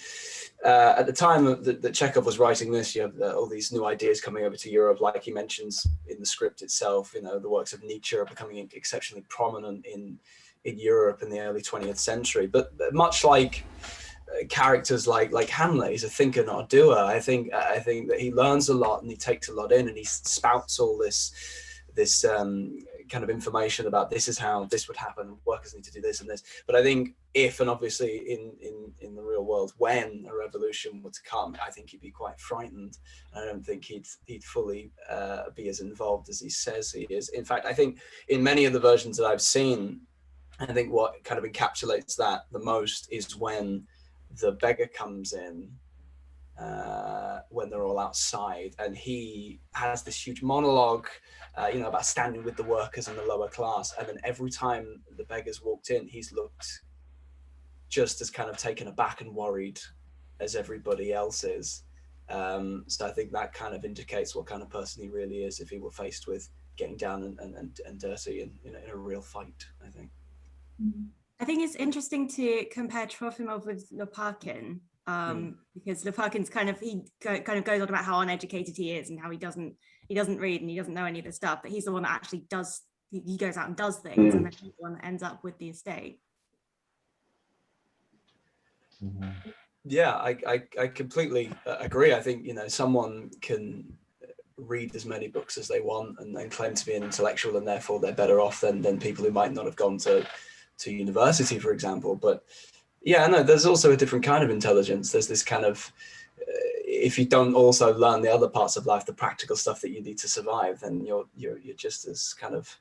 at the time that Chekhov was writing this, you have all these new ideas coming over to Europe, like he mentions in the script itself. The works of Nietzsche are becoming exceptionally prominent in Europe in the early 20th century. But much like characters like Hamlet, he's a thinker, not a doer. I think that he learns a lot and he takes a lot in, and he spouts all this kind of information about this is how this would happen, workers need to do this and this. But I think if, and obviously in the real world, when a revolution were to come, I think he'd be quite frightened. I don't think he'd fully be as involved as he says he is. In fact, I think in many of the versions that I've seen, I think what kind of encapsulates that the most is when the beggar comes in, when they're all outside, and he has this huge monologue about standing with the workers and the lower class, and then every time the beggars walked in, he's looked just as kind of taken aback and worried as everybody else is. So I think that kind of indicates what kind of person he really is if he were faced with getting down and dirty in a real fight, I think. I think it's interesting to compare Trofimov with Lopakhin, because Lopakhin's he goes on about how uneducated he is and how he doesn't read and he doesn't know any of this stuff, but he's the one that actually does. He goes out and does things, and then he's the one that ends up with the estate. Yeah, I completely agree. I think someone can read as many books as they want and claim to be an intellectual, and therefore they're better off than people who might not have gone to university, for example. But yeah, no, there's also a different kind of intelligence. There's this kind of if you don't also learn the other parts of life, the practical stuff that you need to survive, then you're just as kind of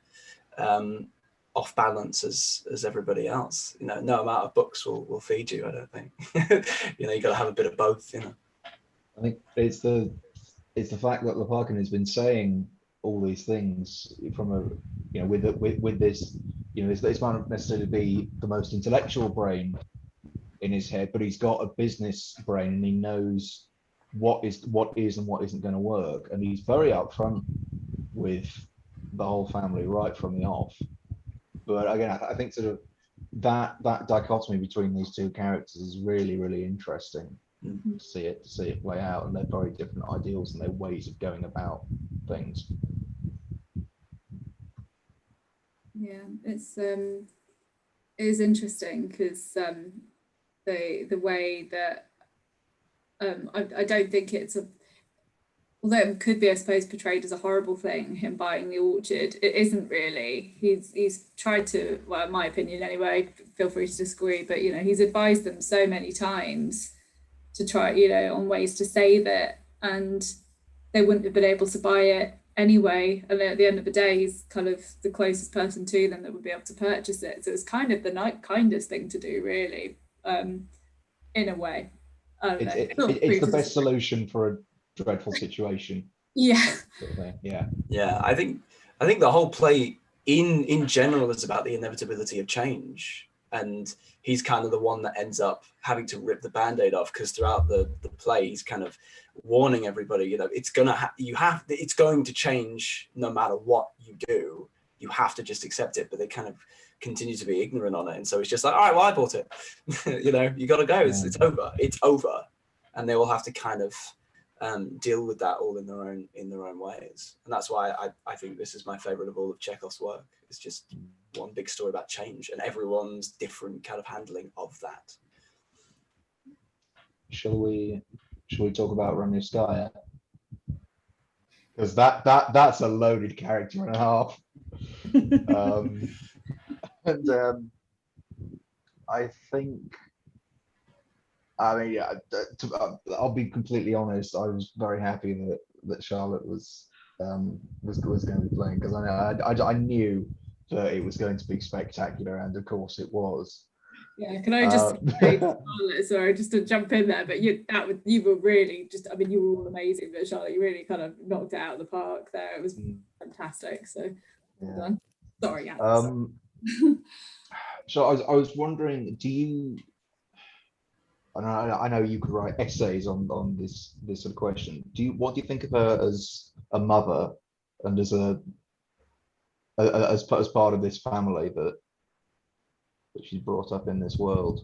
off balance as everybody else. No amount of books will feed you, I don't think. You got to have a bit of both. I think it's the fact that Lopakhin has been saying all these things from a with this this might not necessarily be the most intellectual brain in his head, but he's got a business brain and he knows what is and what isn't going to work, and he's very upfront with the whole family right from the off. But again, I think sort of that dichotomy between these two characters is really, really interesting to see it play out, and they're very different ideals and their ways of going about things. Yeah, it is interesting because the way that I don't think it's although it could be, I suppose, portrayed as a horrible thing, him buying the orchard, it isn't really. He's tried to, well, in my opinion anyway, feel free to disagree, but he's advised them so many times to try, on ways to save it, and they wouldn't have been able to buy it anyway. And at the end of the day, he's kind of the closest person to them that would be able to purchase it. So it's kind of the kindest thing to do, really, in a way. It's the best solution for a dreadful situation. Yeah. Yeah. Yeah, I think I think the whole play in general is about the inevitability of change, and he's kind of the one that ends up having to rip the band-aid off, because throughout the play he's kind of warning everybody, you know, it's going to change no matter what you do. You have to just accept it, but they kind of continue to be ignorant on it, and so it's just like, all right, well, I bought it. You know, you got to go. It's over, and they will have to kind of deal with that all in their own ways. And that's why I think this is my favorite of all of Chekhov's work. It's just one big story about change, and everyone's different kind of handling of that. Shall we talk about Ramyskaya? Because that's a loaded character and a half. I think, I mean, yeah, I'll be completely honest. I was very happy that Charlotte was going to be playing, because I knew that it was going to be spectacular, and of course it was. Yeah, can I just say, Charlotte, sorry, just to jump in there, but you were really just, I mean, you were all amazing, but Charlotte, you really kind of knocked it out of the park there. It was fantastic. So well done. Sorry, yeah. So I was wondering, do you? I know you could write essays on this sort of question. What do you think of her as a mother, and as part of this family that she's brought up in this world?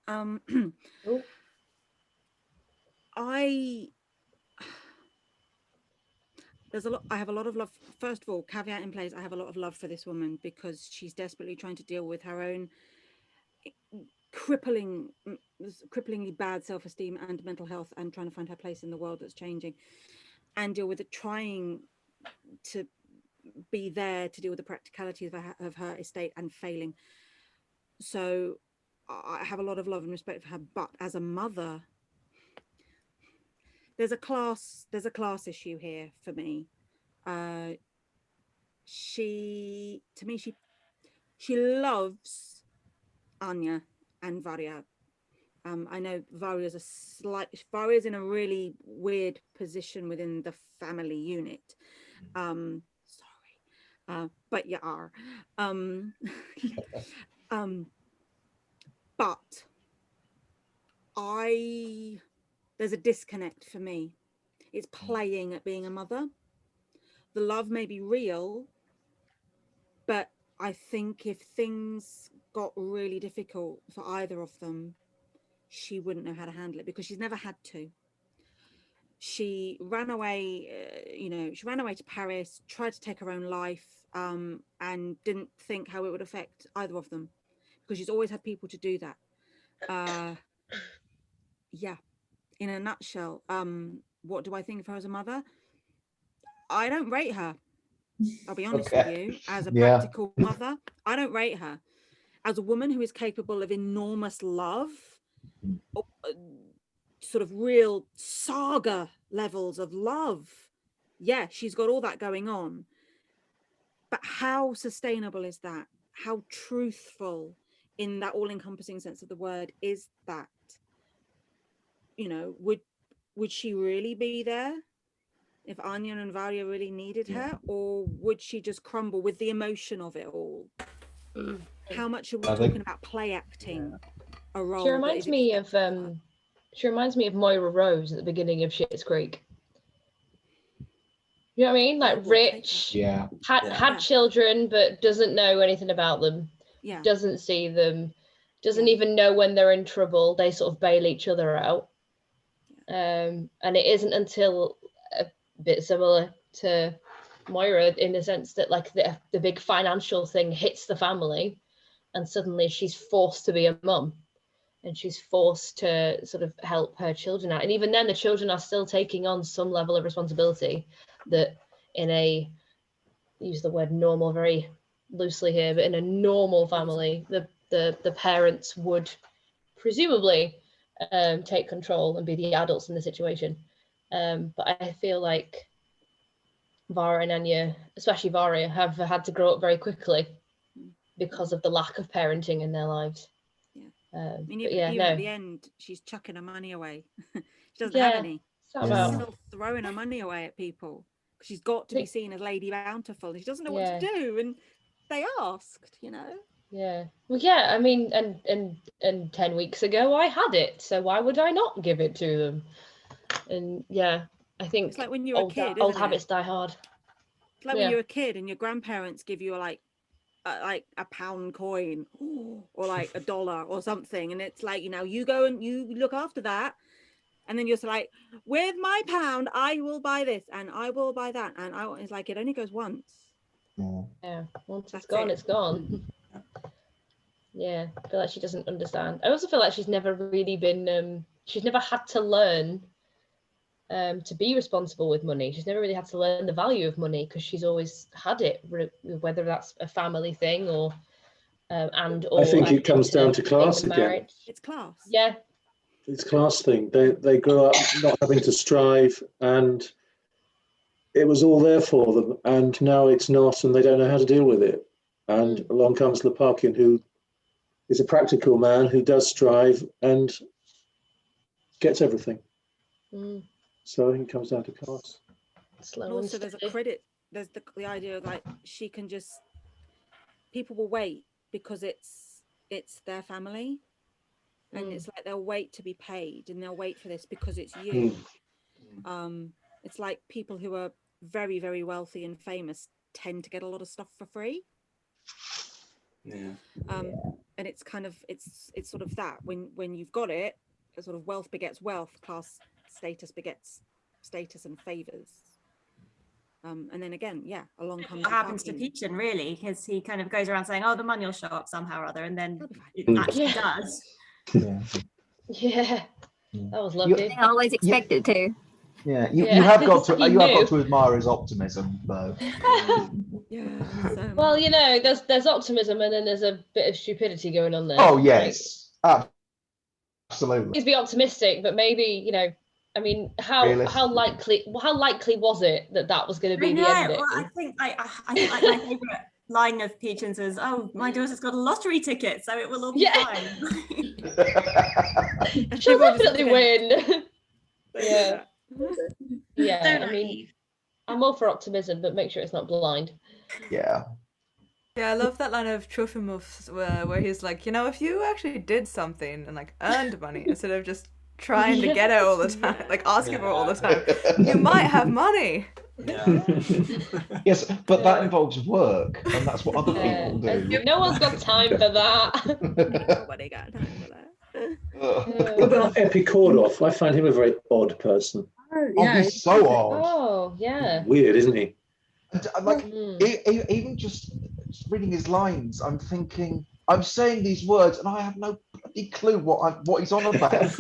I have a lot of love. First of all, caveat in place, I have a lot of love for this woman, because she's desperately trying to deal with her own cripplingly bad self-esteem and mental health, and trying to find her place in the world that's changing, and deal with it, trying to be there to deal with the practicalities of her estate, and failing. So I have a lot of love and respect for her, but as a mother, there's a class issue here for me. She loves Anya and Varya. I know Varya's in a really weird position within the family unit. But you are. But there's a disconnect for me. It's playing at being a mother. The love may be real, but I think if things got really difficult for either of them, she wouldn't know how to handle it, because she's never had to. She ran away, she ran away to Paris, tried to take her own life, and didn't think how it would affect either of them, because she's always had people to do that. Yeah, in a nutshell, what do I think of her as a mother? I don't rate her. I'll be honest with you. As a practical mother, I don't rate her. As a woman who is capable of enormous love, sort of real saga levels of love, yeah, she's got all that going on. But how sustainable is that? How truthful, in that all-encompassing sense of the word, is that? You know, would she really be there if Anya and Varya really needed her, or would she just crumble with the emotion of it all? How much are we talking about play acting a role? She reminds me of Moira Rose at the beginning of Schitt's Creek. You know what I mean? Like rich, had children, but doesn't know anything about them. Yeah. Doesn't see them, doesn't even know when they're in trouble. They sort of bail each other out. And it isn't until a bit similar to Moira, in the sense that like the big financial thing hits the family, and suddenly she's forced to be a mum, and she's forced to sort of help her children out. And even then, the children are still taking on some level of responsibility that, in a, use the word normal very loosely here, but in a normal family, the parents would presumably take control and be the adults in the situation. But I feel like Varya and Anya, especially Varya, have had to grow up very quickly because of the lack of parenting in their lives. I mean, even at the end, she's chucking her money away. She doesn't have any. that about? Still throwing her money away at people. She's got to be seen as Lady Bountiful. She doesn't know what to do, and they asked, you know. Yeah. Well, yeah. I mean, and 10 weeks ago I had it, so why would I not give it to them? And yeah, I think it's like when you're a kid. Old habits die hard. It's like when you're a kid and your grandparents give you like a pound coin or like $1 or something, and it's like, you know, you go and you look after that, and then you're like, with my pound I will buy this and I will buy that, and it's like it only goes once. Yeah, once it's gone, it's gone. Yeah, I feel like she doesn't understand. I also feel like she's never really been she's never had to learn to be responsible with money. She's never really had to learn the value of money because she's always had it, whether that's a family thing or I think it comes down to class again. It's class. Yeah. It's class thing. They grow up not having to strive, and it was all there for them, and now it's not, and they don't know how to deal with it. And along comes Lepakin, who is a practical man who does strive and gets everything. So I think it comes down to class. And also there's a credit, there's the idea of like, she can just, people will wait because it's their family, and it's like they'll wait to be paid, and they'll wait for this because it's you. It's like people who are very, very wealthy and famous tend to get a lot of stuff for free. And it's kind of it's sort of that when you've got it, sort of wealth begets wealth, class status begets status and favors. And then again, along comes what happens to Peachin, really, because he kind of goes around saying, oh, the money will show up somehow or other, and then it actually does. Yeah, that was lovely. I always expect it to. Yeah, you have got to admire his optimism, though. Well, you know, there's optimism, and then there's a bit of stupidity going on there. Oh yes, absolutely. Please be optimistic, but maybe, you know, I mean, how likely was it that was going to be the ending? Well, I think like my favorite line of Peachin's is, "Oh, my daughter's got a lottery ticket, so it will all be fine." She'll definitely win. Yeah. I mean, I'm all for optimism, but make sure it's not blind. Yeah, I love that line of Trofimov's where he's like, you know, if you actually did something and like earned money instead of just trying to get it all the time, like asking for it all the time, you might have money. Yes, but that involves work, and that's what other people do. No one's got time for that. Nobody got time for that. What about Epikordov? I find him a very odd person. He's so odd. Oh, yeah. Weird, isn't he? Like, even just reading his lines, I'm thinking, I'm saying these words, and I have no bloody clue what he's on about. it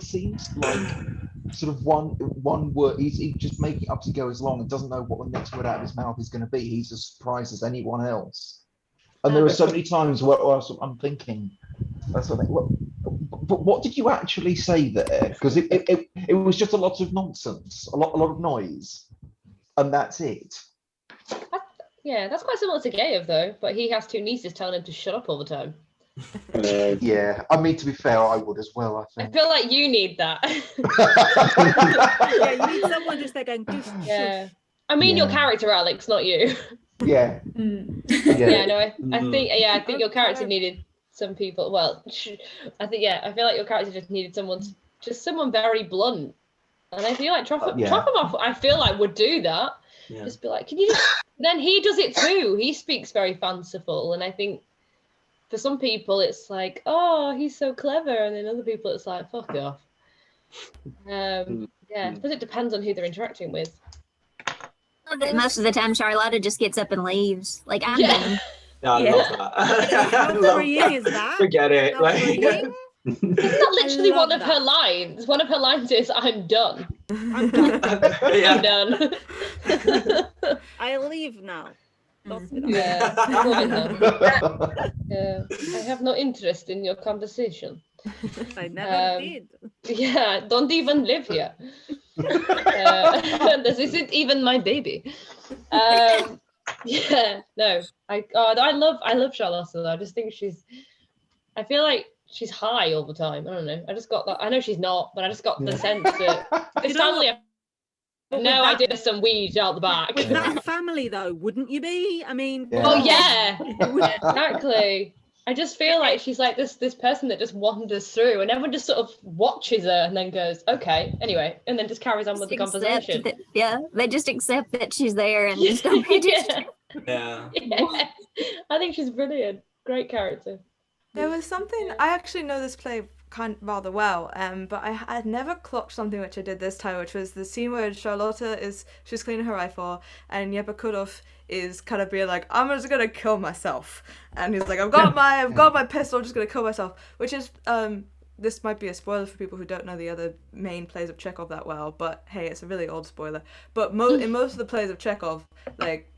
seems like sort of one word. He's just making it up as he goes along and doesn't know what the next word out of his mouth is going to be. He's as surprised as anyone else. And there are so many times where I'm thinking, that's something. But what did you actually say there? Because it was just a lot of nonsense, a lot of noise, and that's it. Yeah, that's quite similar to Gayev though, but he has two nieces telling him to shut up all the time. Yeah, I mean, to be fair, I would as well, I think. I feel like you need that. Yeah, you need someone just there going, yeah. I mean, your character, Alex, not you. Yeah. I think your character needed some people. Well, I feel like your character just needed someone very blunt. And I feel like Trofimov, I feel like would do that. Yeah. Just be like, can you just... Then he does it too. He speaks very fanciful. And I think for some people it's like, oh, he's so clever. And then other people it's like, fuck off. I suppose it depends on who they're interacting with. Most of the time Charlotta just gets up and leaves. Like, I'm done. No, I love that. How freeing is that? Forget it. Isn't that literally one of her lines? One of her lines is, I'm done. I'm done. I'm done. I leave now. Yeah, I have no interest in your conversation. I never did. Yeah, don't even live here. This isn't even my baby. Yeah, no. I love Charlotte though. I just think I feel like she's high all the time. I don't know. I just got that. I know she's not, but I just got the sense that this family have no idea there's some weed out the back. With that family, though, wouldn't you be? I mean, Oh yeah, exactly. I just feel like she's like this person that just wanders through, and everyone just sort of watches her and then goes, okay, anyway, and then just carries on with the conversation. They just accept that she's there and just don't pay attention. Yeah. I think she's brilliant. Great character. There was something, I actually know this play rather well, but I had never clocked something which I did this time, which was the scene where Charlotta she's cleaning her rifle, and Jeppe Kudolf is kind of being like, I'm just gonna kill myself, and he's like, I've got my pistol, I'm just gonna kill myself, which is this might be a spoiler for people who don't know the other main plays of Chekhov that well, but hey, it's a really old spoiler. But in most of the plays of Chekhov, like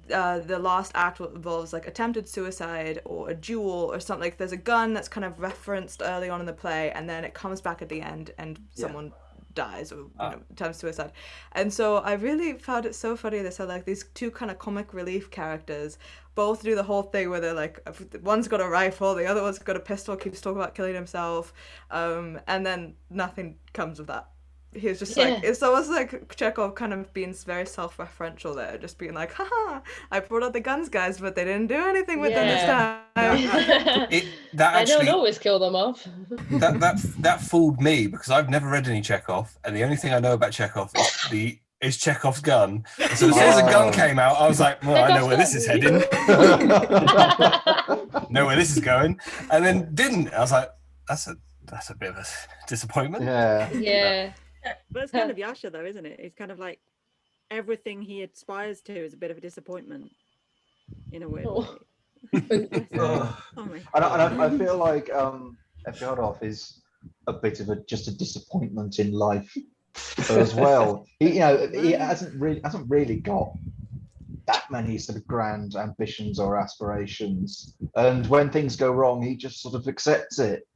the last act involves like attempted suicide or a duel or something. Like there's a gun that's kind of referenced early on in the play, and then it comes back at the end and someone dies or attempts suicide. And so I really found it so funny that like these two kind of comic relief characters both do the whole thing where they're like, one's got a rifle, the other one's got a pistol, keeps talking about killing himself, and then nothing comes of that. He was just like, it's almost like Chekhov kind of being very self-referential there, just being like, haha, I brought out the guns, guys, but they didn't do anything with them this time. I don't always kill them off. that fooled me, because I've never read any Chekhov, and the only thing I know about Chekhov is Chekhov's gun. So as soon as a gun came out, I was like, well, I know where this is heading. Know where this is going. And then didn't. I was like, that's a bit of a disappointment. Yeah. But it's kind of Yasha, though, isn't it? It's kind of like everything he aspires to is a bit of a disappointment in a weird way. I feel like Fedorov is a bit of just a disappointment in life as well. He hasn't really got that many sort of grand ambitions or aspirations, and when things go wrong, he just sort of accepts it.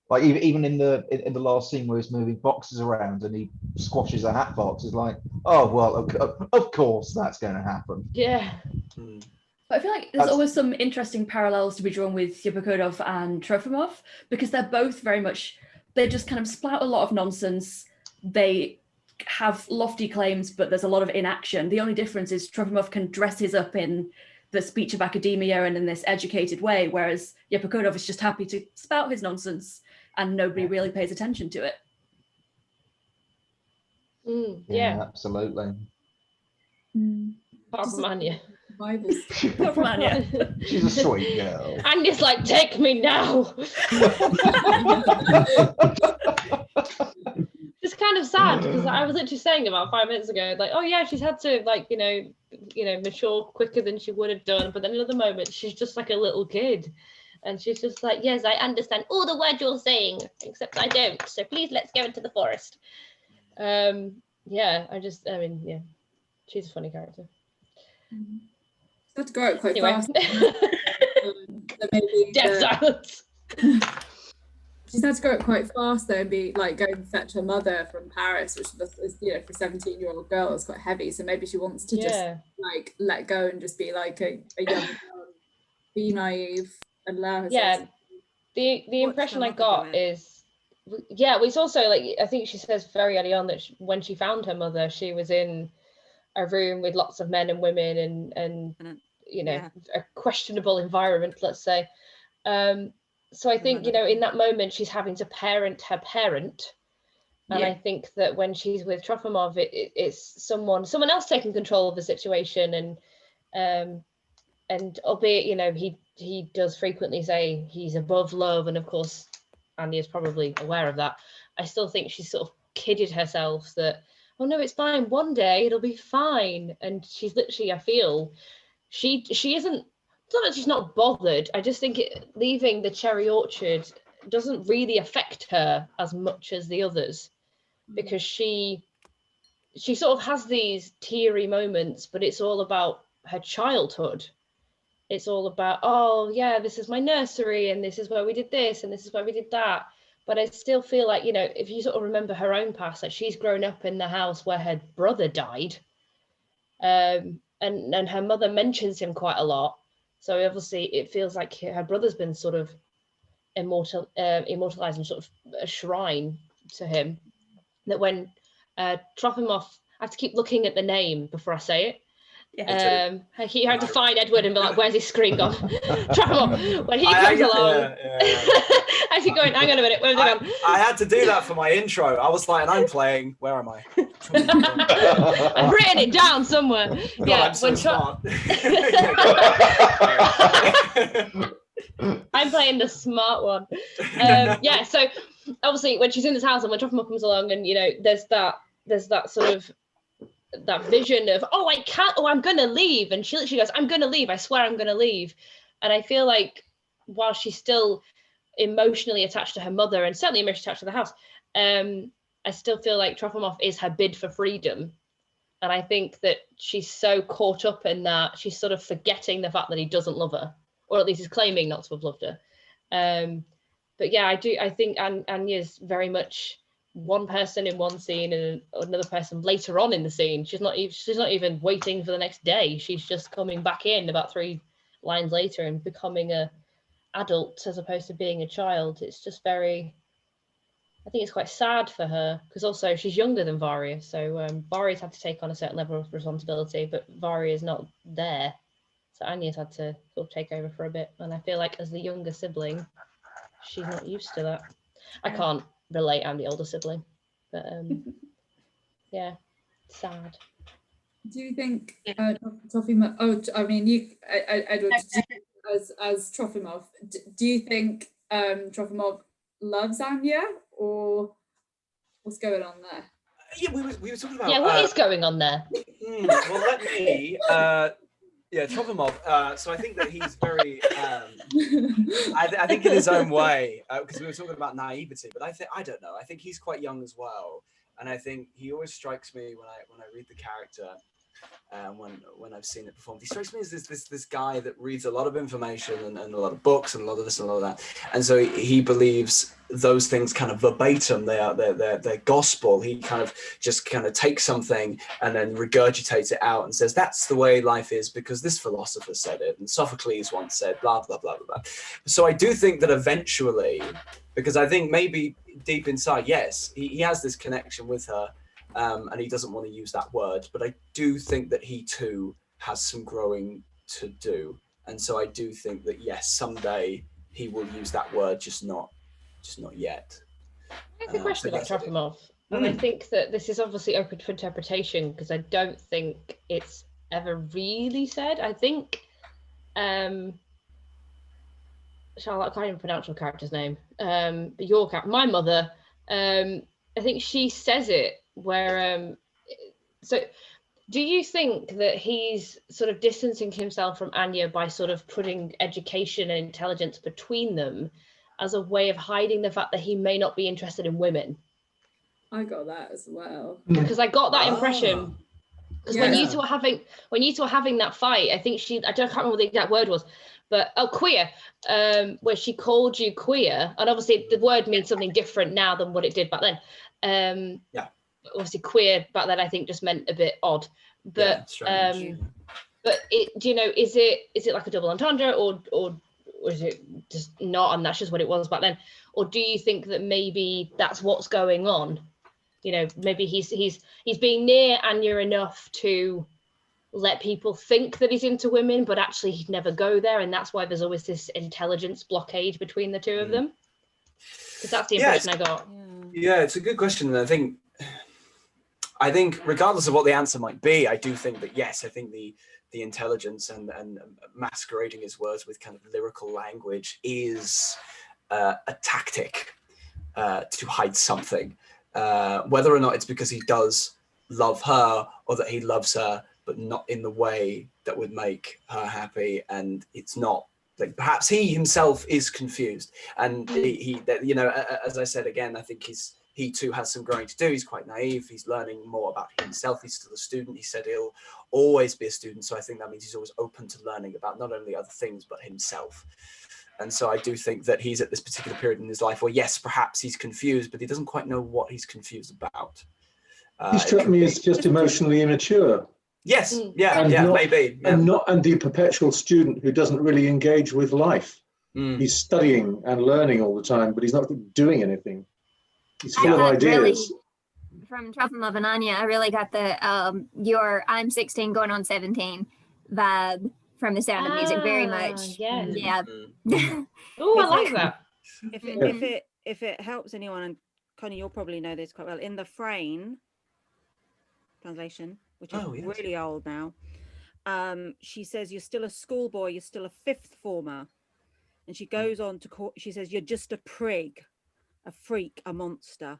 Like even in the last scene where he's moving boxes around and he squashes a hat box, it's like, oh well, of course that's going to happen. Yeah. But I feel like there's always some interesting parallels to be drawn with Jeppe Kudolf and Trofimov, because they're both very much, they just kind of spout a lot of nonsense. They have lofty claims, but there's a lot of inaction. The only difference is Trofimov can dress his up in the speech of academia and in this educated way, whereas Jeppe Kudolf is just happy to spout his nonsense and nobody really pays attention to it. Yeah, absolutely. Apart from Anya. Apart from Anya. She's a sweet girl. Anya's like, take me now. It's kind of sad, because I was literally saying about 5 minutes ago, like, oh yeah, she's had to like, mature quicker than she would have done, but then another moment she's just like a little kid. And she's just like, yes, I understand all the words you're saying, except I don't. So please, let's go into the forest. She's a funny character. She had to grow up quite fast. Dead silence. She's had to grow up quite fast though, and be like going to fetch her mother from Paris, which was, for a 17-year-old girl is quite heavy. So maybe she wants to just like let go and just be like a young girl, be naive. The impression I got is, it's also like, I think she says very early on that when she found her mother, she was in a room with lots of men and women and a questionable environment, let's say. So I think, in that moment, she's having to parent her parent. And I think that when she's with Trofimov, it's someone else taking control of the situation. And albeit, he does frequently say he's above love, and of course Anya's probably aware of that. I still think she's sort of kidded herself that, oh no, it's fine, one day it'll be fine. And she's literally, I feel, she isn't, it's not that she's not bothered. I just think leaving the cherry orchard doesn't really affect her as much as the others, because she sort of has these teary moments, but it's all about her childhood. It's all about, oh yeah, this is my nursery, and this is where we did this, and this is where we did that. But I still feel like, if you sort of remember her own past, like she's grown up in the house where her brother died, and her mother mentions him quite a lot. So obviously it feels like her brother's been sort of immortalised in sort of a shrine to him, that when Trophimoff, I have to keep looking at the name before I say it. Yeah. You have to find Edward and be like, where's his screen gone? Trophimoff, when he comes along, I keep going, hang on a minute, where's it gone? I had to do that for my intro. I was like, and I'm playing, where am I? I've written it down somewhere. God, yeah, I'm so smart. I'm playing the smart one. Yeah, so obviously when she's in this house and when Trophimoff comes along, and you know, there's that sort of that vision of, oh, I can't, oh, I'm gonna leave, and she literally goes, I'm gonna leave, I swear I'm gonna leave. And I feel like while she's still emotionally attached to her mother and certainly emotionally attached to the house, I still feel like Trophimoff is her bid for freedom. And I think that she's so caught up in that she's sort of forgetting the fact that he doesn't love her, or at least is claiming not to have loved her. But yeah, I think Anya's very much one person in one scene and another person later on in the scene. She's not even waiting for the next day. She's just coming back in about 3 lines later and becoming a adult as opposed to being a child. It's just very, I think it's quite sad for her, because also she's younger than Varia, so Varia's had to take on a certain level of responsibility, but Varia's not there, so Anya's had to sort of take over for a bit. And I feel like as the younger sibling, she's not used to that. I can't relate, I'm the older sibling, but yeah, sad. Do you think Trophimoff, Edward, as Trophimoff, do you think Trophimoff loves Anya, or what's going on there? Yeah, we were talking about. Yeah, what is going on there? Well, let me. Yeah, Trophimoff. So I think that he's very. I think in his own way, because we were talking about naivety, but I don't know. I think he's quite young as well, and I think he always strikes me when I read the character. When I've seen it performed, he strikes me as this guy that reads a lot of information and a lot of books and a lot of this and a lot of that, and so he believes those things kind of verbatim. They're gospel. He kind of takes something and then regurgitates it out and says that's the way life is because this philosopher said it and Sophocles once said blah blah blah blah blah. So I do think that eventually, because I think maybe deep inside, yes, he has this connection with her. And he doesn't want to use that word, but I do think that he too has some growing to do, and so I do think that yes, someday he will use that word, just not yet. I have a question about Trophimoff, and I think that this is obviously open to interpretation because I don't think it's ever really said. I think Charlotte, I can't even pronounce your character's name. Your character, my mother. I think she says it. Where so do you think that he's sort of distancing himself from Anya by sort of putting education and intelligence between them as a way of hiding the fact that he may not be interested in women? I got that as well, because I got that impression, because when you two were having that fight, I think I can't remember what the exact word was, but queer, where she called you queer, and obviously the word means something different now than what it did back then. Obviously queer back then I think just meant a bit odd, but but it, do you know, is it like a double entendre or is it just not, and that's just what it was back then? Or do you think that maybe that's what's going on? You know, maybe he's being near Anya enough to let people think that he's into women, but actually he'd never go there, and that's why there's always this intelligence blockade between the two of them, because that's the impression I got. Yeah, it's a good question, and I think regardless of what the answer might be, I do think that yes, I think the intelligence and masquerading his words with kind of lyrical language is a tactic to hide something, whether or not it's because he does love her or that he loves her, but not in the way that would make her happy, and it's not. Like perhaps he himself is confused, and he you know, as I said again, I think he too has some growing to do. He's quite naive. He's learning more about himself. He's still a student. He said he'll always be a student. So I think that means he's always open to learning about not only other things, but himself. And so I do think that he's at this particular period in his life where, yes, perhaps he's confused, but he doesn't quite know what he's confused about. He struck me as just emotionally immature. Yes, maybe. Yeah. And the perpetual student who doesn't really engage with life. He's studying and learning all the time, but he's not doing anything. He's full of thought ideas. really, from Truffle Love and Anya, I really got the your I'm 16 going on 17 vibe from The Sound of Music very much. Yes. Yeah. Oh, I like that. If it helps anyone, and Connie, you'll probably know this quite well, in the Frame translation, which is really old now, she says, you're still a schoolboy, you're still a fifth former. And she goes on to call, she says, you're just a prig, a freak, a monster.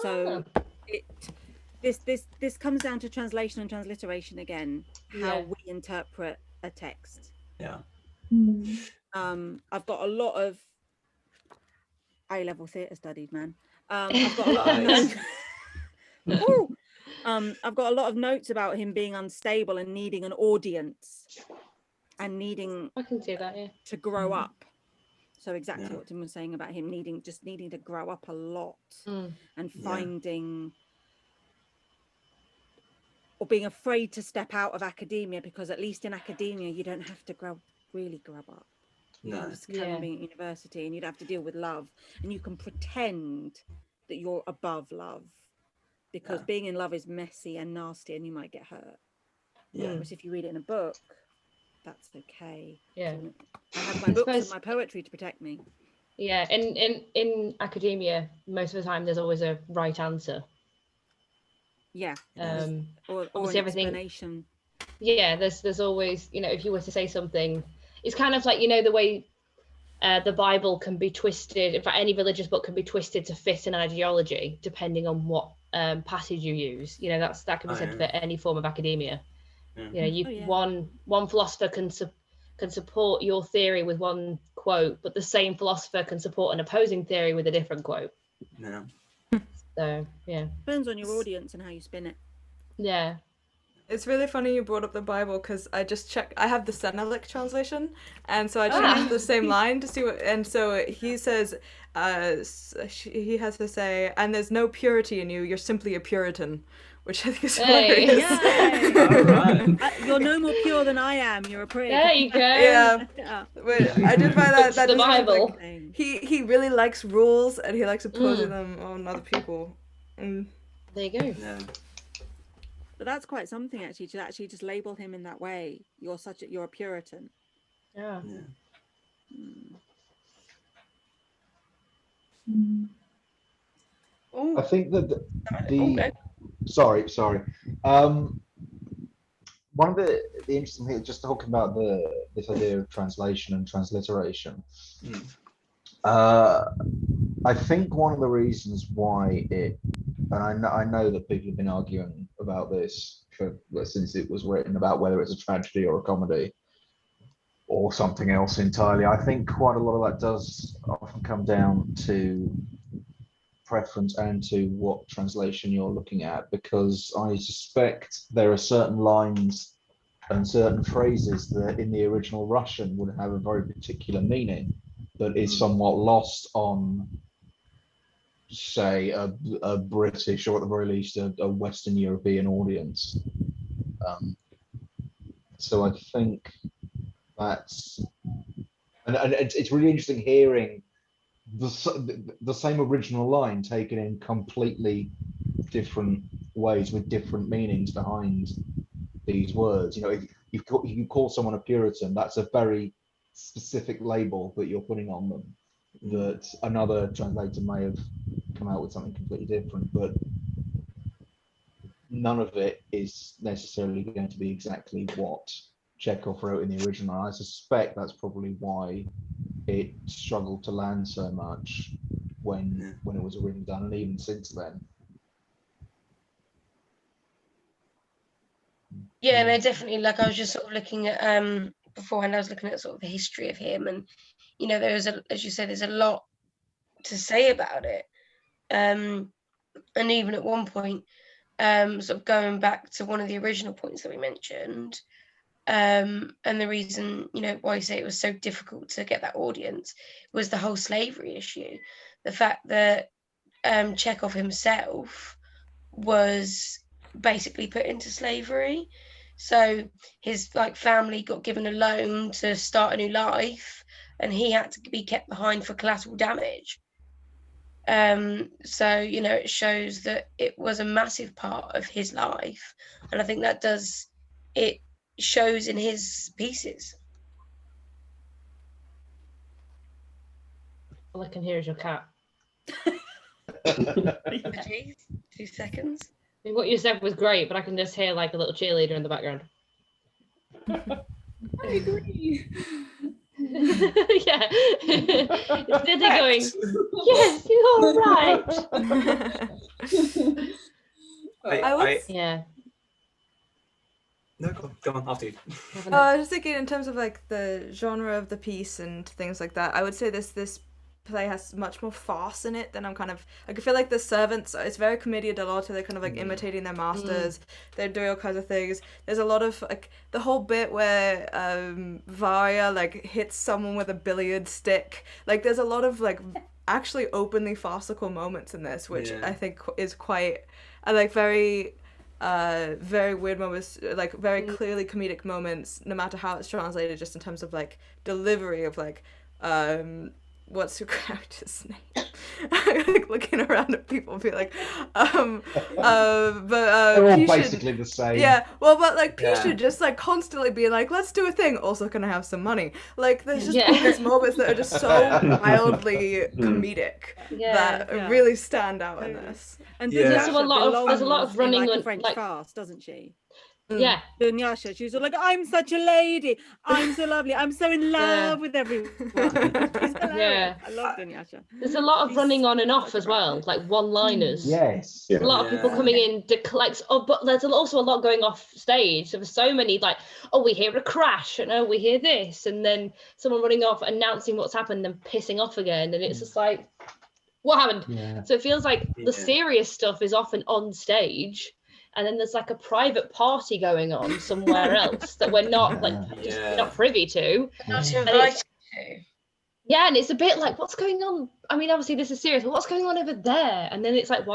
So this comes down to translation and transliteration again, how we interpret a text. Yeah. I've got a lot of A-level theatre studies, man. I've got a lot of notes. I've got a lot of notes about him being unstable and needing an audience and needing I can see that, to grow up. So exactly what Tim was saying about him needing to grow up a lot and finding or being afraid to step out of academia, because at least in academia you don't have to really grow up. You can just carry on being at university and you'd have to deal with love, and you can pretend that you're above love, because being in love is messy and nasty and you might get hurt. Whereas if you read it in a book, that's okay. I have my books and my poetry to protect me. In academia, most of the time there's always a right answer. Or obviously an everything explanation. There's always, if you were to say something, it's kind of like, the way the Bible can be twisted. In fact, any religious book can be twisted to fit an ideology depending on what passage you use. That can be said for any form of academia. One philosopher can support your theory with one quote, but the same philosopher can support an opposing theory with a different quote. So depends on your audience and how you spin it. It's really funny you brought up the Bible, because I just checked. I have the Senelec translation, and so I checked the same line to see what. And so he says, he has to say, "And there's no purity in you. You're simply a Puritan," which I think is hilarious. You're no more pure than I am. You're a prig. There you go. But I did find that the Bible. Like, he really likes rules, and he likes imposing them on other people. There you go. But that's quite something, actually, to actually just label him in that way. You're a Puritan. I think that sorry. One of the interesting things, just talking about this idea of translation and transliteration. I think one of the reasons why and I know that people have been arguing about this since it was written, about whether it's a tragedy or a comedy or something else entirely. I think quite a lot of that does often come down to preference and to what translation you're looking at, because I suspect there are certain lines and certain phrases that in the original Russian would have a very particular meaning that is somewhat lost on, say, a British, or at the very least a Western European audience. So I think that's, and it's really interesting hearing the same original line taken in completely different ways with different meanings behind these words. If you call someone a Puritan, that's a very specific label that you're putting on them, that another translator may have come out with something completely different, but none of it is necessarily going to be exactly what Chekhov wrote in the original. I suspect that's probably why it struggled to land so much when it was originally done, and even since then. No, definitely. Like, I was just sort of looking at beforehand, I was looking at sort of the history of him, and there's as you said, there's a lot to say about it, and even at one point, sort of going back to one of the original points that we mentioned, and the reason why I say it was so difficult to get that audience was the whole slavery issue, the fact that Chekhov himself was basically put into slavery. So his family got given a loan to start a new life, and he had to be kept behind for collateral damage. So, you know, it shows that it was a massive part of his life, and I think that it shows in his pieces. All I can hear is your cat. Apologies, 2 seconds. I mean, what you said was great, but I can just hear like a little cheerleader in the background. I agree. Yeah. It's Diddy going, yes, you're right. Yeah. No, go on, after you. I was just thinking in terms of like the genre of the piece and things like that, I would say this play has much more farce in it than I feel like the servants, it's very commedia dell'arte, they're kind of like imitating their masters, they're doing all kinds of things. There's a lot of like the whole bit where Varya like hits someone with a billiard stick, like there's a lot of like actually openly farcical moments in this, which I think is quite very weird moments, like very clearly comedic moments, no matter how it's translated, just in terms of like delivery of like what's your character's name? Like looking around at people and be like, they're all basically the same. Yeah, well, but like Pisha just like constantly being like, let's do a thing. Also, can I have some money? Like, there's just all these moments that are just so wildly comedic that really stand out in this. And there's a lot of running like on French like farce, doesn't she? Yeah. Dunyasha, she's all like, I'm such a lady. I'm so lovely. I'm so in love with everyone. Yeah. I love Dunyasha. There's a lot of running on and off as well, like one-liners. Yes. A lot of people coming in, but there's also a lot going off stage. So there's so many like, oh, we hear a crash, and oh, we hear this, and then someone running off, announcing what's happened, and pissing off again, and it's just like, what happened? Yeah. So it feels like the serious stuff is often on stage, and then there's like a private party going on somewhere else that we're not not privy to. Not invited to. Yeah, and it's a bit like, what's going on? I mean, obviously this is serious, but what's going on over there? And then it's like,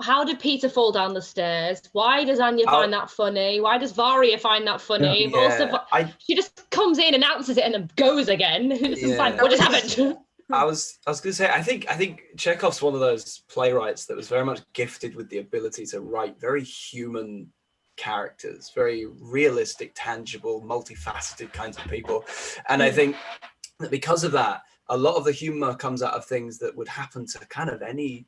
how did Peter fall down the stairs? Why does Anya find that funny? Why does Varya find that funny? But also, she just comes in, announces it, and then goes again. It's just like, what just happened? I was going to say, I think Chekhov's one of those playwrights that was very much gifted with the ability to write very human characters, very realistic, tangible, multifaceted kinds of people. And I think that because of that, a lot of the humor comes out of things that would happen to kind of any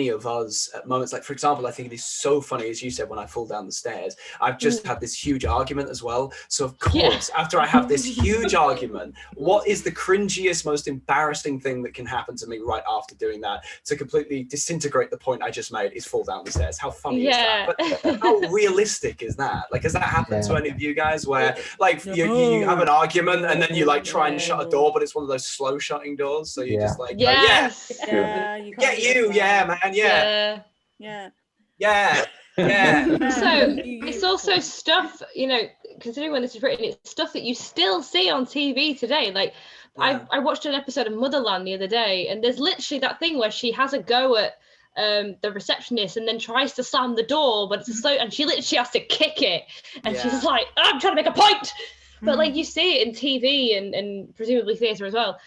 of us at moments. Like, for example, I think it is so funny, as you said, when I fall down the stairs. I've just had this huge argument as well. So of course, after I have this huge argument, what is the cringiest, most embarrassing thing that can happen to me right after doing that to completely disintegrate the point I just made is fall down the stairs? How funny is that? But how realistic is that? Like, has that happened to any of you guys where like you have an argument and then you like try and shut a door, but it's one of those slow shutting doors, so you just like man, So it's also stuff, you know, considering when this is written, it's stuff that you still see on TV today. Like I watched an episode of Motherland the other day, and there's literally that thing where she has a go at the receptionist and then tries to slam the door, but and she literally has to kick it, and she's like, I'm trying to make a point. But like you see it in TV and presumably theatre as well,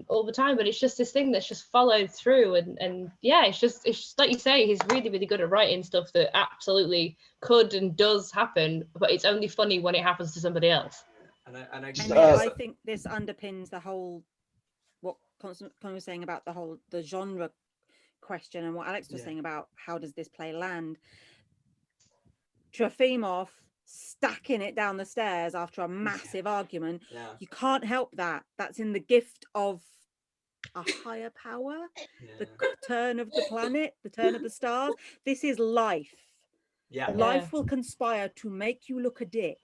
all the time. But it's just this thing that's just followed through, and it's just like you say, he's really, really good at writing stuff that absolutely could and does happen, but it's only funny when it happens to somebody else. And I think this underpins the whole what Constance was saying about the genre question, and what Alex was saying about how does this play land. Trofimov stacking it down the stairs after a massive argument, you can't help that. That's in the gift of a higher power, the turn of the planet, the turn of the stars. This is life. Life will conspire to make you look a dick.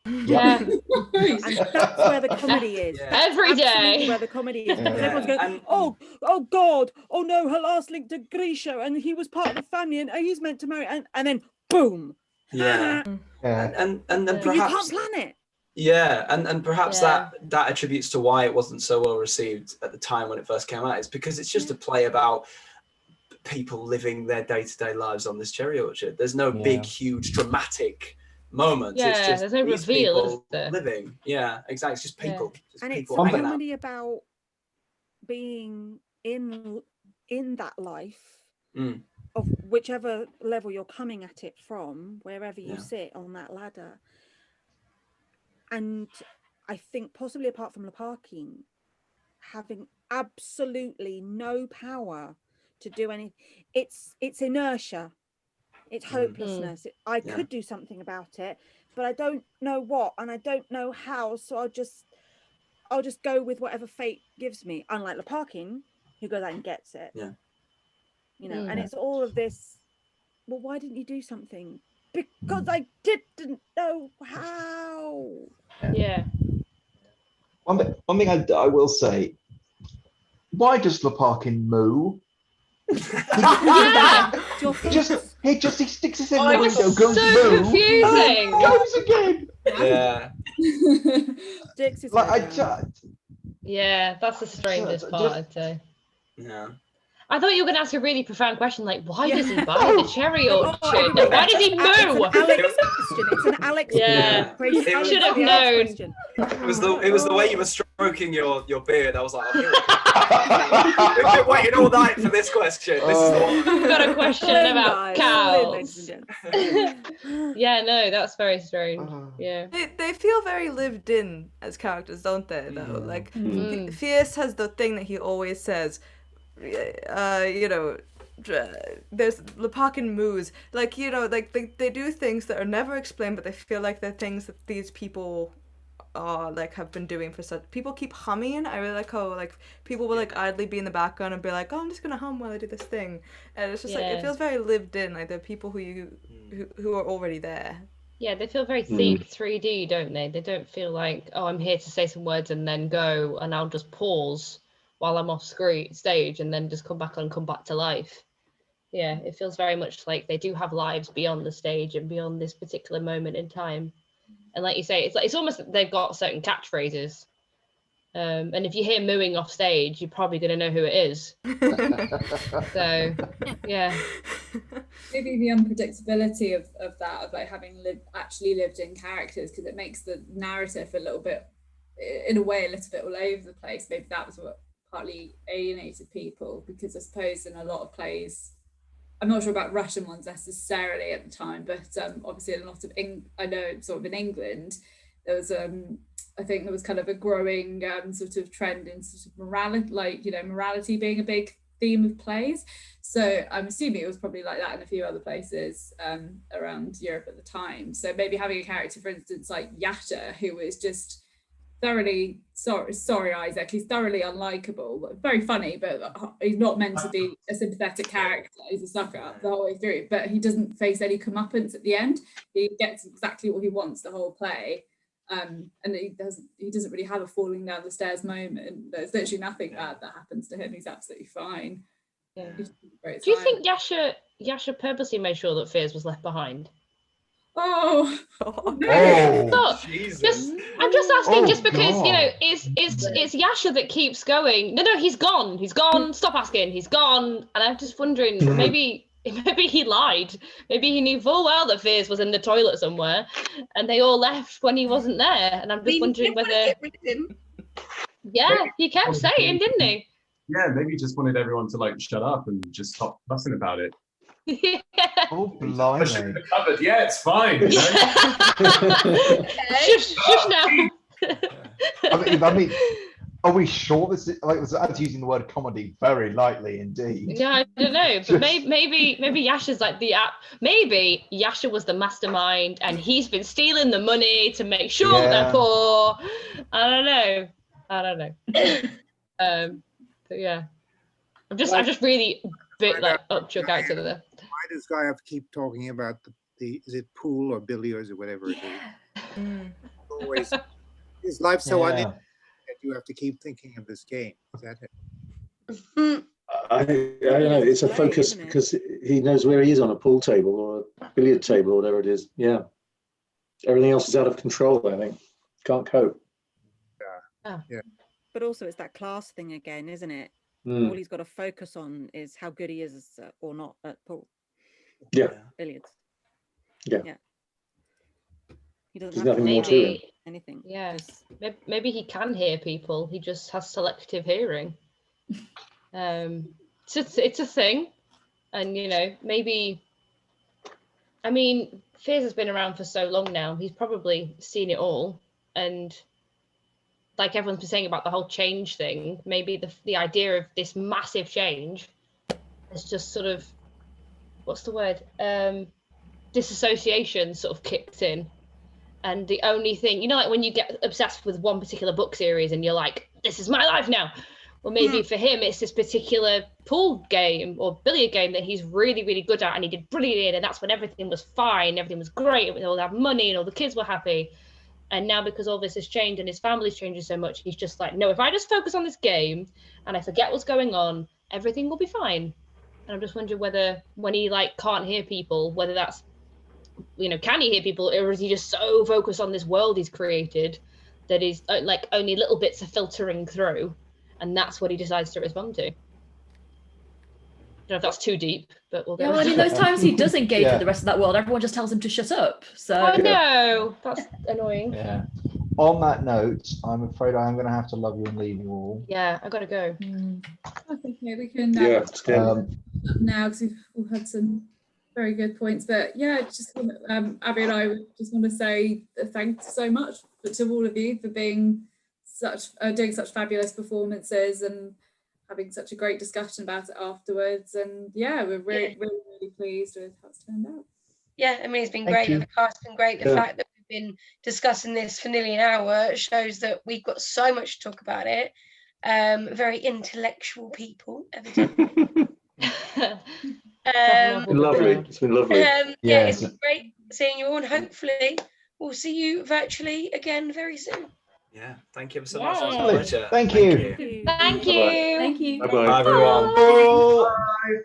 And that's where the comedy is. Every day where the comedy is. Because everyone's going, oh God, oh no, her last link to Grisha, and he was part of the family, and he's meant to marry, and then boom. And then perhaps you can't plan it. And perhaps that attributes to why it wasn't so well received at the time when it first came out. Is because it's just a play about people living their day-to-day lives on this cherry orchard. There's no big, huge, dramatic moment. Yeah, it's just there's no these reveal, is people there? living. Yeah, exactly. It's just people. Just And it's people hanging out. only about being in that life of whichever level you're coming at it from, wherever you sit on that ladder. And I think possibly apart from Leparking, having absolutely no power to do anything, it's inertia, it's hopelessness. I could do something about it, but I don't know what, and I don't know how, so I'll just go with whatever fate gives me, unlike Leparking, who goes out and gets it. You know, and it's all of this, well, why didn't you do something? Because I didn't know how. One thing I will say, why does Leparkin moo? He sticks his head in the window, goes so moo, confusing. goes again. Yeah. Sticks his Yeah, that's the strangest part, I'd say. Yeah. I thought you were going to ask a really profound question, like, why does he buy the cherry orchard? everybody, Why does he moo? It's an Alex Yeah, It should have known. It was the way you were stroking your beard. I was like, we've been waiting all night for this question. This is the one. We've got a question about cows. Yeah, no, that's very strange. Yeah. They feel very lived in as characters, don't they? Though, like Fierce has the thing that he always says. You know, there's Leparkin moos, like, you know, like they do things that are never explained, but they feel like they're things that these people are like have been doing for such. People keep humming. I really like how like people will like idly be in the background and be like, oh, I'm just gonna hum while I do this thing, and it's just like it feels very lived in. Like they're people who are already there. Yeah, they feel very 3D, don't they? They don't feel like, oh, I'm here to say some words and then go, and I'll just pause while I'm off stage and then just come back to life. Yeah, it feels very much like they do have lives beyond the stage and beyond this particular moment in time. And like you say, it's almost like they've got certain catchphrases. And if you hear mooing off stage, you're probably going to know who it is. So, yeah. Maybe the unpredictability of that, of like having actually lived in characters, because it makes the narrative a little bit, in a way, a little bit all over the place. Maybe that was what partly alienated people, because I suppose in a lot of plays, I'm not sure about Russian ones necessarily at the time, but obviously in a lot of I know sort of in England there was I think there was kind of a growing sort of trend in sort of morality, like, you know, morality being a big theme of plays. So I'm assuming it was probably like that in a few other places around Europe at the time. So maybe having a character, for instance, like Yasha, who was just thoroughly sorry Isaac, he's thoroughly unlikable, very funny, but he's not meant to be a sympathetic character. He's a sucker up the whole way through, but he doesn't face any comeuppance at the end. He gets exactly what he wants the whole play, and he doesn't really have a falling down the stairs moment. There's literally nothing bad that happens to him. He's absolutely fine. Do you think Yasha purposely made sure that Fierce was left behind? Oh, Jesus! I'm just asking, just because you know, it's Yasha that keeps going. No, he's gone. He's gone. Stop asking. He's gone. And I'm just wondering, maybe he lied. Maybe he knew full well that Fierce was in the toilet somewhere, and they all left when he wasn't there. And I'm just wondering whether. Yeah, he kept saying, didn't he? Yeah, maybe he just wanted everyone to like shut up and just stop fussing about it. Yeah. Oh, blimey. The cupboard. Yeah, it's fine. You know? Shush now. I mean, are we sure this is like that's using the word comedy very lightly indeed? Yeah, I don't know, but maybe Yasha's like the app. Maybe Yasha was the mastermind, and he's been stealing the money to make sure they're poor. I don't know. But yeah, I just really bit like up to your character there. Why does Guy have to keep talking about the is it pool or billiards or whatever it is? Always, his life's so uninteresting that you have to keep thinking of this game. Is that it? I don't know. It's a focus because he knows where he is on a pool table or a billiard table or whatever it is. Yeah, everything else is out of control. I think can't cope. Yeah. But also, it's that class thing again, isn't it? All he's got to focus on is how good he is or not at pool. Yeah. Billiards. Yeah. He doesn't There's have to nothing more know to him. anything. Yeah, Just- maybe he can hear people. He just has selective hearing. It's a thing, and you know, maybe. I mean, Fears has been around for so long now. He's probably seen it all, and like everyone's been saying about the whole change thing, maybe the idea of this massive change is just sort of, what's the word? Disassociation sort of kicked in. And the only thing, you know, like when you get obsessed with one particular book series and you're like, this is my life now. Well, maybe for him, it's this particular pool game or billiard game that he's really, really good at and he did brilliant in. And that's when everything was fine, everything was great, and all have money and all the kids were happy. And now because all this has changed and his family's changing so much, he's just like, no, if I just focus on this game and I forget what's going on, everything will be fine. And I'm just wondering whether when he like can't hear people, whether that's, you know, can he hear people, or is he just so focused on this world he's created that he's like only little bits are filtering through, and that's what he decides to respond to. I don't know if that's too deep, but we'll get. Yeah, well, I mean, those times he does engage Yeah. with the rest of that world, everyone just tells him to shut up. So I know, that's annoying. Yeah. On that note, I'm afraid I am going to have to love you and leave you all. Yeah, I gotta go. I think we can Yeah, it's good. now because we've all had some very good points. But yeah, just Abby and I would just want to say thanks so much to all of you for being doing such fabulous performances and having such a great discussion about it afterwards. And yeah, we're really pleased with how it's turned out. Yeah, I mean, it's been Thank great. you. The cast's been great. The fact that we've been discussing this for nearly an hour shows that we've got so much to talk about it. Very intellectual people, evidently. It's been lovely. It's been lovely. Yeah, it's been great seeing you all, and hopefully we'll see you virtually again very soon. Yeah, thank you ever so much. It was a Yeah. pleasure. Thank you. Thank you. Thank you. Bye-bye. Bye, everyone. Bye.